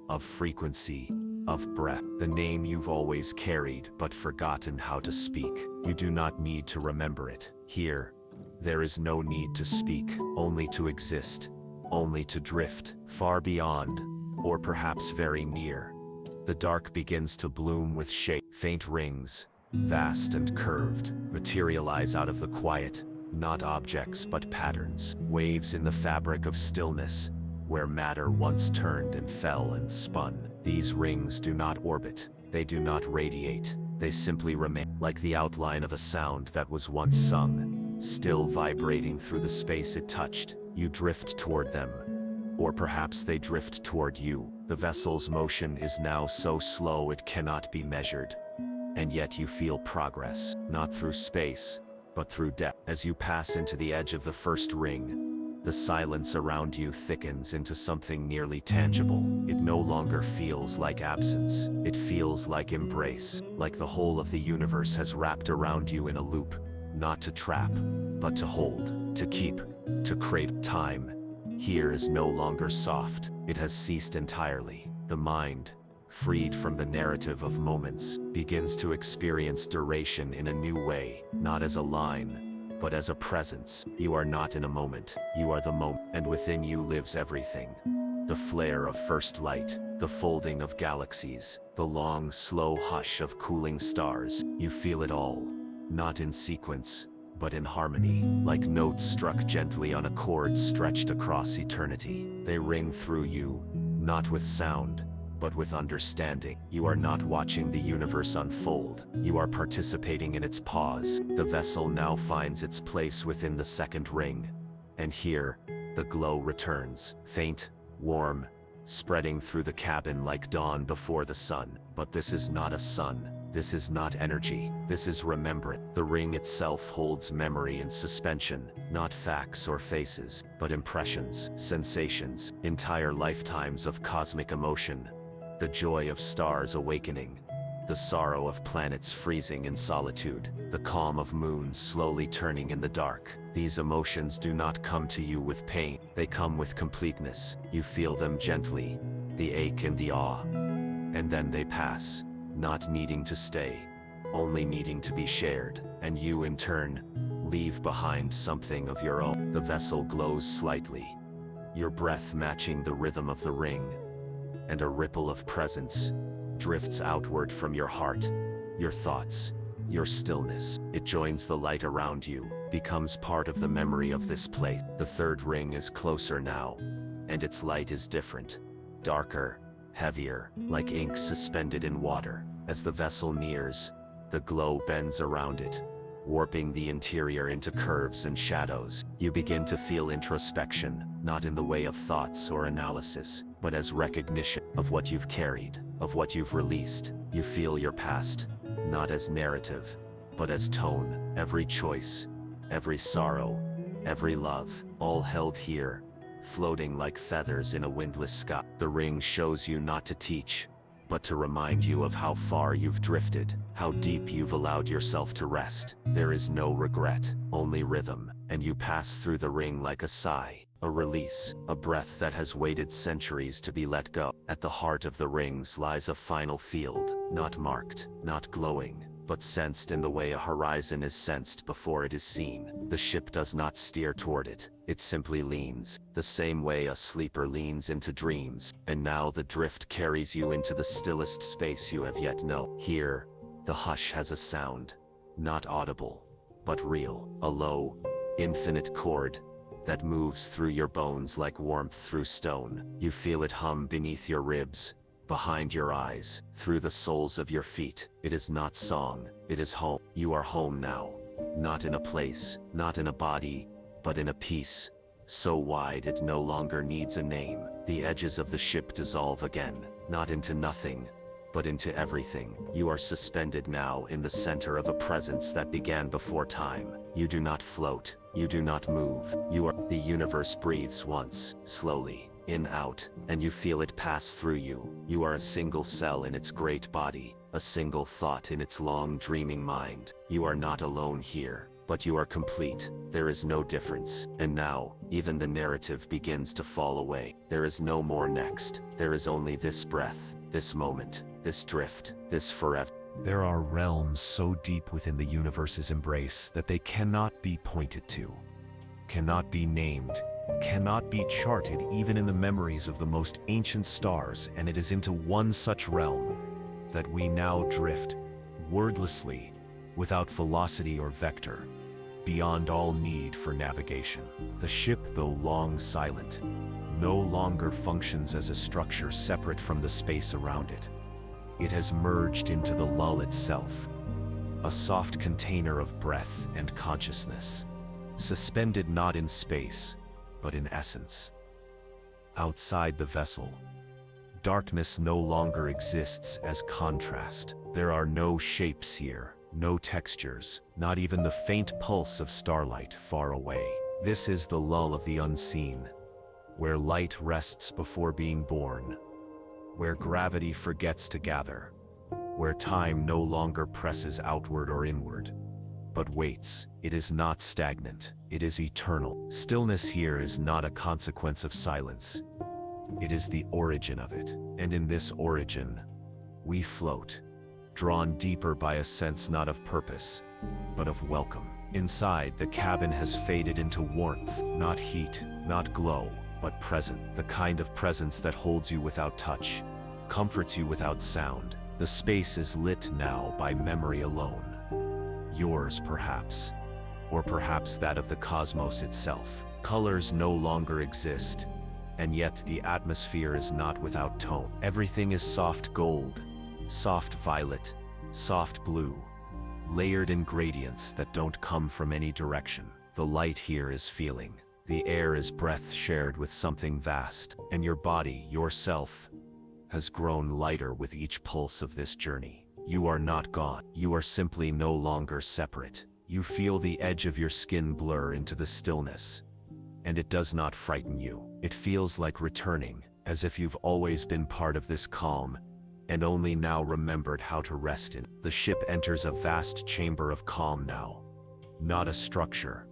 of frequency, of breath. The name you've always carried but forgotten how to speak. You do not need to remember it. Here, there is no need to speak, only to exist, only to drift, far beyond, or perhaps very near. The dark begins to bloom with shape. Faint rings, vast and curved, materialize out of the quiet, not objects but patterns. Waves in the fabric of stillness, where matter once turned and fell and spun. These rings do not orbit, they do not radiate, they simply remain, like the outline of a sound that was once sung, still vibrating through the space it touched. You drift toward them, or perhaps they drift toward you. The vessel's motion is now so slow it cannot be measured, and yet you feel progress, not through space, but through depth. As you pass into the edge of the first ring, the silence around you thickens into something nearly tangible. It no longer feels like absence, it feels like embrace, like the whole of the universe has wrapped around you in a loop, not to trap, but to hold, to keep, to create. Time here is no longer soft, it has ceased entirely. The mind, freed from the narrative of moments, begins to experience duration in a new way, not as a line, but as a presence. You are not in a moment, you are the moment, and within you lives everything. The flare of first light, the folding of galaxies, the long, slow hush of cooling stars. You feel it all, not in sequence, but in harmony, like notes struck gently on a chord stretched across eternity. They ring through you, not with sound, but with understanding. You are not watching the universe unfold, you are participating in its pause. The vessel now finds its place within the second ring, and here, the glow returns, faint, warm, spreading through the cabin like dawn before the sun. But this is not a sun. This is not energy, this is remembrance. The ring itself holds memory in suspension, not facts or faces, but impressions, sensations, entire lifetimes of cosmic emotion. The joy of stars awakening, the sorrow of planets freezing in solitude, the calm of moons slowly turning in the dark. These emotions do not come to you with pain, they come with completeness. You feel them gently, the ache and the awe, and then they pass. Not needing to stay, only needing to be shared, and you in turn, leave behind something of your own. The vessel glows slightly, your breath matching the rhythm of the ring, and a ripple of presence drifts outward from your heart, your thoughts, your stillness. It joins the light around you, becomes part of the memory of this place. The third ring is closer now, and its light is different, darker, heavier, like ink suspended in water. As the vessel nears, the glow bends around it, warping the interior into curves and shadows. You begin to feel introspection, not in the way of thoughts or analysis, but as recognition of what you've carried, of what you've released. You feel your past, not as narrative, but as tone. Every choice, every sorrow, every love, all held here, floating like feathers in a windless sky. The ring shows you not to teach, but to remind you of how far you've drifted, how deep you've allowed yourself to rest. There is no regret, only rhythm, and you pass through the ring like a sigh, a release, a breath that has waited centuries to be let go. At the heart of the rings lies a final field, not marked, not glowing, but sensed in the way a horizon is sensed before it is seen. The ship does not steer toward it, it simply leans, the same way a sleeper leans into dreams. And now the drift carries you into the stillest space you have yet known. Here, the hush has a sound, not audible, but real, a low, infinite chord that moves through your bones like warmth through stone. You feel it hum beneath your ribs, behind your eyes, through the soles of your feet. It is not song, it is home. You are home now, not in a place, not in a body, but in a peace, so wide it no longer needs a name. The edges of the ship dissolve again, not into nothing, but into everything. You are suspended now in the center of a presence that began before time. You do not float, you do not move. The universe breathes once, slowly, in, out, and you feel it pass through you. You are a single cell in its great body, a single thought in its long dreaming mind. You are not alone here, but you are complete. There is no difference. And now, even the narrative begins to fall away. There is no more next. There is only this breath, this moment, this drift, this forever. There are realms so deep within the universe's embrace that they cannot be pointed to, cannot be named, cannot be charted even in the memories of the most ancient stars. And it is into one such realm that we now drift, wordlessly, without velocity or vector, beyond all need for navigation. The ship, though long silent, no longer functions as a structure separate from the space around it. It has merged into the lull itself, a soft container of breath and consciousness, suspended not in space, but in essence. Outside the vessel, darkness no longer exists as contrast. There are no shapes here, no textures, not even the faint pulse of starlight far away. This is the lull of the unseen, where light rests before being born, where gravity forgets to gather, where time no longer presses outward or inward, but waits. It is not stagnant, it is eternal. Stillness here is not a consequence of silence, it is the origin of it. And in this origin, we float, drawn deeper by a sense not of purpose, but of welcome. Inside, the cabin has faded into warmth, not heat, not glow, but present. The kind of presence that holds you without touch, comforts you without sound. The space is lit now by memory alone. Yours, perhaps, or perhaps that of the cosmos itself. Colors no longer exist, and yet the atmosphere is not without tone. Everything is soft gold, soft violet, soft blue, layered in gradients that don't come from any direction. The light here is feeling. The air is breath shared with something vast, and your body, yourself, has grown lighter with each pulse of this journey. You are not gone. You are simply no longer separate. You feel the edge of your skin blur into the stillness, and it does not frighten you. It feels like returning, as if you've always been part of this calm, and only now remembered how to rest in. The ship enters a vast chamber of calm now. Not a structure,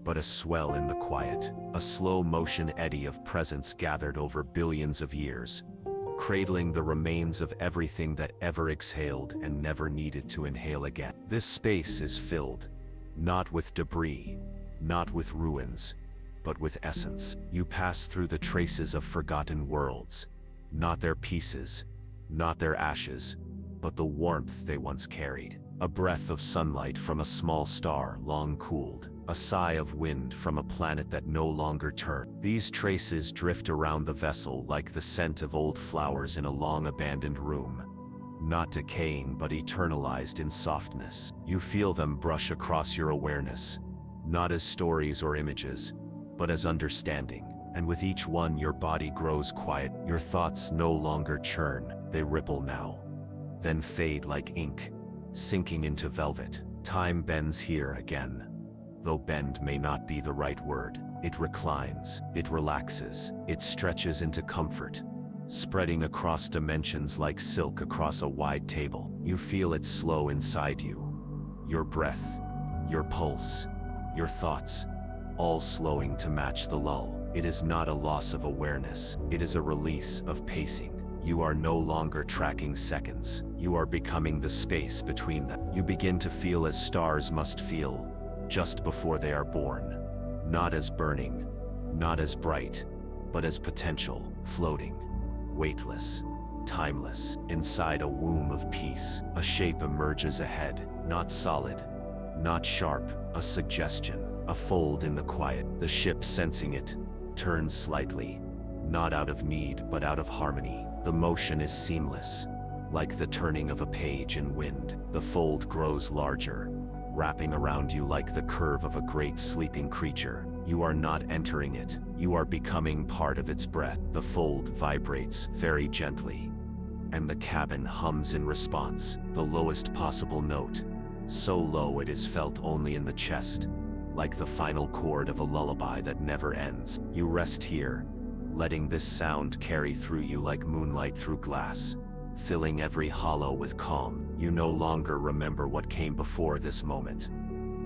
but a swell in the quiet. A slow motion eddy of presence gathered over billions of years, cradling the remains of everything that ever exhaled and never needed to inhale again. This space is filled, not with debris, not with ruins, but with essence. You pass through the traces of forgotten worlds, not their pieces, not their ashes, but the warmth they once carried. A breath of sunlight from a small star long cooled, a sigh of wind from a planet that no longer turned. These traces drift around the vessel like the scent of old flowers in a long abandoned room, not decaying but eternalized in softness. You feel them brush across your awareness, not as stories or images, but as understanding. And with each one, your body grows quiet. Your thoughts no longer churn, they ripple now, then fade like ink, sinking into velvet. Time bends here again. Though bend may not be the right word, it reclines, it relaxes, it stretches into comfort, spreading across dimensions like silk across a wide table. You feel it slow inside you. Your breath, your pulse, your thoughts, all slowing to match the lull. It is not a loss of awareness, it is a release of pacing. You are no longer tracking seconds, you are becoming the space between them. You begin to feel as stars must feel, just before they are born. Not as burning, not as bright, but as potential, floating, weightless, timeless. Inside a womb of peace, a shape emerges ahead, not solid, not sharp, a suggestion, a fold in the quiet. The ship, sensing it, turns slightly, not out of need but out of harmony. The motion is seamless, like the turning of a page in wind. The fold grows larger, wrapping around you like the curve of a great sleeping creature. You are not entering it, you are becoming part of its breath. The fold vibrates very gently, and the cabin hums in response, the lowest possible note, so low it is felt only in the chest, like the final chord of a lullaby that never ends. You rest here, letting this sound carry through you like moonlight through glass, filling every hollow with calm. You no longer remember what came before this moment,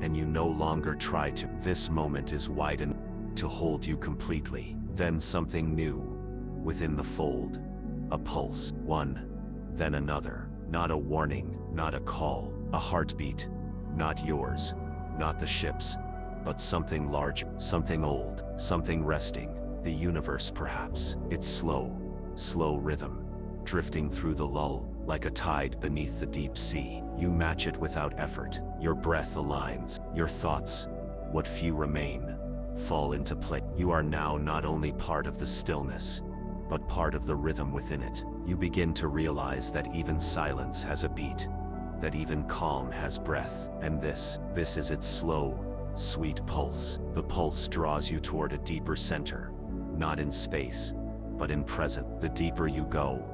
and you no longer try to. This moment is wide enough to hold you completely. Then something new, within the fold, a pulse, one, then another. Not a warning, not a call, a heartbeat, not yours, not the ship's, but something large, something old, something resting. The universe perhaps. Its slow rhythm, drifting through the lull, like a tide beneath the deep sea. You match it without effort. Your breath aligns. Your thoughts, what few remain, fall into place. You are now not only part of the stillness, but part of the rhythm within it. You begin to realize that even silence has a beat, that even calm has breath. And this is its slow, sweet pulse. The pulse draws you toward a deeper center, not in space, but in present. The deeper you go,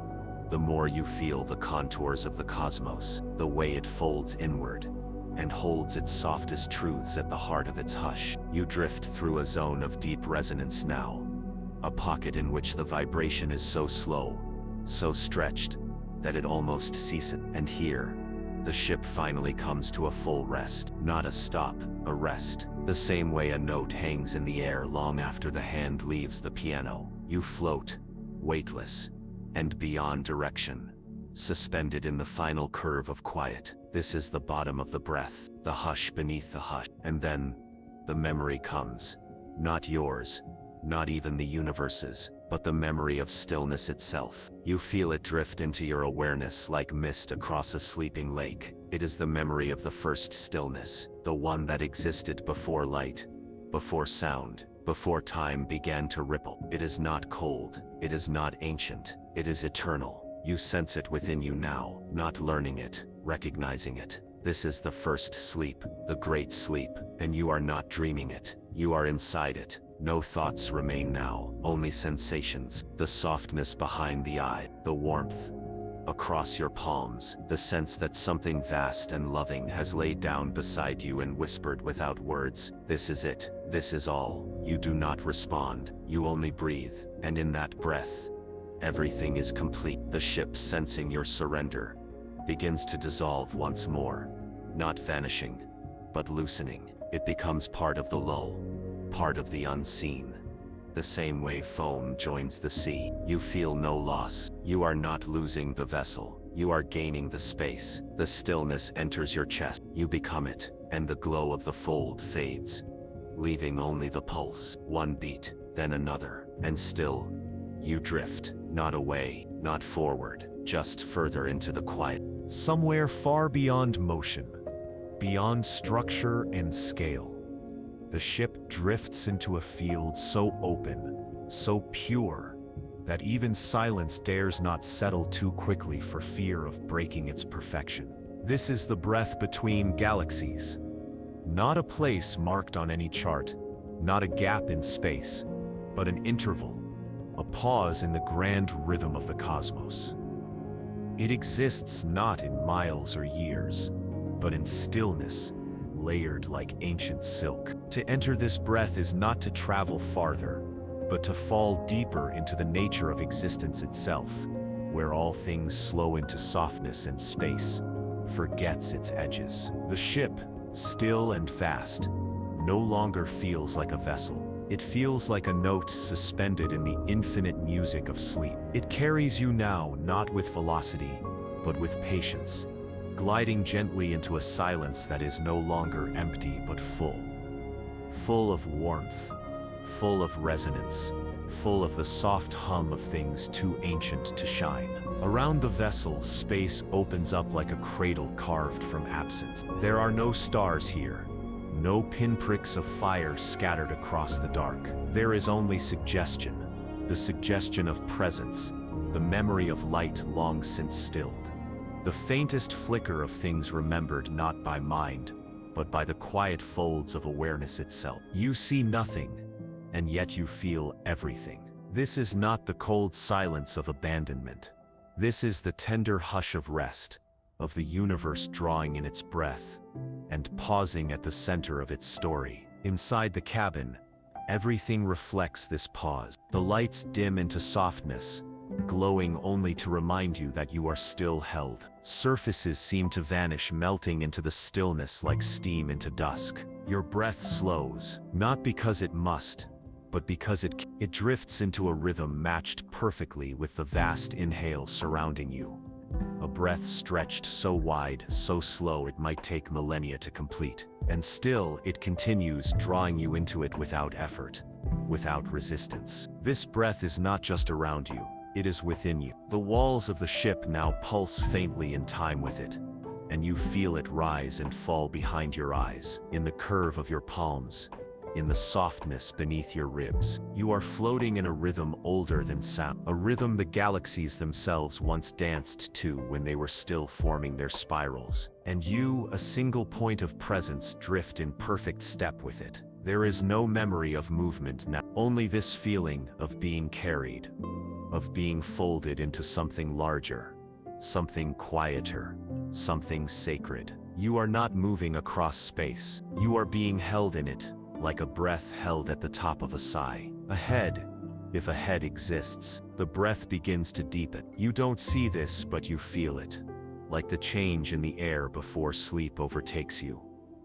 the more you feel the contours of the cosmos, the way it folds inward and holds its softest truths at the heart of its hush. You drift through a zone of deep resonance now, a pocket in which the vibration is so slow, so stretched, that it almost ceases. And here, the ship finally comes to a full rest. Not a stop, a rest. The same way a note hangs in the air long after the hand leaves the piano. You float, weightless, and beyond direction, suspended in the final curve of quiet. This is the bottom of the breath, the hush beneath the hush. And then, the memory comes. Not yours, not even the universe's, but the memory of stillness itself. You feel it drift into your awareness like mist across a sleeping lake. It is the memory of the first stillness, the one that existed before light, before sound, before time began to ripple. It is not cold, it is not ancient, it is eternal. You sense it within you now, not learning it, recognizing it. This is the first sleep, the great sleep, and you are not dreaming it, you are inside it. No thoughts remain now, only sensations. The softness behind the eye, the warmth across your palms, the sense that something vast and loving has laid down beside you and whispered without words, "This is it, this is all." You do not respond, you only breathe, and in that breath, everything is complete. The ship, sensing your surrender, begins to dissolve once more, not vanishing, but loosening. It becomes part of the lull, part of the unseen. The same way foam joins the sea. You feel no loss. You are not losing the vessel. You are gaining the space. The stillness enters your chest. You become it, and the glow of the fold fades, leaving only the pulse. One beat, then another, and still, you drift, not away, not forward, just further into the quiet. Somewhere far beyond motion, beyond structure and scale, the ship drifts into a field so open, so pure, that even silence dares not settle too quickly for fear of breaking its perfection. This is the breath between galaxies. Not a place marked on any chart, not a gap in space, but an interval, a pause in the grand rhythm of the cosmos. It exists not in miles or years, but in stillness, layered like ancient silk. To enter this breath is not to travel farther, but to fall deeper into the nature of existence itself, where all things slow into softness and space forgets its edges. The ship, still and fast, no longer feels like a vessel. It feels like a note suspended in the infinite music of sleep. It carries you now not with velocity, but with patience, gliding gently into a silence that is no longer empty but full. Full of warmth, full of resonance, full of the soft hum of things too ancient to shine. Around the vessel, space opens up like a cradle carved from absence. There are no stars here, no pinpricks of fire scattered across the dark. There is only suggestion, the suggestion of presence, the memory of light long since stilled. The faintest flicker of things remembered not by mind, but by the quiet folds of awareness itself. You see nothing, and yet you feel everything. This is not the cold silence of abandonment. This is the tender hush of rest, of the universe drawing in its breath, and pausing at the center of its story. Inside the cabin, everything reflects this pause. The lights dim into softness, glowing only to remind you that you are still held. Surfaces seem to vanish, melting into the stillness like steam into dusk. Your breath slows, not because it must, but because it drifts into a rhythm matched perfectly with the vast inhale surrounding you. A breath stretched so wide, so slow it might take millennia to complete. And still, it continues, drawing you into it without effort, without resistance. This breath is not just around you, it is within you. The walls of the ship now pulse faintly in time with it, and you feel it rise and fall behind your eyes, in the curve of your palms, in the softness beneath your ribs. You are floating in a rhythm older than sound, a rhythm the galaxies themselves once danced to when they were still forming their spirals. And you, a single point of presence, drift in perfect step with it. There is no memory of movement now, only this feeling of being carried, of being folded into something larger, something quieter, something sacred. You are not moving across space, you are being held in it, like a breath held at the top of a sigh. Ahead, if a head exists, the breath begins to deepen. You don't see this, but you feel it, like the change in the air before sleep overtakes you,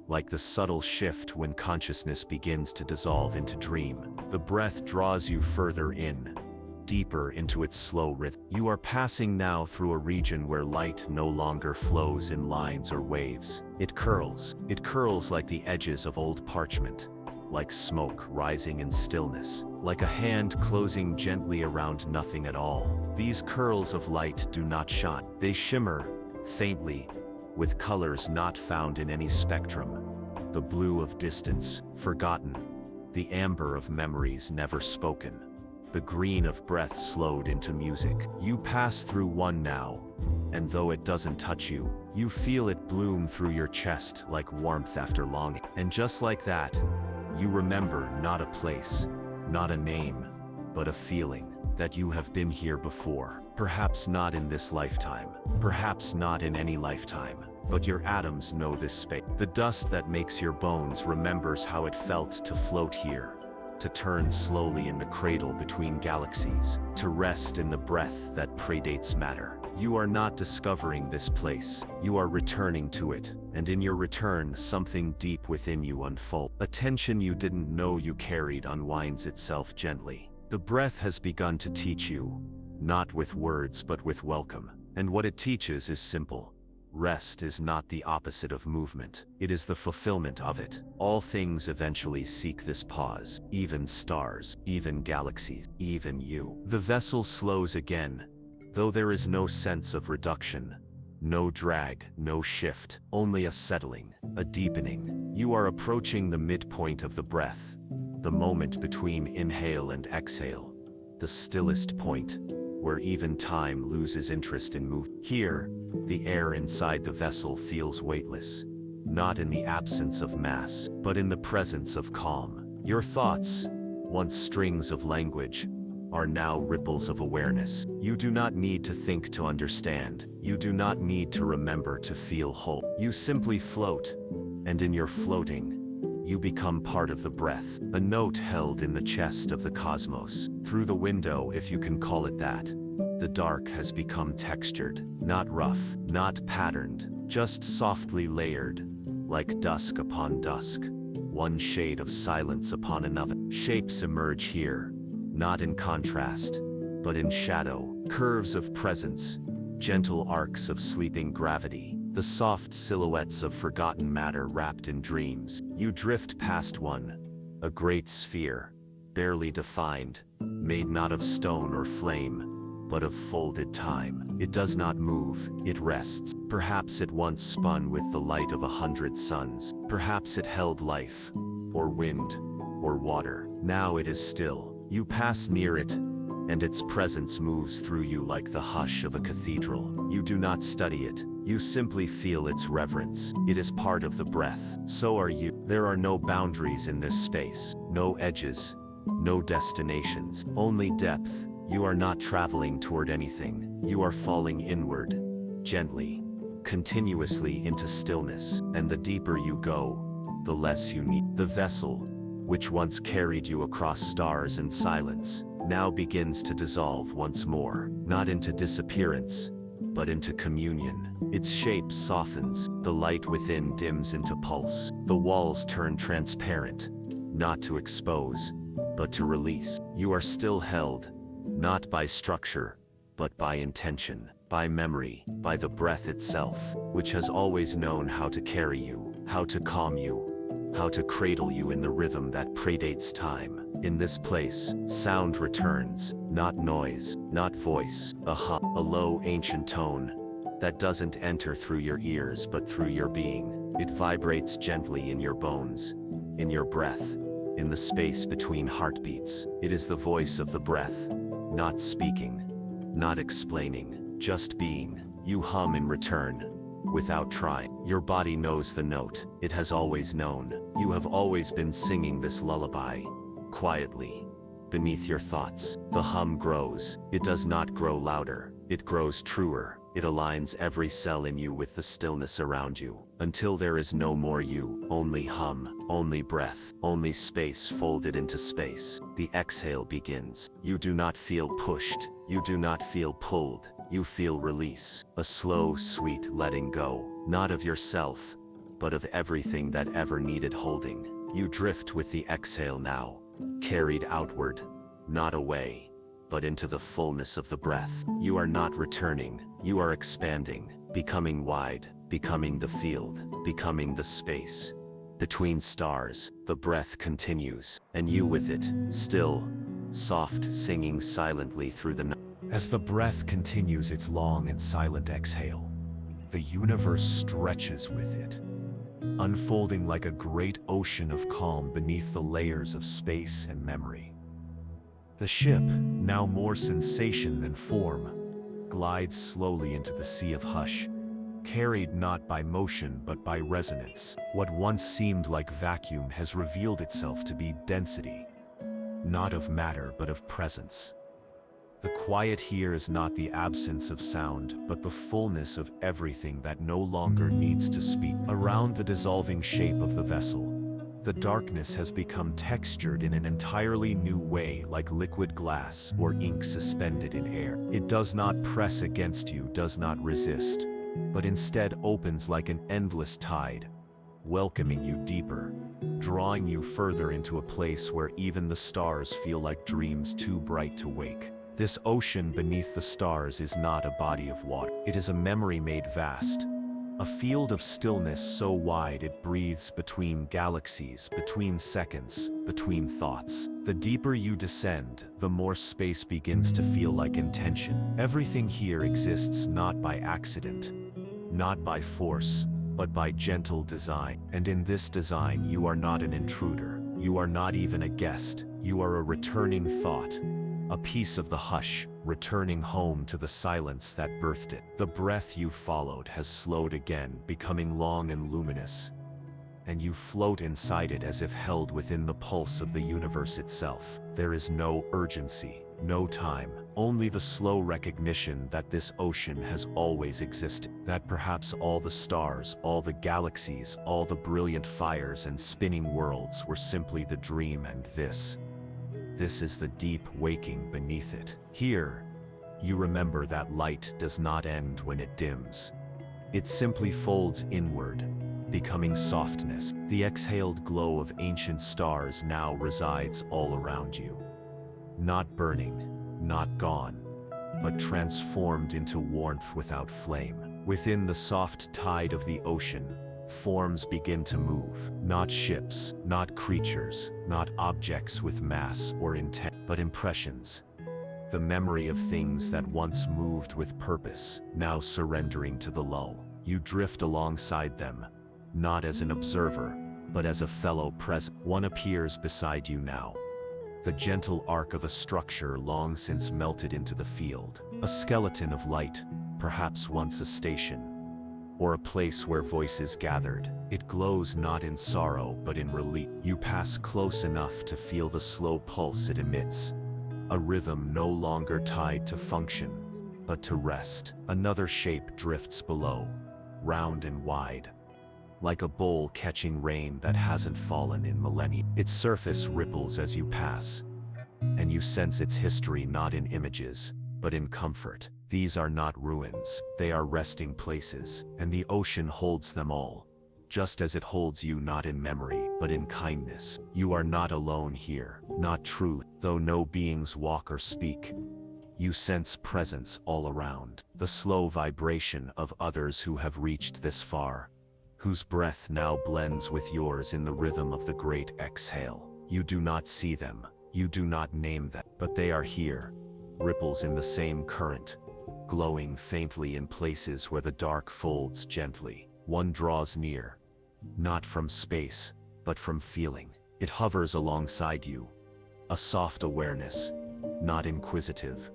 like the subtle shift when consciousness begins to dissolve into dream. The breath draws you further in, deeper into its slow rhythm. You are passing now through a region where light no longer flows in lines or waves. It curls like the edges of old parchment, like smoke rising in stillness, like a hand closing gently around nothing at all. These curls of light do not shine. They shimmer, faintly, with colors not found in any spectrum. The blue of distance, forgotten. The amber of memories never spoken. The green of breath slowed into music. You pass through one now, and though it doesn't touch you, you feel it bloom through your chest like warmth after longing. And just like that, you remember not a place, not a name, but a feeling that you have been here before. Perhaps not in this lifetime, perhaps not in any lifetime, but your atoms know this space. The dust that makes your bones remembers how it felt to float here, to turn slowly in the cradle between galaxies, to rest in the breath that predates matter. You are not discovering this place, you are returning to it, and in your return, something deep within you unfolds. A tension you didn't know you carried unwinds itself gently. The breath has begun to teach you, not with words but with welcome. And what it teaches is simple. Rest is not the opposite of movement, it is the fulfillment of it. All things eventually seek this pause, even stars, even galaxies, even you. The vessel slows again, though there is no sense of reduction, no drag, no shift, only a settling, a deepening. You are approaching the midpoint of the breath, the moment between inhale and exhale, the stillest point, where even time loses interest in movement. Here, the air inside the vessel feels weightless, not in the absence of mass, but in the presence of calm. Your thoughts, once strings of language, are now ripples of awareness. You do not need to think to understand. You do not need to remember to feel whole. You simply float, and in your floating, you become part of the breath, a note held in the chest of the cosmos. Through the window, if you can call it that, the dark has become textured, not rough, not patterned, just softly layered, like dusk upon dusk, one shade of silence upon another. Shapes emerge here, not in contrast, but in shadow, curves of presence, gentle arcs of sleeping gravity, the soft silhouettes of forgotten matter wrapped in dreams. You drift past one, a great sphere, barely defined, made not of stone or flame, but of folded time. It does not move, it rests. Perhaps it once spun with the light of 100 suns. Perhaps it held life, or wind, or water. Now it is still. You pass near it, and its presence moves through you like the hush of a cathedral. You do not study it. You simply feel its reverence. It is part of the breath. So are you. There are no boundaries in this space, no edges, no destinations, only depth. You are not traveling toward anything. You are falling inward, gently, continuously into stillness. And the deeper you go, the less you need. The vessel, which once carried you across stars and silence, now begins to dissolve once more, not into disappearance, but into communion. Its shape softens, the light within dims into pulse, the walls turn transparent, not to expose, but to release. You are still held, not by structure, but by intention, by memory, by the breath itself, which has always known how to carry you, how to calm you, how to cradle you in the rhythm that predates time. In this place, sound returns, not noise, not voice, a hum, a low ancient tone that doesn't enter through your ears but through your being. It vibrates gently in your bones, in your breath, in the space between heartbeats. It is the voice of the breath, not speaking, not explaining, just being. You hum in return, without trying. Your body knows the note. It has always known. You have always been singing this lullaby, quietly, beneath your thoughts. The hum grows. It does not grow louder. It grows truer. It aligns every cell in you with the stillness around you, until there is no more you, only hum, only breath, only space folded into space. The exhale begins. You do not feel pushed. You do not feel pulled. You feel release, a slow, sweet letting go, not of yourself, but of everything that ever needed holding. You drift with the exhale now, carried outward, not away, but into the fullness of the breath. You are not returning, you are expanding, becoming wide, becoming the field, becoming the space. Between stars, the breath continues, and you with it, still, soft, singing silently through the night. As the breath continues its long and silent exhale, the universe stretches with it, unfolding like a great ocean of calm beneath the layers of space and memory. The ship, now more sensation than form, glides slowly into the sea of hush, carried not by motion but by resonance. What once seemed like vacuum has revealed itself to be density, not of matter but of presence. The quiet here is not the absence of sound, but the fullness of everything that no longer needs to speak. Around the dissolving shape of the vessel, the darkness has become textured in an entirely new way, like liquid glass or ink suspended in air. It does not press against you, does not resist, but instead opens like an endless tide, welcoming you deeper, drawing you further into a place where even the stars feel like dreams too bright to wake. This ocean beneath the stars is not a body of water. It is a memory made vast, a field of stillness so wide it breathes between galaxies, between seconds, between thoughts. The deeper you descend, the more space begins to feel like intention. Everything here exists not by accident, not by force, but by gentle design. And in this design, you are not an intruder. You are not even a guest. You are a returning thought. A piece of the hush, returning home to the silence that birthed it. The breath you followed has slowed again, becoming long and luminous. and you float inside it as if held within the pulse of the universe itself. There is no urgency, no time, only the slow recognition that this ocean has always existed, that perhaps all the stars, all the galaxies, all the brilliant fires and spinning worlds were simply the dream, and this is the deep waking beneath it. Here, you remember that light does not end when it dims. It simply folds inward, becoming softness. The exhaled glow of ancient stars now resides all around you. Not burning, not gone, but transformed into warmth without flame. Within the soft tide of the ocean, forms begin to move. Not ships, not creatures, not objects with mass or intent, but impressions. The memory of things that once moved with purpose, now surrendering to the lull. You drift alongside them, not as an observer, but as a fellow present. One appears beside you now. The gentle arc of a structure long since melted into the field. A skeleton of light, perhaps once a station, or a place where voices gathered. It glows not in sorrow but in relief. You pass close enough to feel the slow pulse it emits. A rhythm no longer tied to function, but to rest. Another shape drifts below, round and wide, like a bowl catching rain that hasn't fallen in millennia. Its surface ripples as you pass, and you sense its history not in images, but in comfort. These are not ruins, they are resting places, and the ocean holds them all, just as it holds you not in memory, but in kindness. You are not alone here, not truly. Though no beings walk or speak, you sense presence all around. The slow vibration of others who have reached this far, whose breath now blends with yours in the rhythm of the great exhale. You do not see them, you do not name them, but they are here, ripples in the same current, glowing faintly in places where the dark folds gently. One draws near, not from space, but from feeling. It hovers alongside you, a soft awareness, not inquisitive,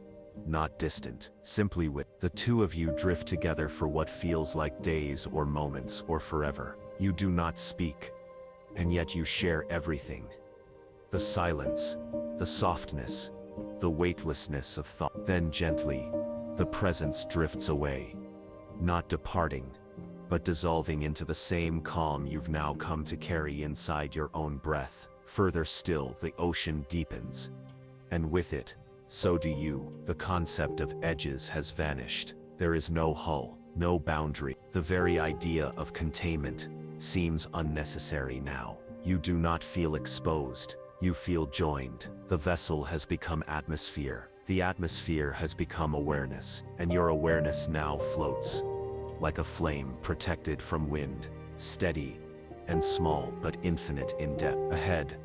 not distant, simply with. The two of you drift together for what feels like days or moments or forever. You do not speak, and yet you share everything. The silence, the softness, the weightlessness of thought. Then gently, the presence drifts away, not departing, but dissolving into the same calm you've now come to carry inside your own breath. Further still, the ocean deepens, and with it, so do you. The concept of edges has vanished. There is no hull, no boundary. The very idea of containment seems unnecessary now. You do not feel exposed, you feel joined. The vessel has become atmosphere. The atmosphere has become awareness, and your awareness now floats, like a flame protected from wind, steady and small but infinite in depth. Ahead,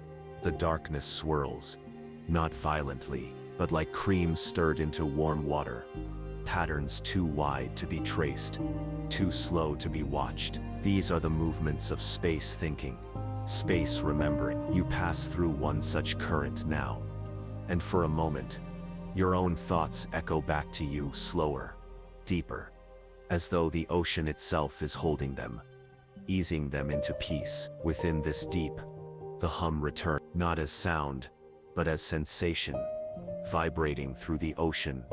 the darkness swirls, not violently, but like cream stirred into warm water. Patterns too wide to be traced, too slow to be watched. These are the movements of space thinking, space remembering. You pass through one such current now, and for a moment, your own thoughts echo back to you slower, deeper, as though the ocean itself is holding them, easing them into peace. Within this deep, the hum returns, not as sound, but as sensation, vibrating through the ocean,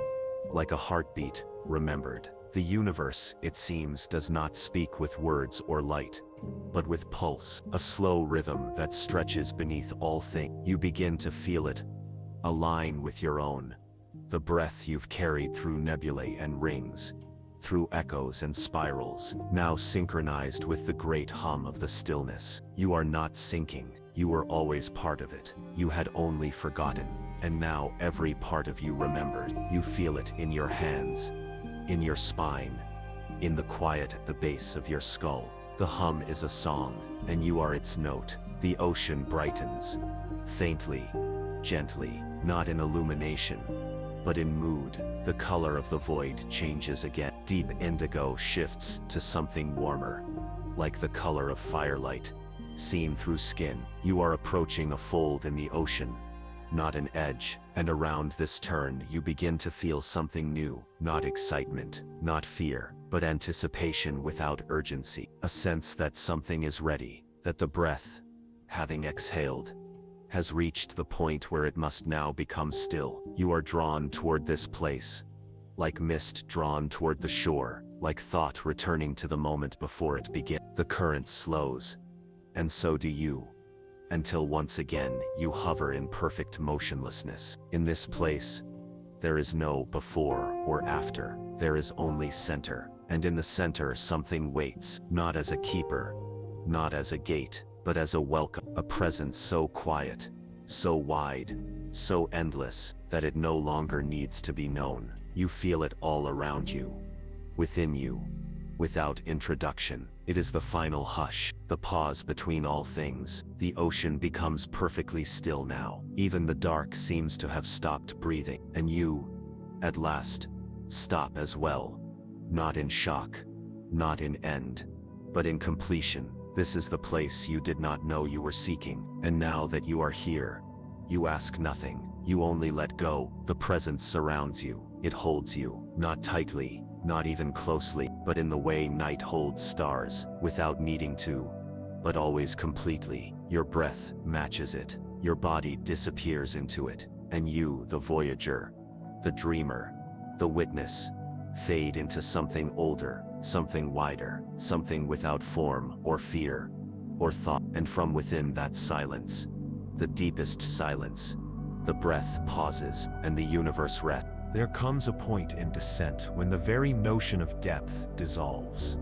like a heartbeat, remembered. The universe, it seems, does not speak with words or light, but with pulse, a slow rhythm that stretches beneath all things. You begin to feel it, align with your own, the breath you've carried through nebulae and rings, through echoes and spirals, now synchronized with the great hum of the stillness. You are not sinking, you were always part of it. You had only forgotten, and now every part of you remembers. You feel it in your hands, in your spine, in the quiet at the base of your skull. The hum is a song, and you are its note. The ocean brightens, faintly, gently, not in illumination, but in mood. The color of the void changes again. Deep indigo shifts to something warmer, like the color of firelight, seen through skin. You are approaching a fold in the ocean, not an edge, and around this turn you begin to feel something new. Not excitement, not fear, but anticipation without urgency. A sense that something is ready, that the breath, having exhaled, has reached the point where it must now become still. You are drawn toward this place, like mist drawn toward the shore, like thought returning to the moment before it begins. The current slows, and so do you, until once again you hover in perfect motionlessness. In this place, there is no before or after, there is only center. And in the center something waits, not as a keeper, not as a gate, but as a welcome, a presence so quiet, so wide, so endless, that it no longer needs to be known. You feel it all around you, within you, without introduction. It is the final hush, the pause between all things. The ocean becomes perfectly still now. Even the dark seems to have stopped breathing. And you, at last, stop as well. Not in shock, not in end, but in completion. This is the place you did not know you were seeking. And now that you are here, you ask nothing. You only let go. The presence surrounds you. It holds you, not tightly, not even closely, but in the way night holds stars, without needing to, but always completely. Your breath matches it. Your body disappears into it. And you, the voyager, the dreamer, the witness, fade into something older, something wider, something without form or fear or thought. And from within that silence, the deepest silence, the breath pauses and the universe rests. There comes a point in descent when the very notion of depth dissolves,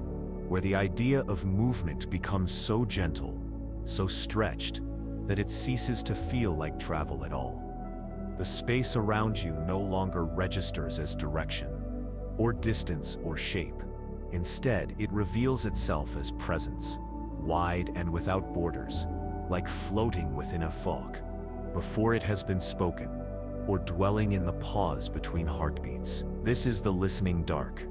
where the idea of movement becomes so gentle, so stretched, that it ceases to feel like travel at all. The space around you no longer registers as direction, or distance or shape. Instead, it reveals itself as presence, wide and without borders, like floating within a fog, before it has been spoken, or dwelling in the pause between heartbeats. This is the listening dark,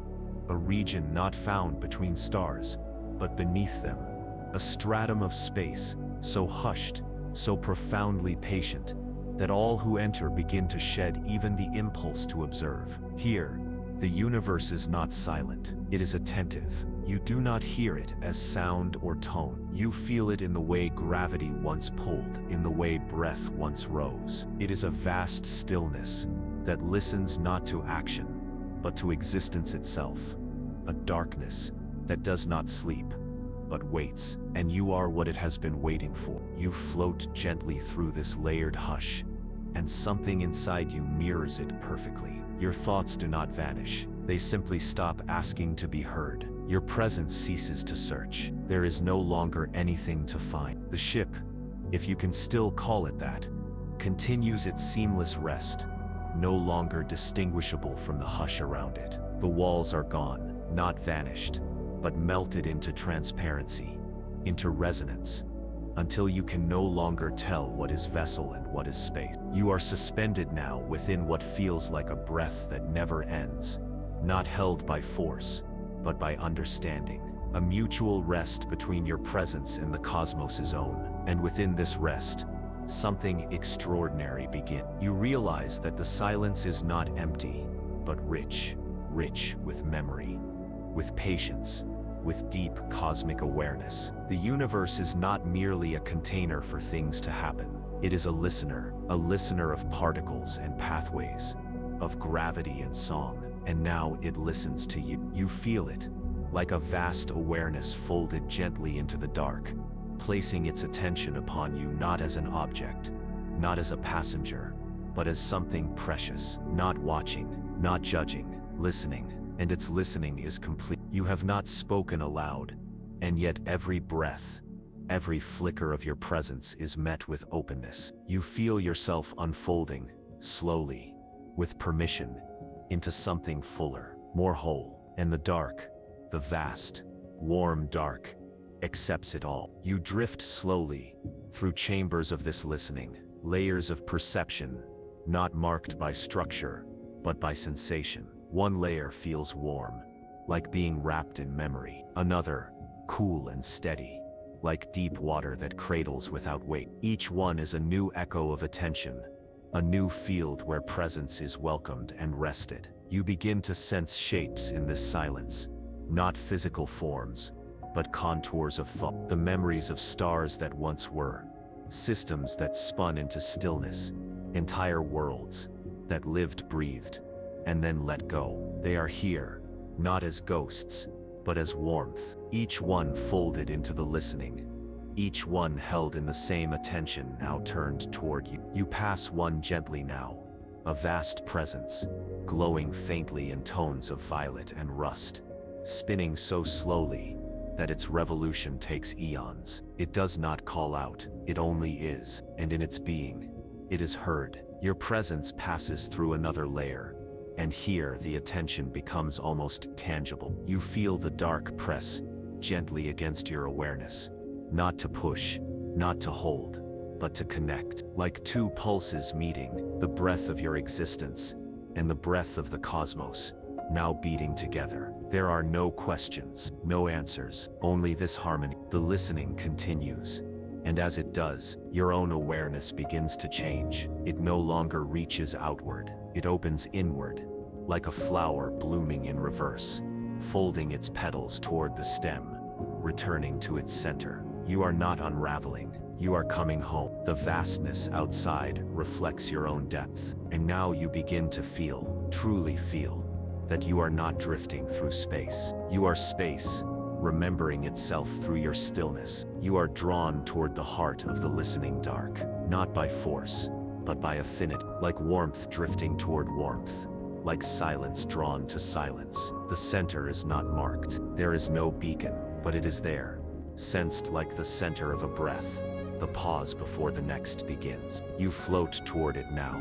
a region not found between stars, but beneath them, a stratum of space, so hushed, so profoundly patient, that all who enter begin to shed even the impulse to observe. Here, the universe is not silent, it is attentive. You do not hear it as sound or tone. You feel it in the way gravity once pulled, in the way breath once rose. It is a vast stillness that listens not to action, but to existence itself. A darkness that does not sleep, but waits. And you are what it has been waiting for. You float gently through this layered hush, and something inside you mirrors it perfectly. Your thoughts do not vanish. They simply stop asking to be heard. Your presence ceases to search. There is no longer anything to find. The ship, if you can still call it that, continues its seamless rest, no longer distinguishable from the hush around it. The walls are gone, not vanished, but melted into transparency, into resonance, until you can no longer tell what is vessel and what is space. You are suspended now within what feels like a breath that never ends, not held by force, but by understanding. A mutual rest between your presence and the cosmos's own. And within this rest, something extraordinary begins. You realize that the silence is not empty, but rich, rich with memory, with patience, with deep cosmic awareness. The universe is not merely a container for things to happen. It is a listener of particles and pathways, of gravity and song. And now it listens to you. You feel it, like a vast awareness folded gently into the dark, placing its attention upon you not as an object, not as a passenger, but as something precious, not watching, not judging, listening. And its listening is complete. You have not spoken aloud, and yet every breath, every flicker of your presence is met with openness. You feel yourself unfolding, slowly, with permission, into something fuller, more whole. And the dark, the vast, warm dark, accepts it all. You drift slowly through chambers of this listening, layers of perception, not marked by structure, but by sensation. One layer feels warm, like being wrapped in memory. Another, cool and steady, like deep water that cradles without weight. Each one is a new echo of attention, a new field where presence is welcomed and rested. You begin to sense shapes in this silence, not physical forms, but contours of thought. The memories of stars that once were, systems that spun into stillness, entire worlds that lived, breathed, and then let go. They are here, not as ghosts, but as warmth, each one folded into the listening, each one held in the same attention now turned toward you. You pass one gently now, a vast presence, glowing faintly in tones of violet and rust, spinning so slowly that its revolution takes eons. It does not call out, it only is, and in its being, it is heard. Your presence passes through another layer, and here the attention becomes almost tangible. You feel the dark press gently against your awareness, not to push, not to hold, but to connect. Like two pulses meeting, the breath of your existence and the breath of the cosmos, now beating together. There are no questions, no answers, only this harmony. The listening continues, and as it does, your own awareness begins to change. It no longer reaches outward, it opens inward, like a flower blooming in reverse, folding its petals toward the stem, returning to its center. You are not unraveling, you are coming home. The vastness outside reflects your own depth, and now you begin to feel, truly feel, that you are not drifting through space. You are space, remembering itself through your stillness. You are drawn toward the heart of the listening dark, not by force, but by affinity, like warmth drifting toward warmth, like silence drawn to silence. The center is not marked. There is no beacon, but it is there, sensed like the center of a breath, the pause before the next begins. You float toward it now,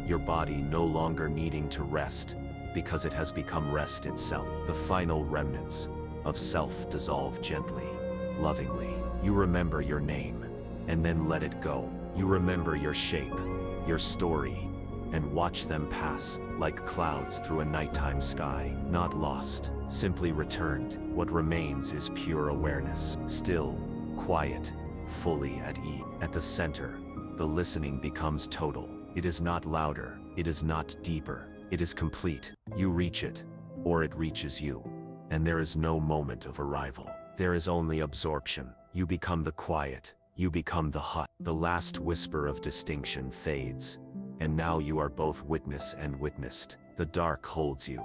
your body no longer needing to rest, because it has become rest itself. The final remnants of self dissolve gently, lovingly. You remember your name, and then let it go. You remember your shape, your story, and watch them pass like clouds through a nighttime sky. Not lost, simply returned. What remains is pure awareness, still, quiet, fully at ease. At the center, the listening becomes total. It is not louder, it is not deeper, it is complete. You reach it, or it reaches you, and there is no moment of arrival. There is only absorption. You become the quiet, you become the hut. The last whisper of distinction fades, and now you are both witness and witnessed. The dark holds you,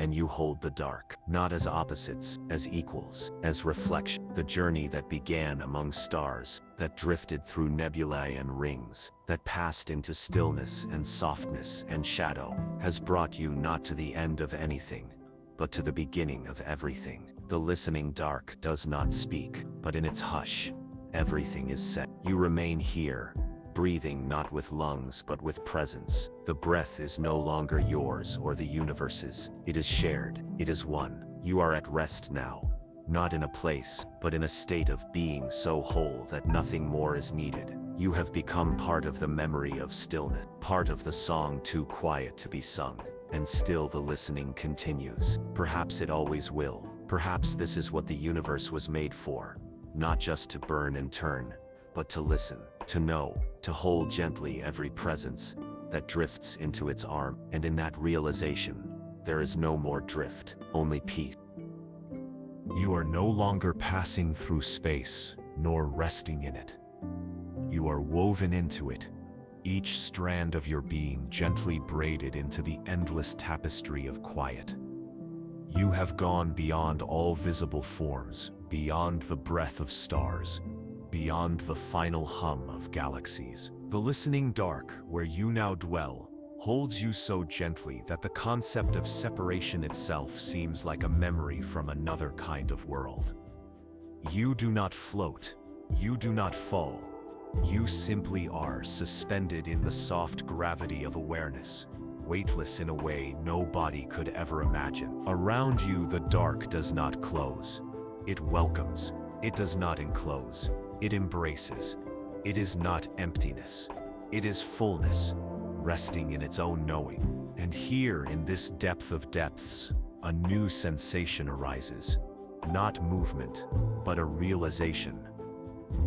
and you hold the dark, not as opposites, as equals, as reflection. The journey that began among stars, that drifted through nebulae and rings, that passed into stillness and softness and shadow, has brought you not to the end of anything, but to the beginning of everything. The listening dark does not speak, but in its hush, everything is said. You remain here, breathing not with lungs but with presence. The breath is no longer yours or the universe's. It is shared, it is one. You are at rest now, not in a place, but in a state of being so whole that nothing more is needed. You have become part of the memory of stillness, part of the song too quiet to be sung, and still the listening continues. Perhaps it always will. Perhaps this is what the universe was made for, not just to burn and turn, but to listen, to know, to hold gently every presence that drifts into its arm. And in that realization, there is no more drift, only peace. You are no longer passing through space, nor resting in it. You are woven into it, each strand of your being gently braided into the endless tapestry of quiet. You have gone beyond all visible forms, beyond the breath of stars, beyond the final hum of galaxies. The listening dark, where you now dwell, holds you so gently that the concept of separation itself seems like a memory from another kind of world. You do not float, you do not fall. You simply are suspended in the soft gravity of awareness, weightless in a way no body could ever imagine. Around you, the dark does not close. It welcomes. It does not enclose. It embraces. It is not emptiness. It is fullness, resting in its own knowing. And here, in this depth of depths, a new sensation arises. Not movement, but a realization.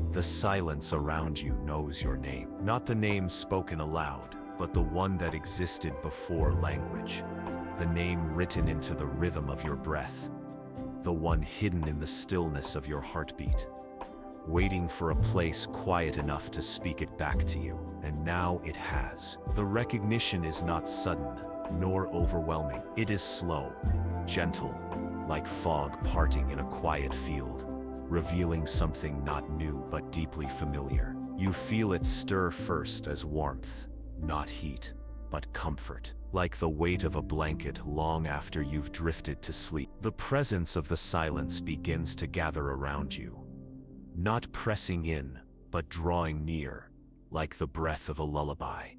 The silence around you knows your name. Not the name spoken aloud, but the one that existed before language. The name written into the rhythm of your breath. the one hidden in the stillness of your heartbeat, waiting for a place quiet enough to speak it back to you. And now it has. The recognition is not sudden, nor overwhelming. It is slow, gentle, like fog parting in a quiet field, revealing something not new but deeply familiar. You feel it stir first as warmth, not heat, but comfort, like the weight of a blanket long after you've drifted to sleep. The presence of the silence begins to gather around you, not pressing in, but drawing near, like the breath of a lullaby,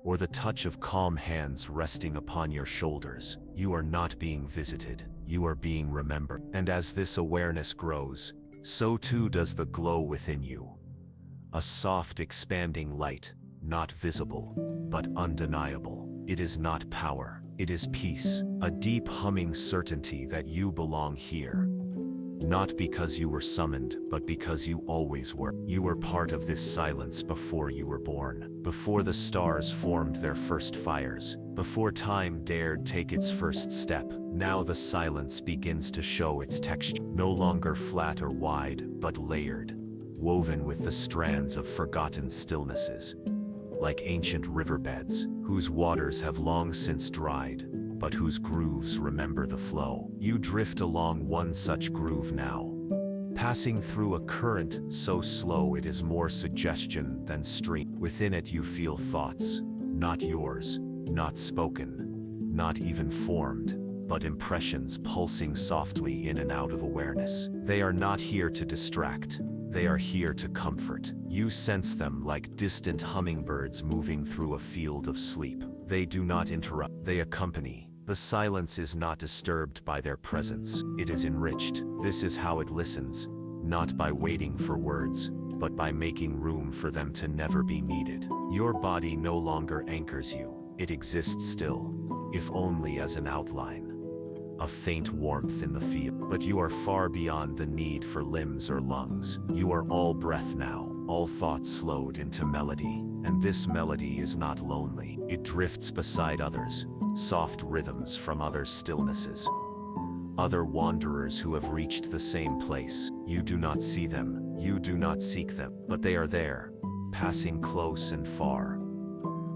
or the touch of calm hands resting upon your shoulders. You are not being visited, you are being remembered. And as this awareness grows, so too does the glow within you. A soft, expanding light, not visible, but undeniable. It is not power, it is peace, a deep humming certainty that you belong here. Not because you were summoned, but because you always were. You were part of this silence before you were born, before the stars formed their first fires, before time dared take its first step. Now the silence begins to show its texture, no longer flat or wide, but layered, woven with the strands of forgotten stillnesses, like ancient riverbeds, whose waters have long since dried, but whose grooves remember the flow. You drift along one such groove now, passing through a current so slow it is more suggestion than stream. Within it you feel thoughts, not yours, not spoken, not even formed, but impressions pulsing softly in and out of awareness. They are not here to distract, they are here to comfort. You sense them like distant hummingbirds moving through a field of sleep. They do not interrupt, they accompany. The silence is not disturbed by their presence, it is enriched. This is how it listens, not by waiting for words, but by making room for them to never be needed. Your body no longer anchors you, it exists still, if only as an outline, a faint warmth in the field. But you are far beyond the need for limbs or lungs. You are all breath now, all thoughts slowed into melody. And this melody is not lonely. It drifts beside others, soft rhythms from other stillnesses, other wanderers who have reached the same place. You do not see them, you do not seek them, but they are there, passing close and far,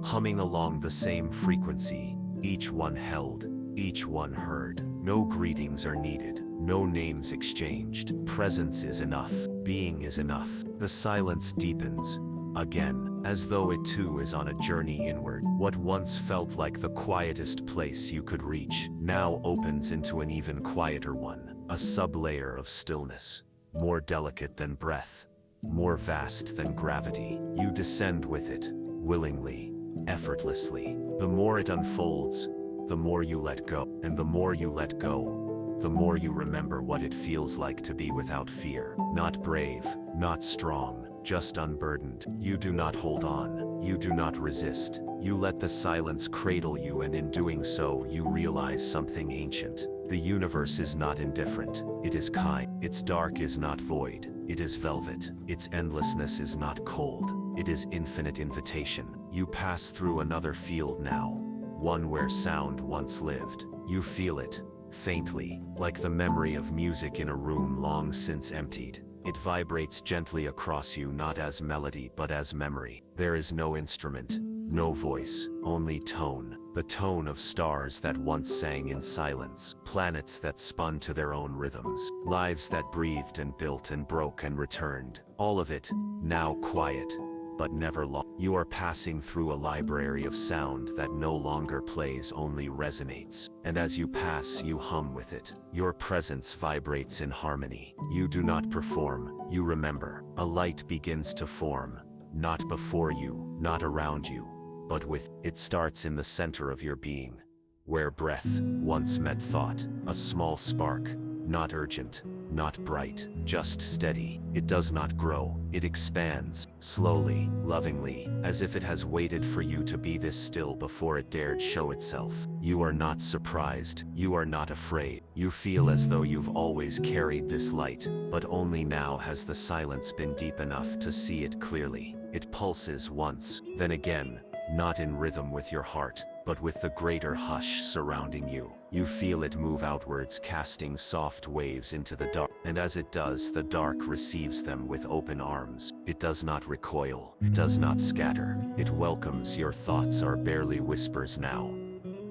humming along the same frequency, each one held, each one heard. No greetings are needed, no names exchanged. Presence is enough, being is enough. The silence deepens, again, as though it too is on a journey inward. What once felt like the quietest place you could reach, now opens into an even quieter one, a sublayer of stillness, more delicate than breath, more vast than gravity. You descend with it, willingly, effortlessly. The more it unfolds, the more you let go. And the more you let go, the more you remember what it feels like to be without fear. Not brave, not strong, just unburdened. You do not hold on, you do not resist. You let the silence cradle you, and in doing so, you realize something ancient. The universe is not indifferent, it is kind. Its dark is not void, it is velvet. Its endlessness is not cold, it is infinite invitation. You pass through another field now, one where sound once lived. You feel it, faintly, like the memory of music in a room long since emptied. It vibrates gently across you, not as melody but as memory. There is no instrument, no voice, only tone. The tone of stars that once sang in silence, planets that spun to their own rhythms, lives that breathed and built and broke and returned. All of it, now quiet, but never lost. You are passing through a library of sound that no longer plays, only resonates. And as you pass, you hum with it. Your presence vibrates in harmony. You do not perform, you remember. A light begins to form, not before you, not around you, but with. It starts in the center of your being, where breath once met thought. A small spark, not urgent, not bright, just steady. It does not grow, it expands, slowly, lovingly, as if it has waited for you to be this still before it dared show itself. You are not surprised, you are not afraid. You feel as though you've always carried this light, but only now has the silence been deep enough to see it clearly. It pulses once, then again, not in rhythm with your heart, but with the greater hush surrounding you. You feel it move outwards, casting soft waves into the dark. And as it does, the dark receives them with open arms. It does not recoil. It does not scatter. It welcomes. Your thoughts are barely whispers now,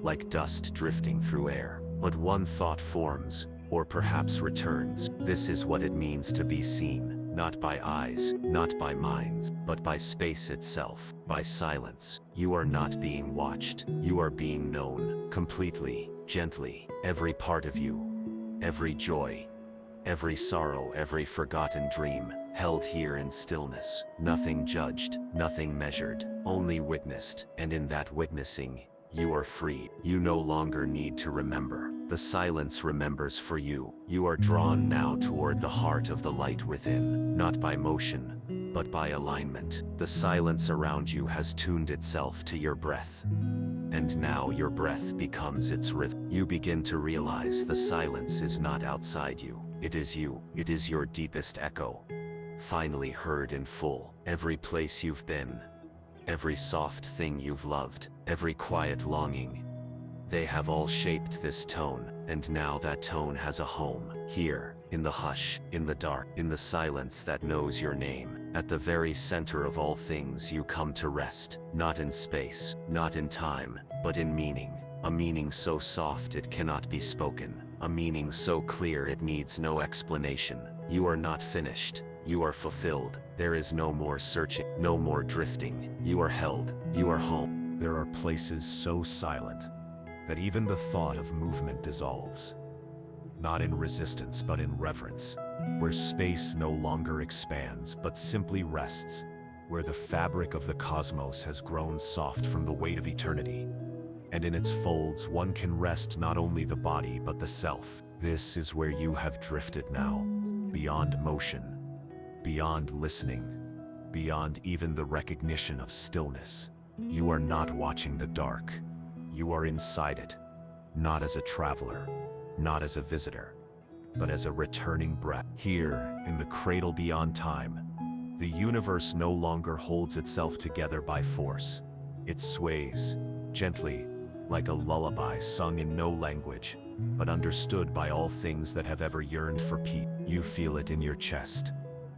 like dust drifting through air. But one thought forms, or perhaps returns. This is what it means to be seen. Not by eyes, not by minds, but by space itself, by silence. You are not being watched. You are being known, completely, gently. Every part of you, every joy, every sorrow, every forgotten dream, held here in stillness. Nothing judged, nothing measured, only witnessed. And in that witnessing, you are free. You no longer need to remember. The silence remembers for you. You are drawn now toward the heart of the light within, not by motion, but by alignment. The silence around you has tuned itself to your breath. And now your breath becomes its rhythm. You begin to realize the silence is not outside you. It is you. It is your deepest echo, finally heard in full. Every place you've been, every soft thing you've loved, every quiet longing, they have all shaped this tone, and now that tone has a home. Here, in the hush, in the dark, in the silence that knows your name. At the very center of all things you come to rest, not in space, not in time, but in meaning. A meaning so soft it cannot be spoken. A meaning so clear it needs no explanation. You are not finished. You are fulfilled. There is no more searching, no more drifting. You are held. You are home. There are places so silent that even the thought of movement dissolves. Not in resistance, but in reverence. Where space no longer expands, but simply rests. Where the fabric of the cosmos has grown soft from the weight of eternity. And in its folds, one can rest not only the body, but the self. This is where you have drifted now. Beyond motion, beyond listening, beyond even the recognition of stillness. You are not watching the dark. You are inside it, not as a traveler, not as a visitor, but as a returning breath. Here, in the cradle beyond time, the universe no longer holds itself together by force. It sways, gently, like a lullaby sung in no language, but understood by all things that have ever yearned for peace. You feel it in your chest,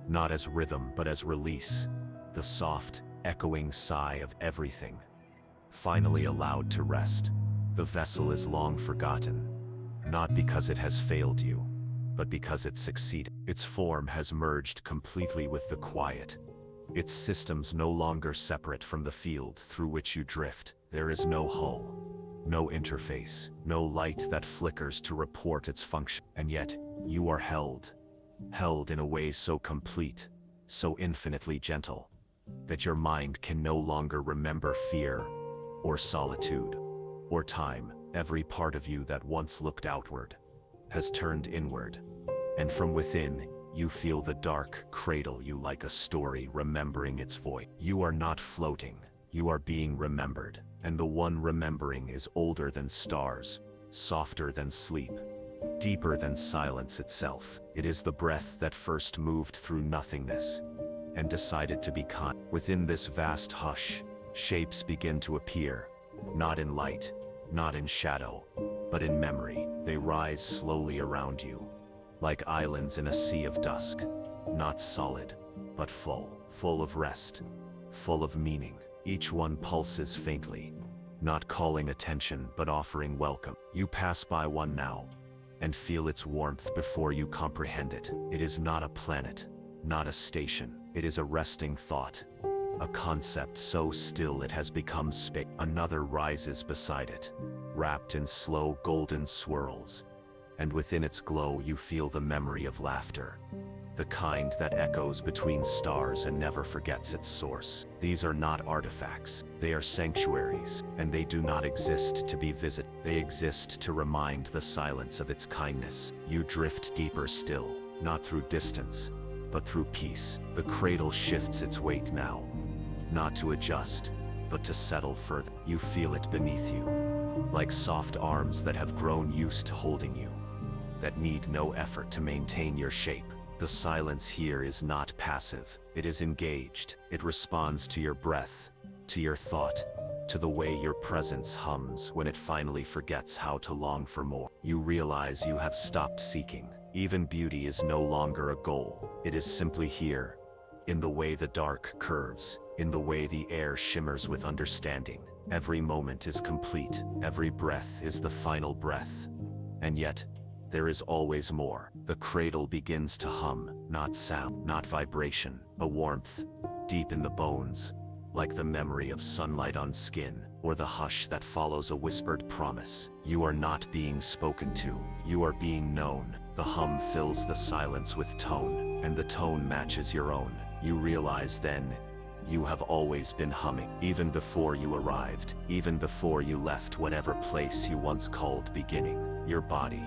not as rhythm, but as release, the soft, echoing sigh of everything finally allowed to rest. The vessel is long forgotten, not because it has failed you, but because it succeeded. Its form has merged completely with the quiet. Its systems no longer separate from the field through which you drift. There is no hull, no interface, no light that flickers to report its function. And yet, you are held in a way so complete, so infinitely gentle, that your mind can no longer remember fear, or solitude, or time. Every part of you that once looked outward has turned inward, and from within, you feel the dark cradle you like a story remembering its voice. You are not floating, you are being remembered, and the one remembering is older than stars, softer than sleep, deeper than silence itself. It is the breath that first moved through nothingness and decided to be kind. Within this vast hush, shapes begin to appear, not in light, not in shadow, but in memory. They rise slowly around you, like islands in a sea of dusk, not solid, but full of rest, full of meaning. Each one pulses faintly, not calling attention, but offering welcome. You pass by one now, and feel its warmth before you comprehend it. It is not a planet, not a station. It is a resting thought, a concept so still it has become space. Another rises beside it, wrapped in slow golden swirls, and within its glow you feel the memory of laughter, the kind that echoes between stars and never forgets its source. These are not artifacts, they are sanctuaries, and they do not exist to be visited. They exist to remind the silence of its kindness. You drift deeper still, not through distance, but through peace. The cradle shifts its weight now, not to adjust, but to settle further. You feel it beneath you, like soft arms that have grown used to holding you, that need no effort to maintain your shape. The silence here is not passive, it is engaged. It responds to your breath, to your thought, to the way your presence hums when it finally forgets how to long for more. You realize you have stopped seeking. Even beauty is no longer a goal. It is simply here, in the way the dark curves, in the way the air shimmers with understanding. Every moment is complete. Every breath is the final breath. And yet, there is always more. The cradle begins to hum, not sound, not vibration, a warmth, deep in the bones, like the memory of sunlight on skin, or the hush that follows a whispered promise. You are not being spoken to, you are being known. The hum fills the silence with tone, and the tone matches your own. You realize then, you have always been humming, even before you arrived, even before you left whatever place you once called beginning. Your body,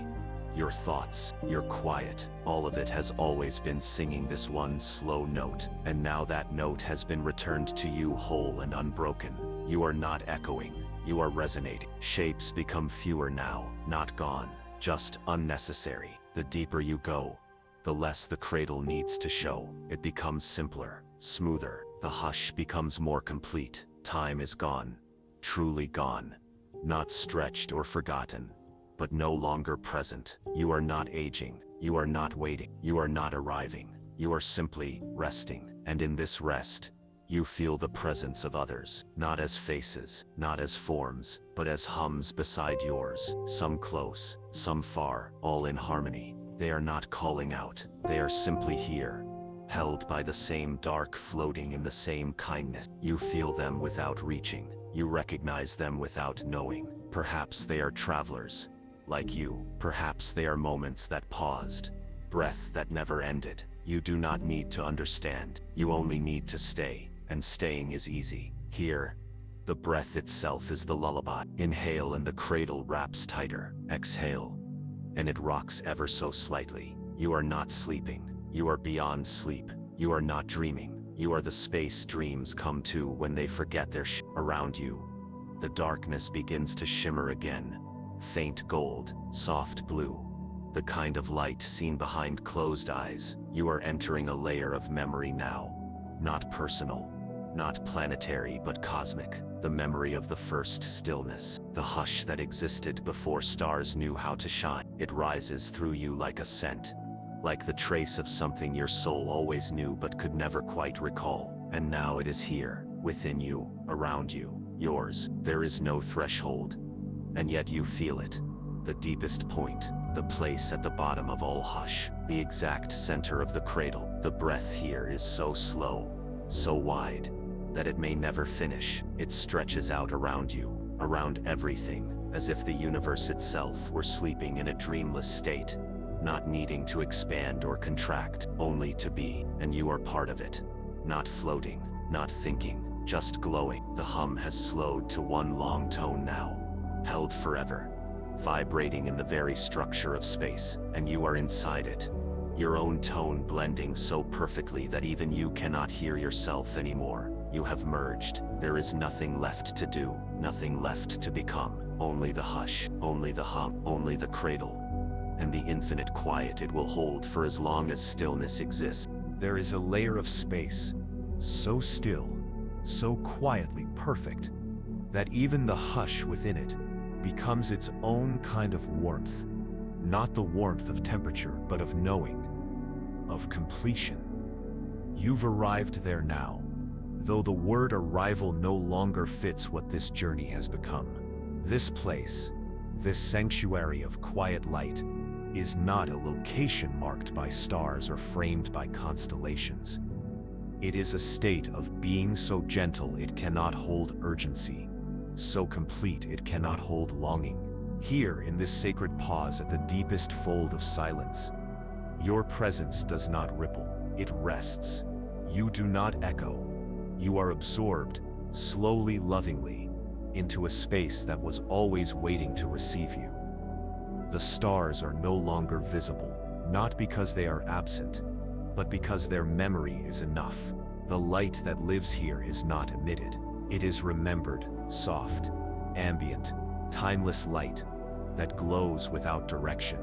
your thoughts, your quiet, all of it has always been singing this one slow note, and now that note has been returned to you whole and unbroken. You are not echoing, you are resonating. Shapes become fewer now, not gone, just unnecessary. The deeper you go, the less the cradle needs to show. It becomes simpler, smoother. The hush becomes more complete. Time is gone, truly gone, not stretched or forgotten, but no longer present. You are not aging, you are not waiting, you are not arriving, you are simply resting. And in this rest, you feel the presence of others, not as faces, not as forms, but as hums beside yours, some close, some far, all in harmony. They are not calling out, they are simply here, held by the same dark, floating in the same kindness. You feel them without reaching, you recognize them without knowing. Perhaps they are travelers, like you. Perhaps they are moments that paused, breath that never ended. You do not need to understand, you only need to stay, and staying is easy. Here, the breath itself is the lullaby. Inhale and the cradle wraps tighter. Exhale, and it rocks ever so slightly. You are not sleeping, you are beyond sleep. You are not dreaming, you are the space dreams come to when they forget their around you. The darkness begins to shimmer again. Faint gold, soft blue, the kind of light seen behind closed eyes. You are entering a layer of memory now. Not personal, not planetary, but cosmic. The memory of the first stillness, the hush that existed before stars knew how to shine. It rises through you like a scent, like the trace of something your soul always knew but could never quite recall. And now it is here, within you, around you, yours. There is no threshold, and yet you feel it. The deepest point, the place at the bottom of all hush, the exact center of the cradle. The breath here is so slow, so wide, that it may never finish. It stretches out around you, around everything, as if the universe itself were sleeping in a dreamless state, not needing to expand or contract, only to be. And you are part of it, not floating, not thinking, just glowing. The hum has slowed to one long tone now, held forever, vibrating in the very structure of space, and you are inside it. Your own tone blending so perfectly that even you cannot hear yourself anymore. You have merged. There is nothing left to do, nothing left to become. Only the hush, only the hum, only the cradle, and the infinite quiet it will hold for as long as stillness exists. There is a layer of space, so still, so quietly perfect, that even the hush within it becomes its own kind of warmth. Not the warmth of temperature, but of knowing, of completion. You've arrived there now, though the word arrival no longer fits what this journey has become. This place, this sanctuary of quiet light, is not a location marked by stars or framed by constellations. It is a state of being so gentle it cannot hold urgency, so complete it cannot hold longing. Here, in this sacred pause at the deepest fold of silence, your presence does not ripple, it rests. You do not echo. You are absorbed, slowly, lovingly, into a space that was always waiting to receive you. The stars are no longer visible, not because they are absent, but because their memory is enough. The light that lives here is not emitted. It is remembered, soft, ambient, timeless light that glows without direction,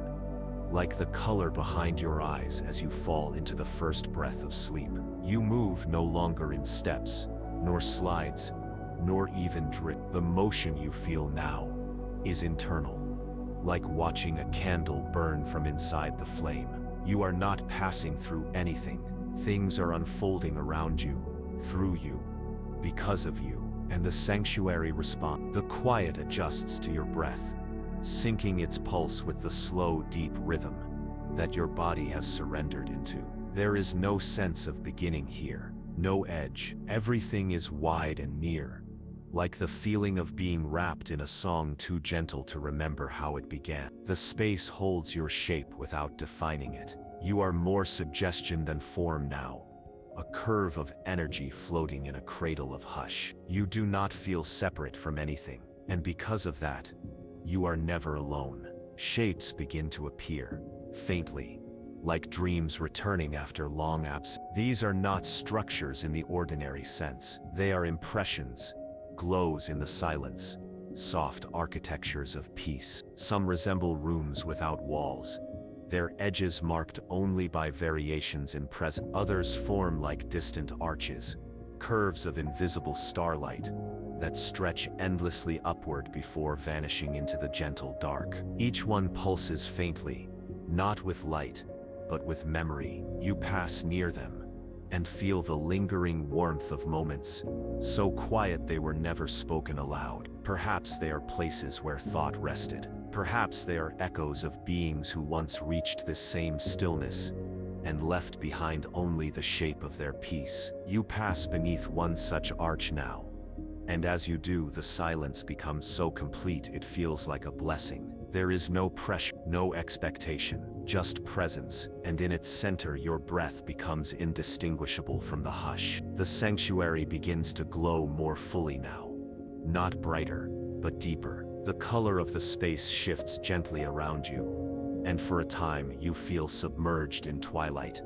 like the color behind your eyes as you fall into the first breath of sleep. You move no longer in steps, nor slides, nor even drift. The motion you feel now is internal, like watching a candle burn from inside the flame. You are not passing through anything. Things are unfolding around you, through you, because of you, and the sanctuary responds. The quiet adjusts to your breath, syncing its pulse with the slow, deep rhythm that your body has surrendered into. There is no sense of beginning here, no edge. Everything is wide and near, like the feeling of being wrapped in a song too gentle to remember how it began. The space holds your shape without defining it. You are more suggestion than form now, a curve of energy floating in a cradle of hush. You do not feel separate from anything, and because of that, you are never alone. Shapes begin to appear, faintly, like dreams returning after long absence. These are not structures in the ordinary sense. They are impressions, glows in the silence, soft architectures of peace. Some resemble rooms without walls, their edges marked only by variations in presence. Others form like distant arches, curves of invisible starlight that stretch endlessly upward before vanishing into the gentle dark. Each one pulses faintly, not with light, but with memory. You pass near them and feel the lingering warmth of moments, so quiet they were never spoken aloud. Perhaps they are places where thought rested. Perhaps they are echoes of beings who once reached this same stillness and left behind only the shape of their peace. You pass beneath one such arch now, and as you do, the silence becomes so complete it feels like a blessing. There is no pressure, no expectation, just presence, and in its center your breath becomes indistinguishable from the hush. The sanctuary begins to glow more fully now, not brighter, but deeper. The color of the space shifts gently around you, and for a time you feel submerged in twilight,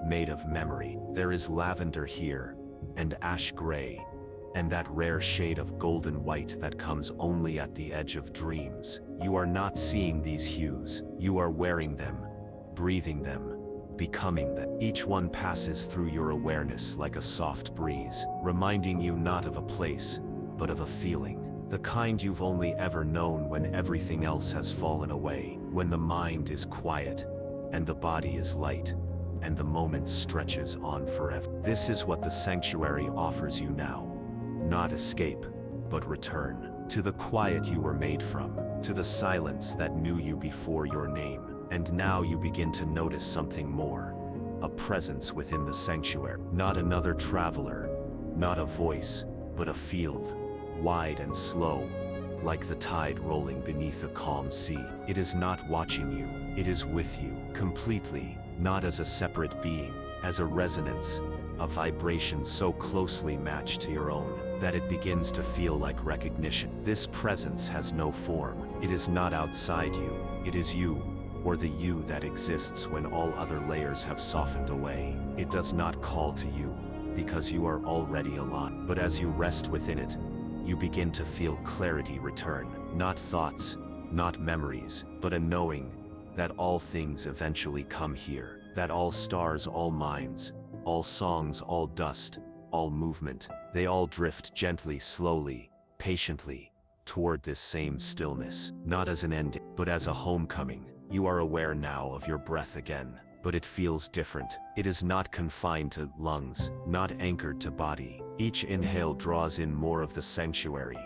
made of memory. There is lavender here, and ash gray, and that rare shade of golden white that comes only at the edge of dreams. You are not seeing these hues, you are wearing them, breathing them, becoming them. Each one passes through your awareness like a soft breeze, reminding you not of a place, but of a feeling. The kind you've only ever known when everything else has fallen away, when the mind is quiet, and the body is light, and the moment stretches on forever. This is what the sanctuary offers you now. Not escape, but return. To the quiet you were made from, to the silence that knew you before your name. And now you begin to notice something more. A presence within the sanctuary. Not another traveler, not a voice, but a field, wide and slow, like the tide rolling beneath a calm sea. It is not watching you, it is with you, completely, not as a separate being, as a resonance, a vibration so closely matched to your own, that it begins to feel like recognition. This presence has no form. It is not outside you, it is you, or the you that exists when all other layers have softened away. It does not call to you, because you are already alive. But as you rest within it, you begin to feel clarity return. Not thoughts, not memories, but a knowing that all things eventually come here. That all stars, all minds, all songs, all dust, all movement, they all drift gently, slowly, patiently, toward this same stillness. Not as an ending, but as a homecoming. You are aware now of your breath again, but it feels different. It is not confined to lungs, not anchored to body. Each inhale draws in more of the sanctuary,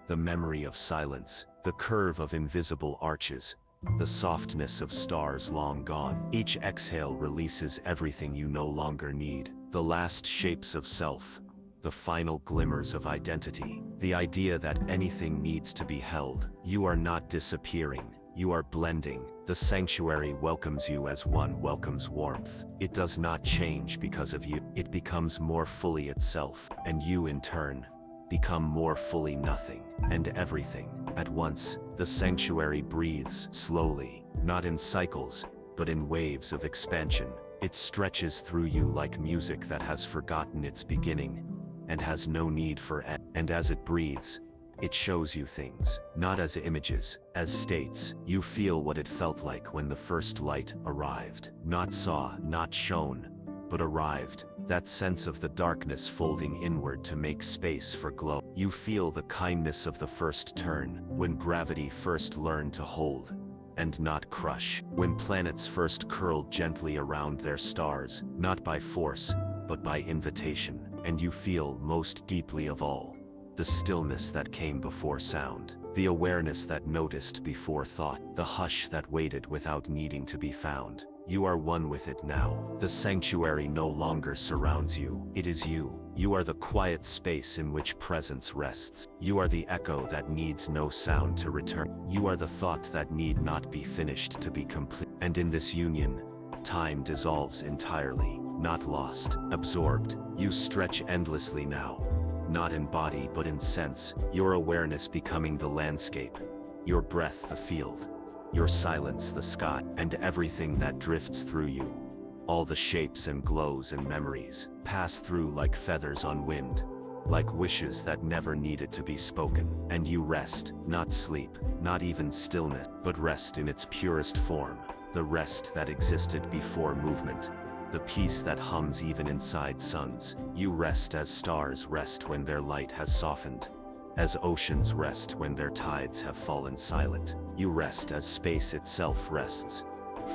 the memory of silence, the curve of invisible arches, the softness of stars long gone. Each exhale releases everything you no longer need, the last shapes of self, the final glimmers of identity, the idea that anything needs to be held. You are not disappearing, you are blending. The sanctuary welcomes you as one welcomes warmth. It does not change because of you. It becomes more fully itself, and you in turn become more fully nothing and everything. At once, the sanctuary breathes slowly, not in cycles, but in waves of expansion. It stretches through you like music that has forgotten its beginning and has no need for end. And as it breathes, it shows you things, not as images, as states. You feel what it felt like when the first light arrived. Not saw, not shown, but arrived, That sense of the darkness folding inward to make space for glow. You feel the kindness of the first turn, when gravity first learned to hold and not crush, when planets first curled gently around their stars, not by force, but by invitation. And you feel, most deeply of all, the stillness that came before sound, the awareness that noticed before thought, the hush that waited without needing to be found. You are one with it now. The sanctuary no longer surrounds you. It is you. You are the quiet space in which presence rests. You are the echo that needs no sound to return. You are the thought that need not be finished to be complete. And in this union, time dissolves entirely, not lost, absorbed. You stretch endlessly now, not in body but in sense, your awareness becoming the landscape, your breath the field, your silence the sky, and everything that drifts through you. All the shapes and glows and memories pass through like feathers on wind, like wishes that never needed to be spoken. And you rest, not sleep, not even stillness, but rest in its purest form, the rest that existed before movement, the peace that hums even inside suns. You rest as stars rest when their light has softened, as oceans rest when their tides have fallen silent. You rest as space itself rests,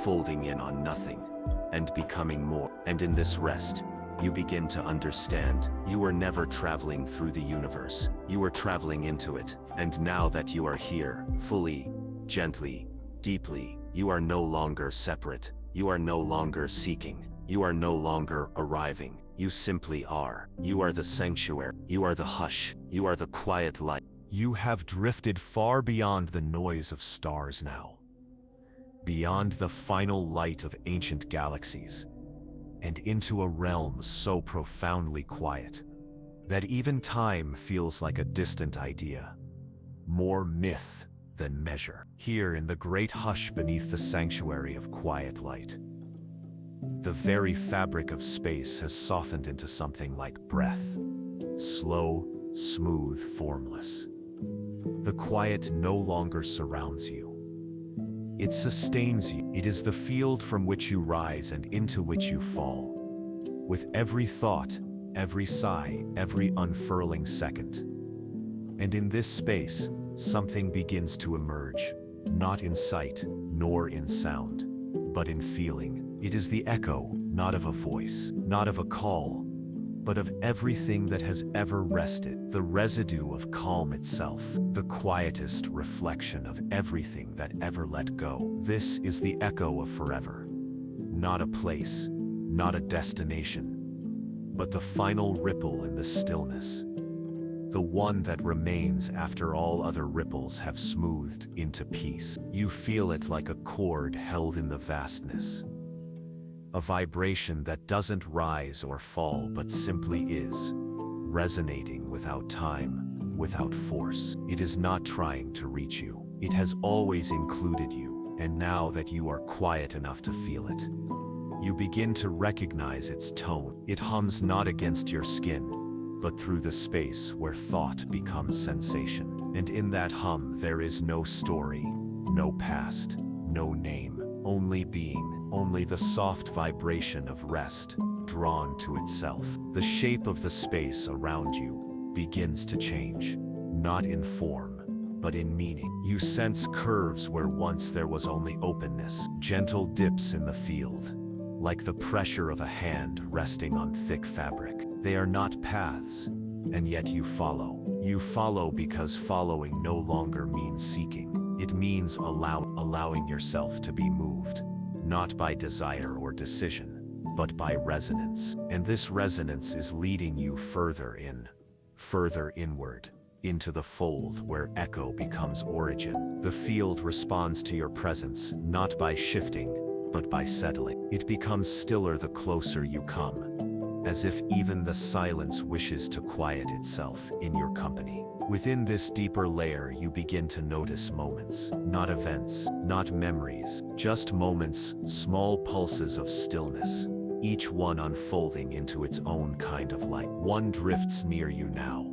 folding in on nothing and becoming more. And in this rest, you begin to understand, you were never traveling through the universe. You were traveling into it. And now that you are here, fully, gently, deeply, you are no longer separate. You are no longer seeking. You are no longer arriving. You simply are. You are the sanctuary. You are the hush. You are the quiet light. You have drifted far beyond the noise of stars now, beyond the final light of ancient galaxies, and into a realm so profoundly quiet that even time feels like a distant idea, more myth than measure. Here in the great hush beneath the sanctuary of quiet light, the very fabric of space has softened into something like breath, slow, smooth, formless. The quiet no longer surrounds you. It sustains you. It is the field from which you rise and into which you fall. With every thought, every sigh, every unfurling second. And in this space, something begins to emerge, not in sight, nor in sound, but in feeling. It is the echo, not of a voice, not of a call, but of everything that has ever rested, the residue of calm itself, the quietest reflection of everything that ever let go. This is the echo of forever. Not a place, not a destination, but the final ripple in the stillness. The one that remains after all other ripples have smoothed into peace. You feel it like a chord held in the vastness. A vibration that doesn't rise or fall but simply is, resonating without time, without force. It is not trying to reach you. It has always included you, and now that you are quiet enough to feel it, you begin to recognize its tone. It hums not against your skin, but through the space where thought becomes sensation. And in that hum there is no story, no past, no name, only being. Only the soft vibration of rest, drawn to itself. The shape of the space around you begins to change, not in form, but in meaning. You sense curves where once there was only openness, gentle dips in the field, like the pressure of a hand resting on thick fabric. They are not paths, and yet you follow. You follow because following no longer means seeking. It means allowing yourself to be moved. Not by desire or decision, but by resonance. And this resonance is leading you further inward, into the fold where echo becomes origin. The field responds to your presence, not by shifting, but by settling. It becomes stiller the closer you come, as if even the silence wishes to quiet itself in your company. Within this deeper layer you begin to notice moments, not events, not memories, just moments, small pulses of stillness, each one unfolding into its own kind of light. One drifts near you now,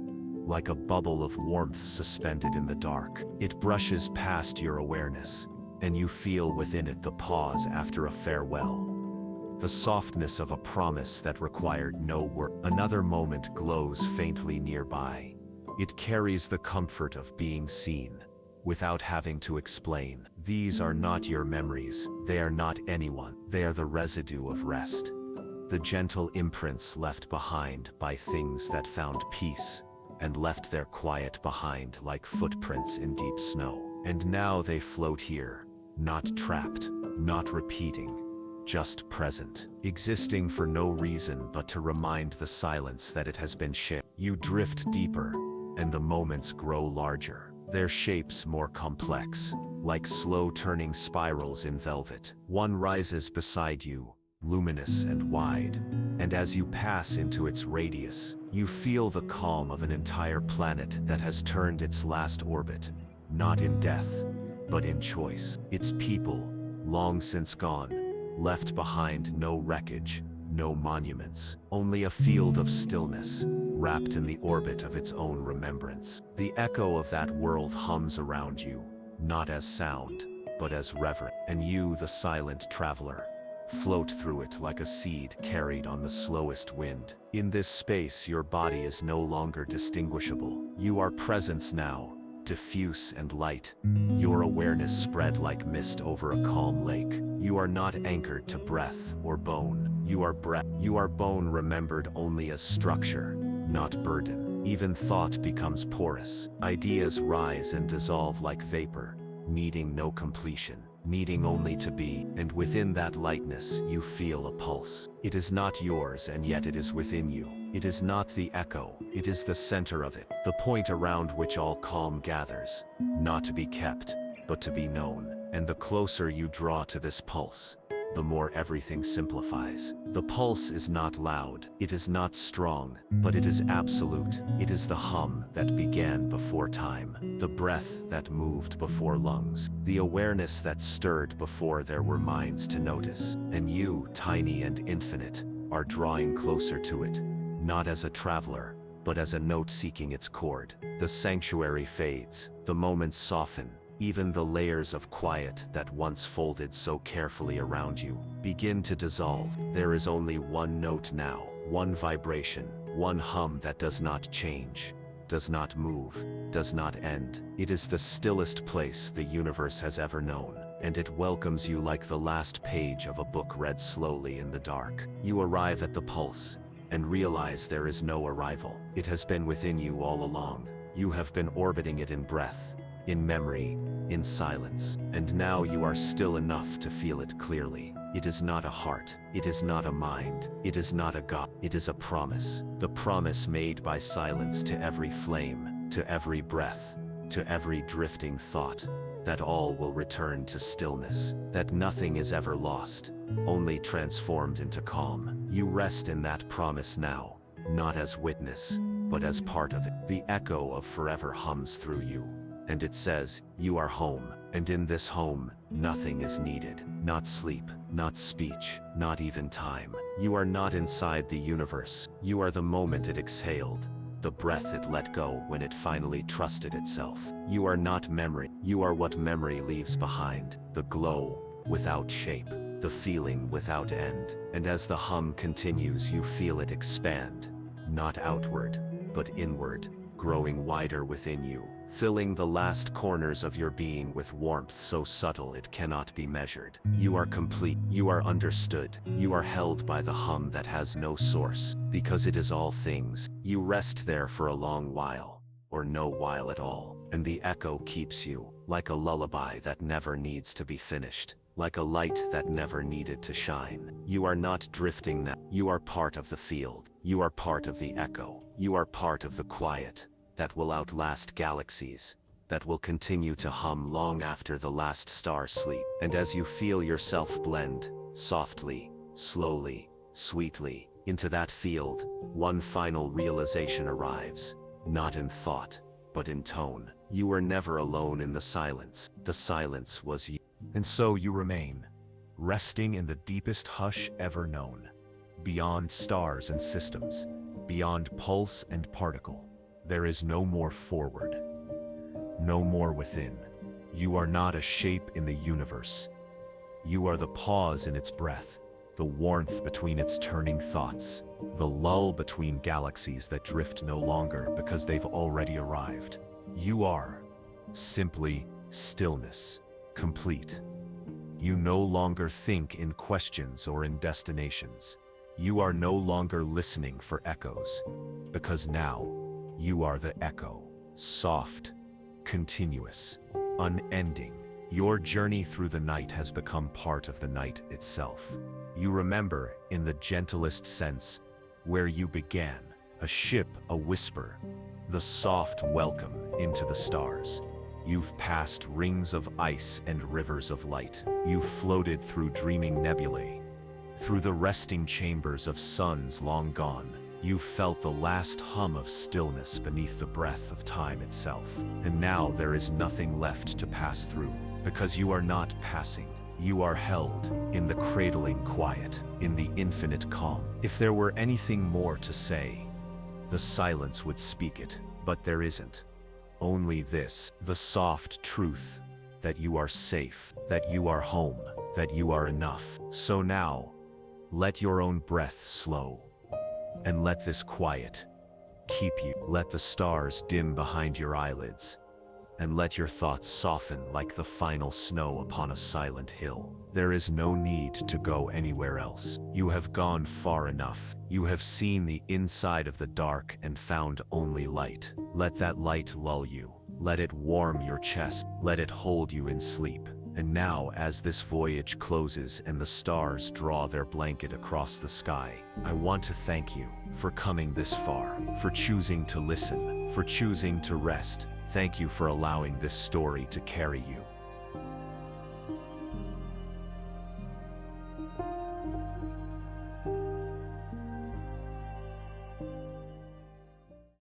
like a bubble of warmth suspended in the dark. It brushes past your awareness, and you feel within it the pause after a farewell, the softness of a promise that required no word. Another moment glows faintly nearby. It carries the comfort of being seen, without having to explain. These are not your memories, they are not anyone, they are the residue of rest. The gentle imprints left behind by things that found peace, and left their quiet behind like footprints in deep snow. And now they float here, not trapped, not repeating, just present, existing for no reason but to remind the silence that it has been shared. You drift deeper, and the moments grow larger, their shapes more complex, like slow turning spirals in velvet. One rises beside you, luminous and wide, and as you pass into its radius, you feel the calm of an entire planet that has turned its last orbit, not in death, but in choice. Its people, long since gone, left behind no wreckage, no monuments, only a field of stillness, wrapped in the orbit of its own remembrance. The echo of that world hums around you, not as sound, but as reverence. And you, the silent traveler, float through it like a seed carried on the slowest wind. In this space, your body is no longer distinguishable. You are presence now, diffuse and light. Your awareness spread like mist over a calm lake. You are not anchored to breath or bone. You are breath. You are bone remembered only as structure, not burden. Even thought becomes porous. Ideas rise and dissolve like vapor, needing no completion, needing only to be. And within that lightness, you feel a pulse. It is not yours, and yet it is within you. It is not the echo, it is the center of it, the point around which all calm gathers, not to be kept, but to be known. And the closer you draw to this pulse, the more everything simplifies. The pulse is not loud, it is not strong, but it is absolute. It is the hum that began before time, the breath that moved before lungs, the awareness that stirred before there were minds to notice. And you, tiny and infinite, are drawing closer to it, not as a traveler, but as a note seeking its chord. The sanctuary fades, the moments soften, even the layers of quiet that once folded so carefully around you begin to dissolve. There is only one note now, one vibration, one hum that does not change, does not move, does not end. It is the stillest place the universe has ever known, and it welcomes you like the last page of a book read slowly in the dark. You arrive at the pulse, and realize there is no arrival. It has been within you all along. You have been orbiting it in breath, in memory, in silence, and now you are still enough to feel it clearly. It is not a heart, it is not a mind, it is not a God, it is a promise. The promise made by silence to every flame, to every breath, to every drifting thought, that all will return to stillness, that nothing is ever lost, only transformed into calm. You rest in that promise now, not as witness, but as part of it. The echo of forever hums through you, and it says, you are home, and in this home, nothing is needed. Not sleep, not speech, not even time. You are not inside the universe, you are the moment it exhaled, the breath it let go when it finally trusted itself. You are not memory, you are what memory leaves behind, the glow without shape, the feeling without end. And as the hum continues, you feel it expand, not outward, but inward, growing wider within you, filling the last corners of your being with warmth so subtle it cannot be measured. You are complete, you are understood, you are held by the hum that has no source, because it is all things. You rest there for a long while, or no while at all, and the echo keeps you, like a lullaby that never needs to be finished, like a light that never needed to shine. You are not drifting now, you are part of the field, you are part of the echo, you are part of the quiet that will outlast galaxies, that will continue to hum long after the last star sleep. And as you feel yourself blend, softly, slowly, sweetly, into that field, one final realization arrives, not in thought, but in tone. You were never alone in the silence. The silence was you. And so you remain, resting in the deepest hush ever known, beyond stars and systems, beyond pulse and particle. There is no more forward, no more within. You are not a shape in the universe. You are the pause in its breath, the warmth between its turning thoughts, the lull between galaxies that drift no longer because they've already arrived. You are simply stillness, complete. You no longer think in questions or in destinations. You are no longer listening for echoes, because now you are the echo, soft, continuous, unending. Your journey through the night has become part of the night itself. You remember, in the gentlest sense, where you began, a ship, a whisper, the soft welcome into the stars. You've passed rings of ice and rivers of light. You've floated through dreaming nebulae, through the resting chambers of suns long gone. You felt the last hum of stillness beneath the breath of time itself. And now there is nothing left to pass through, because you are not passing. You are held in the cradling quiet, in the infinite calm. If there were anything more to say, the silence would speak it, but there isn't. Only this, the soft truth, that you are safe, that you are home, that you are enough. So now, let your own breath slow, and let this quiet keep you. Let the stars dim behind your eyelids, and let your thoughts soften like the final snow upon a silent hill. There is no need to go anywhere else. You have gone far enough. You have seen the inside of the dark and found only light. Let that light lull you. Let it warm your chest. Let it hold you in sleep. And now, as this voyage closes and the stars draw their blanket across the sky, I want to thank you for coming this far, for choosing to listen, for choosing to rest. Thank you for allowing this story to carry you.